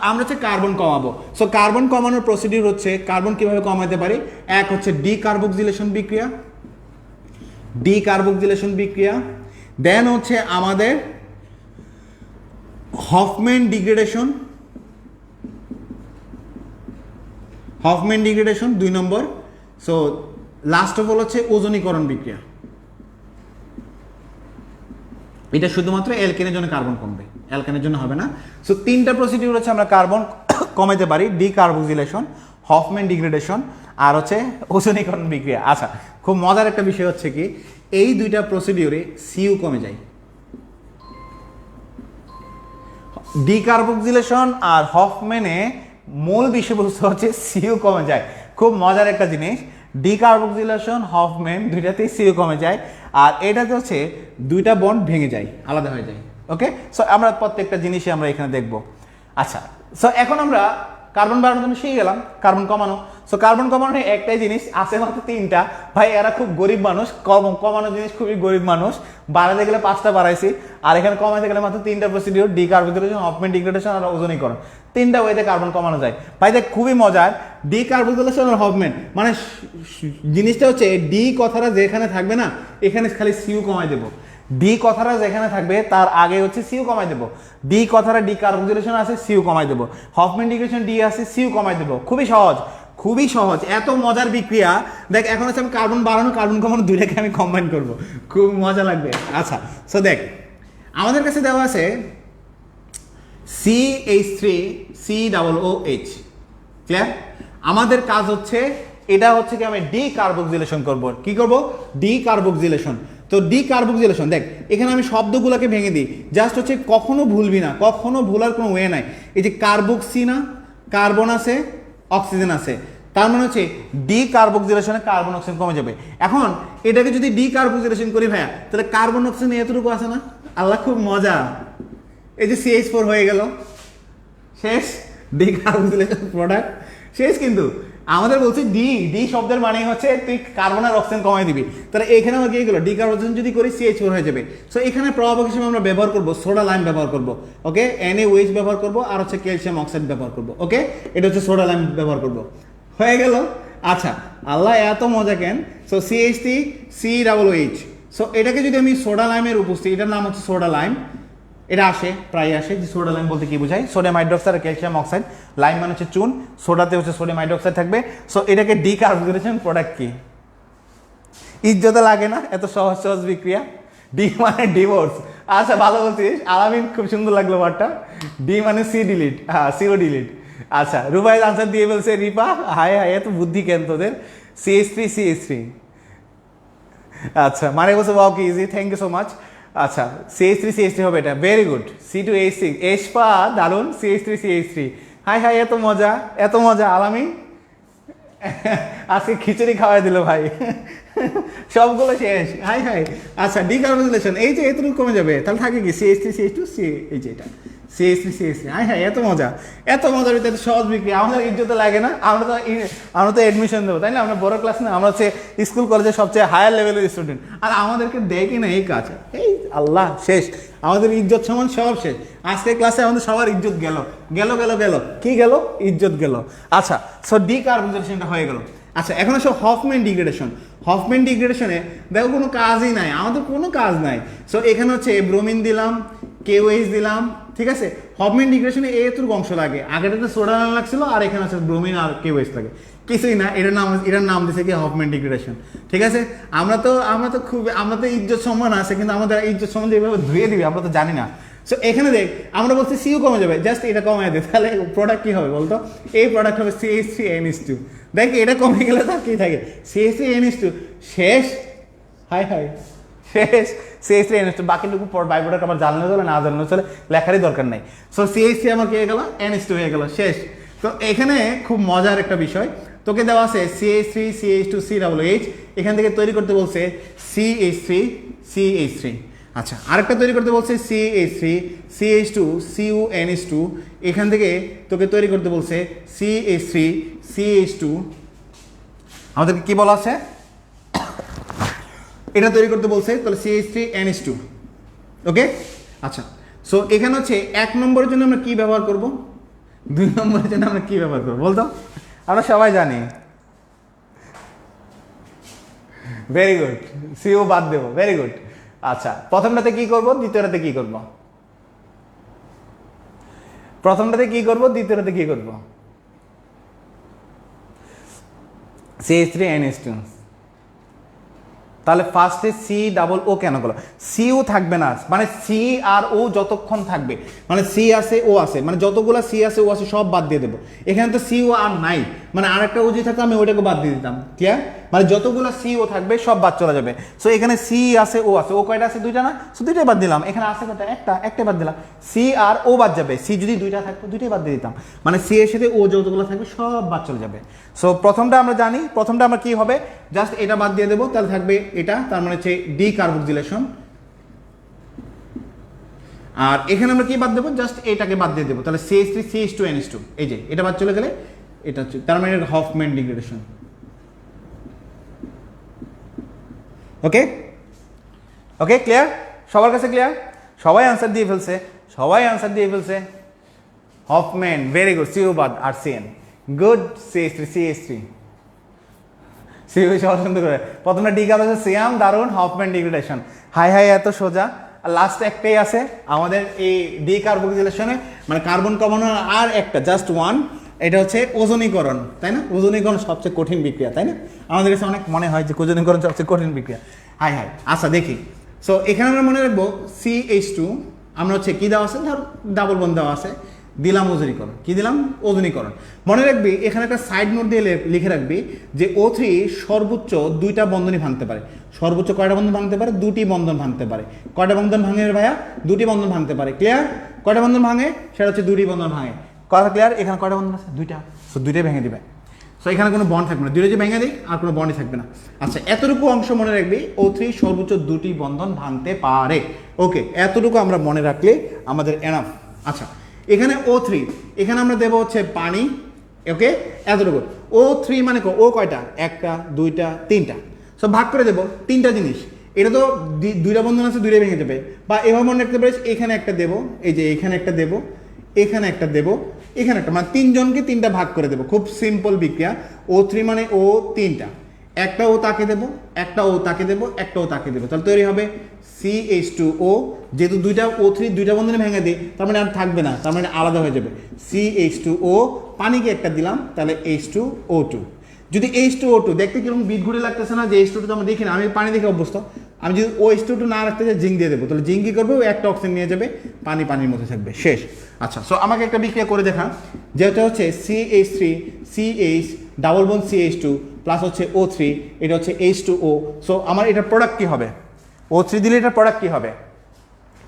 আমরা হচ্ছে কার্বন কমাবো। সো কার্বন কমানোর প্রসিডিউর হচ্ছে কার্বন কিভাবে কমাতে পারি। এক হচ্ছে ডিকার্বক্সিলেশন বিক্রিয়া, দেন হচ্ছে আমাদের হফম্যান ডিগ্রেডেশন 2 নম্বর। সো লাস্ট অফ অল হচ্ছে ওজনীকরণ বিক্রিয়া, এটা শুধুমাত্র অ্যালকেনের জন্য কার্বন কমবে, অ্যালকেনের জন্য হবে না। সো 3টা প্রসিডিউর হচ্ছে আমরা কার্বন কমাতে পারি, ডিকার্বক্সিলেশন, হফম্যান ডিগ্রেডেশন আর হচ্ছে ওজনীকরণ বিক্রিয়া। আচ্ছা, খুব মজার একটা বিষয় হচ্ছে কি, এই 2টা প্রসিডিউরে সিইউ কমে যায়। ডিকার্বক্সিলেশন আর হফম্যানে মূল বিষয়বস্তু হচ্ছে সিইউ কমে যায়। খুব মজার একটা জিনিস, ডিকার্বক্সিলেশন হফম্যান দুইটাতেই সিইউ কমে যায়, আর এটাতে হচ্ছে 2টা বন্ড ভেঙে যায়, আলাদা হয়ে যায়। ওকে, সো আমরা প্রত্যেকটা জিনিসই আমরা এখানে দেখব। আচ্ছা, সো এখন আমরা কার্বন বাড়ানোর জন্য শিখে গেলাম কার্বন কমানো। সো কার্বন কমানোর একটাই জিনিস আছে, মাত্র 3টা। ভাই এরা খুব গরিব মানুষ, কমানোর জিনিস খুবই গরিব মানুষ, বাড়াতে গেলে 5টা বাড়াইছি, আর এখানে কমাতে গেলে মাত্র 3টা প্রসিডিউর, ডিকার্বক্সিলেশন, হফম্যান ডিগ্রেডেশন আর ওজনীকরণ। 3টা ওয়েতে কার্বন কমানো যায়। ভাই দেখ খুবই মজার, ডিকার্বক্সিলেশন আর হফম্যান মানে জিনিসটা হচ্ছে ডি কথাটা যেখানে থাকবে না, এখানে খালি সিইউ কমাই দেবো। ডি কথাটা যেখানে থাকবে তার আগে হচ্ছে সিইউ কমাই দেবো। ডি কথাটা ডিকার্বক্সিলেশন আছে, সিইউ কমাই দেবো। হফম্যান ডিগ্রেডেশন ডি আছে, সিইউ কমাই দেবো। খুবই সহজ, এত মজার বিক্রিয়া। দেখ এখন হচ্ছে আমি কার্বন বাড়ানো কার্বন কমানো দুইটাকে আমি কম্বাইন করবো, খুব মজা লাগবে। আচ্ছা, সো দেখ আমাদের কাছে দেওয়া আছে CH3COOH, ক্লিয়ার? আমাদের কাজ হচ্ছে এটা হচ্ছে কি আমি ডিকার্বক্সিলেশন করব। কি করব? ডিকার্বক্সিলেশন। তো ডিকার্বক্সিলেশন দেখ এখানে আমি শব্দগুলোকে ভেঙে দিই, জাস্ট হচ্ছে কখনো ভুলবি না, কখনো ভুলার কোনো ওয়ে নাই। এই যে কার্বক্সি না, কার্বন আছে, অক্সিজেন আছে, তার মানে হচ্ছে ডিকার্বক্সিলেশনে কার্বন অক্সিজেন কমে যাবে। এখন এটাকে যদি ডিকার্বক্সিলেশন করি ভাইয়া, তাহলে কার্বন অক্সিজেন এতটুকু আছে না, আল্লাহ খুব মজা। এই যে CH4 হয়ে গেল, শেষ, ডিকার্বক্সিলেশন প্রোডাক্ট শেষ। কিন্তু আমাদের বলছে ডি শব্দের মানে হচ্ছে তুই কার্বন আর অক্সিজেন কমাই দিবি, তাহলে এখানে আমার কি গেলো, ডিকার্বক্সিলেশন যদি করি CH4 হয়ে যাবে। সো এখানে প্রভাবক হিসেবে আমরা ব্যবহার করবো সোডা লাইম ব্যবহার করবো, ওকে, NaOH ব্যবহার করবো আর হচ্ছে ক্যালসিয়াম অক্সাইড ব্যবহার করবো, ওকে, এটা হচ্ছে সোডা লাইম ব্যবহার করবো, হয়ে গেল। আচ্ছা, আল্লাহ এত মজা কেন? সো CH3COOH, সো এটাকে যদি আমি সোডা লাইমের উপস্থিতি, এটার নাম হচ্ছে সোডা লাইম, এটা প্রায় আসে যে সোডা লাইম বলতে কি বোঝায়, সোডিয়াম হাইড্রোক্সাইড আর ক্যালসিয়াম অক্সাইড, লাইম মানে হচ্ছে চুন, সোডাতে হচ্ছে সোডিয়াম হাইড্রোক্সাইড থাকবে। সো এটাকে ডিকার্বক্সিলেশন প্রোডাক্ট কি, ইজ্জতে লাগে না? এত সহজ বিক্রিয়া। ডি মানে ডিভোর্স। আচ্ছা ভালো বলছিস আলামিন, খুব সুন্দর লাগলো ওয়ার্ডটা। ডি মানে সিও ডিলিট। আচ্ছা, রুবাইল আনসার দিয়ে বলছে রিপা, হায় এত বুদ্ধি কেন তোদের। CH3 আচ্ছা, মানে বলছে ওয়াও কি easy, thank you so much. আচ্ছা, CH3 হবে এটা, ভেরি গুড। C2H6 এসপা, দারুন। CH3 হাই এত মজা আলামিন আজকে খিচুড়ি খাওয়াই দিল ভাই, সবগুলো শেষ, হাই। আচ্ছা, ডিকার্বক্সিলেশন এই যে এতটুকু কমে যাবে, তাহলে থাকে কি CH3 এই যে এটা সিএসসি হ্যাঁ হ্যাঁ, এত মজার ভিতরে এত সহজ বিক্রিয়া, আমাদের ইজ্জত লাগে না? আমরা তো অ্যাডমিশন দেবো, তাই না? আমরা বড় ক্লাস না, আমরা হচ্ছে স্কুল কলেজের সবচেয়ে হায়ার লেভেলের স্টুডেন্ট, আর আমাদেরকে দেখি না এই কাজ। এই আল্লাহ, শেষ আমাদের ইজ্জত সমান সব শেষ। আজকের ক্লাসে আমাদের সবার ইজ্জত গেল গেল গেল গেল, কি গেল? ইজ্জত গেল। আচ্ছা, সো ডিকার্বক্সিলেশনটা হয়ে গেল। আচ্ছা, এখন আসো হফম্যান ডিগ্রেডেশন। হফম্যান ডিগ্রেডেশনে দেখো কোনো কাজই নাই, আমাদের কোনো কাজ নাই। সো এখানে হচ্ছে ব্রোমিন দিলাম, KOH দিলাম, ঠিক আছে? হফম্যান ডিগ্রেডেশনে এতটুকু অংশ লাগে, আগেটাতে সোডা লাগছিল, আর এখানে হচ্ছে ব্রোমিন আর KOH লাগে, কিছুই না। এটার নাম দিছে কি? হফম্যান ডিগ্রেডেশন, ঠিক আছে? আমরা তো ইজ্জত সম্মান আছে, কিন্তু আমাদের ইজ্জত সম্মান এভাবে ধুয়ে দিবে আমরা তো জানি না। সো এখানে দেখ, আমরা বলছি সিউ কমে যাবে, জাস্ট এটা কমায় দেয়, তাহলে প্রোডাক্ট কি হবে বলতো? এই প্রোডাক্ট হবে CH3NH2। দেখ এটা কমে গেলে তার কি থাকে? CH3NH2 শেষ, হাই শেষ, CH3NH2। বাকিটুকু বাই প্রোডাক্ট আমার জানলে চলে, না জানলে চলে, লেখারই দরকার নাই। সো CH3 আমার কি হয়ে গেল? NH2 হয়ে গেল, শেষ। তো এখানে খুব মজার একটা বিষয়, তোকে দেওয়া আছে CH3 CH2 COOH, এখান থেকে তৈরি করতে বলছে CH3 আচ্ছা, আরেকটা তৈরি করতে বলছে CH3 CH2 CuNH2, এখান থেকে তোকে তৈরি করতে বলছে CH3 CH2, আমাদেরকে কি বলা আছে? এটা তৈরি করতে বলছে, তাহলে CH3NH2। ওকে, আচ্ছা। সো এখানে হচ্ছে 1 নম্বরের জন্য আমরা কি ব্যবহার করব, 2 নম্বরের জন্য আমরা কি ব্যবহার করব বলতো? আমরা সবাই জানি। ভেরি গুড, সিও বাদ দেব, ভেরি গুড। আচ্ছা, প্রথমটাতে কি করব, দ্বিতীয়টাতে কি করব? প্রথমটাতে কি করব, দ্বিতীয়টাতে কি করব? CH3NH2। তাহলে ফার্স্টে COO কেন গেল? সিও থাকবে না, মানে সি আর ও যতক্ষণ থাকবে, মানে সি আছে ও আছে, মানে যতগুলো সি আছে ও আছে সব বাদ দিয়ে দেবো। এখানে তো সিও আর নাই, মানে আরেকটা ও যদি থাকতো আমি ওইটাকে বাদ দিয়ে দিতাম, ক্লিয়ার? মানে যতগুলো সিও থাকবে সব বাদ চলে যাবে। সো এখানে সি আছে ও আছে, ও কয়টা আছে? 2টা না? সো 2টাই বাদ দিলাম। এখানে আছে কয়টা? একটা বাদ দিলাম। সি আর ও বাদ যাবে, সি যদি 2টা থাকতো 2টাই বাদ দিয়ে দিতাম, মানে সি এর সাথে ও যতগুলো থাকবে সব বাদ চলে যাবে। সো প্রথমটা আমরা জানি, প্রথমটা আমরা কি হবে, জাস্ট এটা বাদ দিয়ে দেবো, তাহলে থাকবে এটা, তার মানে হচ্ছে ডিকার্বক্সিলেশন। আর এখানে আমরা কি বাদ দেবো, জাস্ট এটাকে বাদ দিয়ে দেবো, তাহলে CH3 CH2NH2, এই যে এটা বাদ চলে গেলে এটা হচ্ছে, তার মানে হফম্যান ডিগ্রেডেশন। ওকে ওকে, ক্লিয়ার? সবার কাছে ক্লিয়ার? সবাই আনসার দিয়ে ফেলছে, হফম্যান, ভেরি গুড। সিও বাদ আর CN, গুড। CH3 সিও সবার সুন্দর করে। প্রথমটা ডিকার্বক্সিলেশন, সিয়াম, দারুণ। হফম্যান ডিগ্রেডেশন, হাই এত সোজা। আর লাস্ট একটাই আছে আমাদের এই ডিকার্বক্সিলেশনে, মানে কার্বন কমানোর আর একটা, জাস্ট ওয়ান, এটা হচ্ছে ওজনীকরণ, তাই না? ওজনীকরণ সবচেয়ে কঠিন বিক্রিয়া, তাই না? আমাদের কাছে অনেক মনে হয় যে ওজনীকরণ সবচেয়ে কঠিন বিক্রিয়া। হাই আচ্ছা দেখি। সো এখানে আমরা মনে রাখবো CH2, আমরা হচ্ছে কি দেওয়া আছে, ধর ডাবল বন্ড দেওয়া আছে, দিলাম ওজনীকরণ। কি দিলাম? ওজনীকরণ। মনে রাখবি এখানে একটা সাইড নোট দিয়ে লিখে রাখবি যে O3 সর্বোচ্চ 2টা বন্ধনই ভাঙতে পারে। সর্বোচ্চ কয়টা বন্ধন ভাঙতে পারে? 2টি বন্ধন ভাঙতে পারে। কয়টা বন্ধন ভাঙে ভাইয়া? 2টি বন্ধন ভাঙতে পারে, ক্লিয়ার? কয়টা বন্ধন ভাঙে? সেটা হচ্ছে 2টি বন্ধন ভাঙে। কথা ক্লিয়ার? এখানে কয়টা বন্ধন আছে? 2টা। সো 2টাই ভেঙে দিবে। সো এখানে কোনো বন্ড থাকবে না, 2টা যে ভেঙে দিই আর কোনো বন্ডই থাকবে না। আচ্ছা, এতটুকু অংশ মনে রাখবি, O3 সর্বোচ্চ 2টি বন্ধন ভাঙতে পারে। ওকে, এতটুকু আমরা মনে রাখলে আমাদের এনাফ। আচ্ছা, এখানে O3, এখানে আমরা দেবো হচ্ছে পানি। ওকে, এতটুকু। O3 মানে ও কয়টা? 1টা 2টা 3টা। সব ভাগ করে দেবো 3টা জিনিস। এটা তো 2টা বন্ধন আছে, 2টাই ভেঙে যাবে। বা এভাবে মনে রাখতে পারিস, এখানে একটা দেবো, এই যে এখানে একটা দেবো, এখানে একটা দেবো, এখানে একটা, মানে 3 জনকে 3টা ভাগ করে দেবো। খুব সিম্পল বিক্রিয়া। O3 মানে ও 3টা, একটা ও তাকে দেবো, একটা ও তাকে দেবো, একটা ও তাকে দেবো, তাহলে তৈরি হবে CH2O। যেহেতু 2টা O3 2টা বন্ধনে ভেঙে দিই, তার মানে আর থাকবে না, তার মানে আলাদা হয়ে যাবে। CH2O, পানিকে একটা দিলাম, তাহলে H2O2। যদি H2O2 দেখতে কিরকম বিট ঘুরে লাগতেছে না, যে H2O2 তো আমরা দেখি না, আমি পানি দেখে অভ্যস্ত। আমি যদি H2O2 না রাখতে চাই, জিঙ্ক দিয়ে দেবো, তাহলে জিঙ্ক কি করবে? একটা অক্সিজেন নিয়ে যাবে, পানির মধ্যে থাকবে, শেষ। আচ্ছা, সো আমাকে একটা বিক্রিয়া করে দেখা, যেটা হচ্ছে CH3 CH double bond CH2 plus হচ্ছে O3, এটা হচ্ছে H2O। সো আমার এটা প্রোডাক্ট কি হবে? O3 দিলে এটা প্রোডাক্ট কি হবে?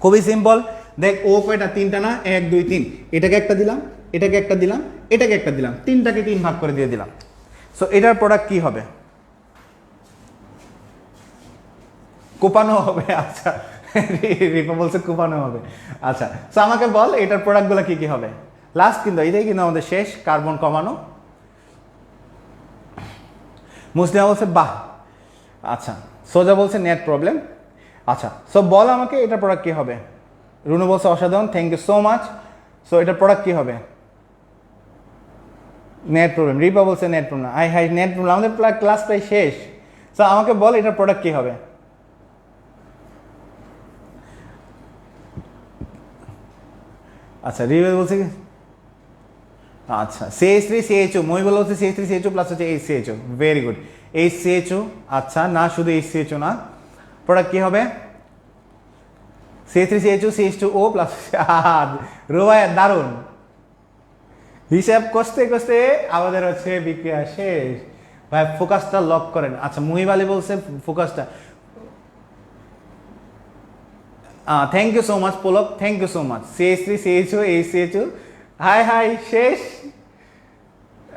খুবই সিম্পল। দেখ, ও কয়টা? 3টা না? 1 2 3। এটাকে একটা দিলাম, এটাকে একটা দিলাম, এটাকে একটা দিলাম, 3টাকে 3 ভাগ করে দিয়ে দিলাম। সো এটার প্রোডাক্ট কি হবে? কোপানো হবে। আচ্ছা, রিপা বলছে কুপানো হবে। আচ্ছা, সো আমাকে বল এটার প্রোডাক্টগুলো কি কি হবে। লাস্ট কিন্তু এটাই কিন্তু আমাদের শেষ, কার্বন কমানো। মুসলিমা বলছে বাহ। আচ্ছা, সোজা বলছে নেট প্রবলেম। আচ্ছা, সো বল আমাকে এটার প্রোডাক্ট কী হবে। রুনু বলছে অসাধারণ, thank you so much. So এটার প্রোডাক্ট কী হবে। Net problem. রিপা বলছে নেট প্রবলেম। হাই নেট প্রবলেম, আমাদের ক্লাস প্রায় শেষ। সো আমাকে বল এটার প্রোডাক্ট কী হবে। আচ্ছা, রিপা বলছে কি, আচ্ছা CH3 CHO, মহিবল হচ্ছে CH3 CHO প্লাস হচ্ছে HCHO, ভেরি গুড। HCHO, আচ্ছা না শুধু HCHO না, প্রোডাক্ট কী হবে। CH3 CHO CH2O প্লাস, রোবায় দারুণ হিসাব করতে করতে আমাদের হচ্ছে বিক্রিয়া শেষ। ভাই ফোকাসটা লক করেন। আচ্ছা, মুহিব আলী বলছে ফোকাসটা, thank you so much Polok, thank you so much. CH3 CHO HCHO, হাই শেষ।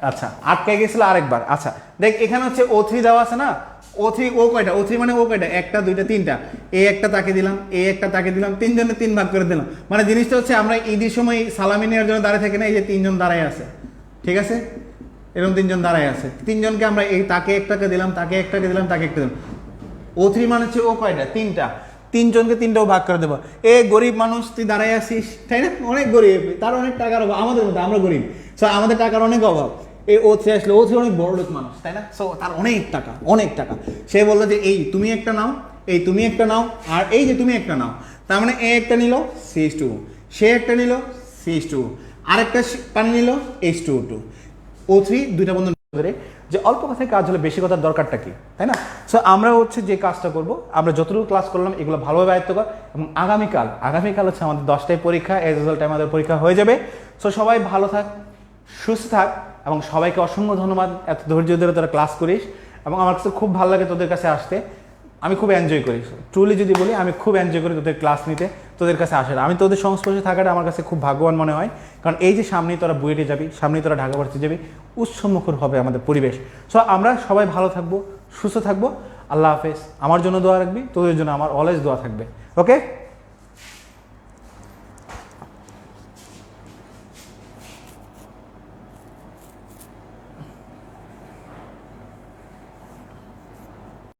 আচ্ছা, আটকে গেছিল আরেকবার। আচ্ছা দেখ, এখানে হচ্ছে O3 দেওয়া আছে না, O3 ও কয়টা, O3 মানে ও কয়টা, একটা দুইটা তিনটা, এই একটা তাকে দিলাম, এই একটা তাকে দিলাম, তিনজনে তিন ভাগ করে দিলাম। মানে জিনিসটা হচ্ছে আমরা ঈদের সময় সালামি নেওয়ার জন্য দাঁড়িয়ে থাকি না, এই যে তিনজন দাঁড়ায় আছে, ঠিক আছে, এরকম তিনজন দাঁড়ায় আছে, তিনজনকে আমরা এই তাকে একটাকে দিলাম, তাকে একটাকে দিলাম, তাকে একটা দিলাম। O3 মানে হচ্ছে ও কয়টা, তিনটা, তিনজনকে তিনটাও ভাগ করে দেবো। এ গরিব মানুষ তুই দাঁড়ায় আসিস, তাই না, অনেক গরিব, তার অনেক টাকার অভাব, আমাদের মধ্যে আমরা গরিব, সো আমাদের টাকার অনেক অভাব। এই O3 আসলে, O3 অনেক বড় লোক মানুষ, তাই না, সো তার অনেক টাকা, অনেক টাকা। সে বললো যে এই তুমি একটা নাও, এই তুমি একটা নাও, আর এই যে তুমি একটা নাও। তার মানে এ একটা নিল CH2, সে একটা নিল CH2, আরেকটা পানি নিল H2O2। O3 দুইটা বন্ধন ধরে যে অল্প কথায় কাজ হলে বেশি কথার দরকারটা কি, তাই না। সো আমরা হচ্ছে যে কাজটা করব, আমরা যতটুকু ক্লাস করলাম এগুলো ভালোভাবে আয়ত্ত কর, এবং আগামীকাল হচ্ছে আমাদের 10টায় পরীক্ষা, এজ রেজাল্ট আমাদের পরীক্ষা হয়ে যাবে। সো সবাই ভালো থাক, সুস্থ থাক, এবং সবাইকে অসংখ্য ধন্যবাদ এত ধৈর্য ধরে তোরা ক্লাস করিস, এবং আমার কাছে খুব ভালো লাগে তোদের কাছে আসতে, আমি খুব এনজয় করি। ট্রুলি যদি বলি, আমি খুব এনজয় করি তোদের ক্লাস নিতে, তোদের কাছে আসার, আমি তোদের সংস্পর্শে থাকাটা আমার কাছে খুব ভাগ্যবান মনে হয়। কারণ এই যে সামনেই তোরা বুয়েটে যাবি, সামনেই তোরা ঢাকা ভার্সিটি যাবি, উৎসবমুখর হবে আমাদের পরিবেশ। সো আমরা সবাই ভালো থাকবো, সুস্থ থাকবো। আল্লাহ হাফেজ। আমার জন্য দোয়া রাখবি, তোদের জন্য আমার অলওয়েজ দোয়া থাকবে। ওকে।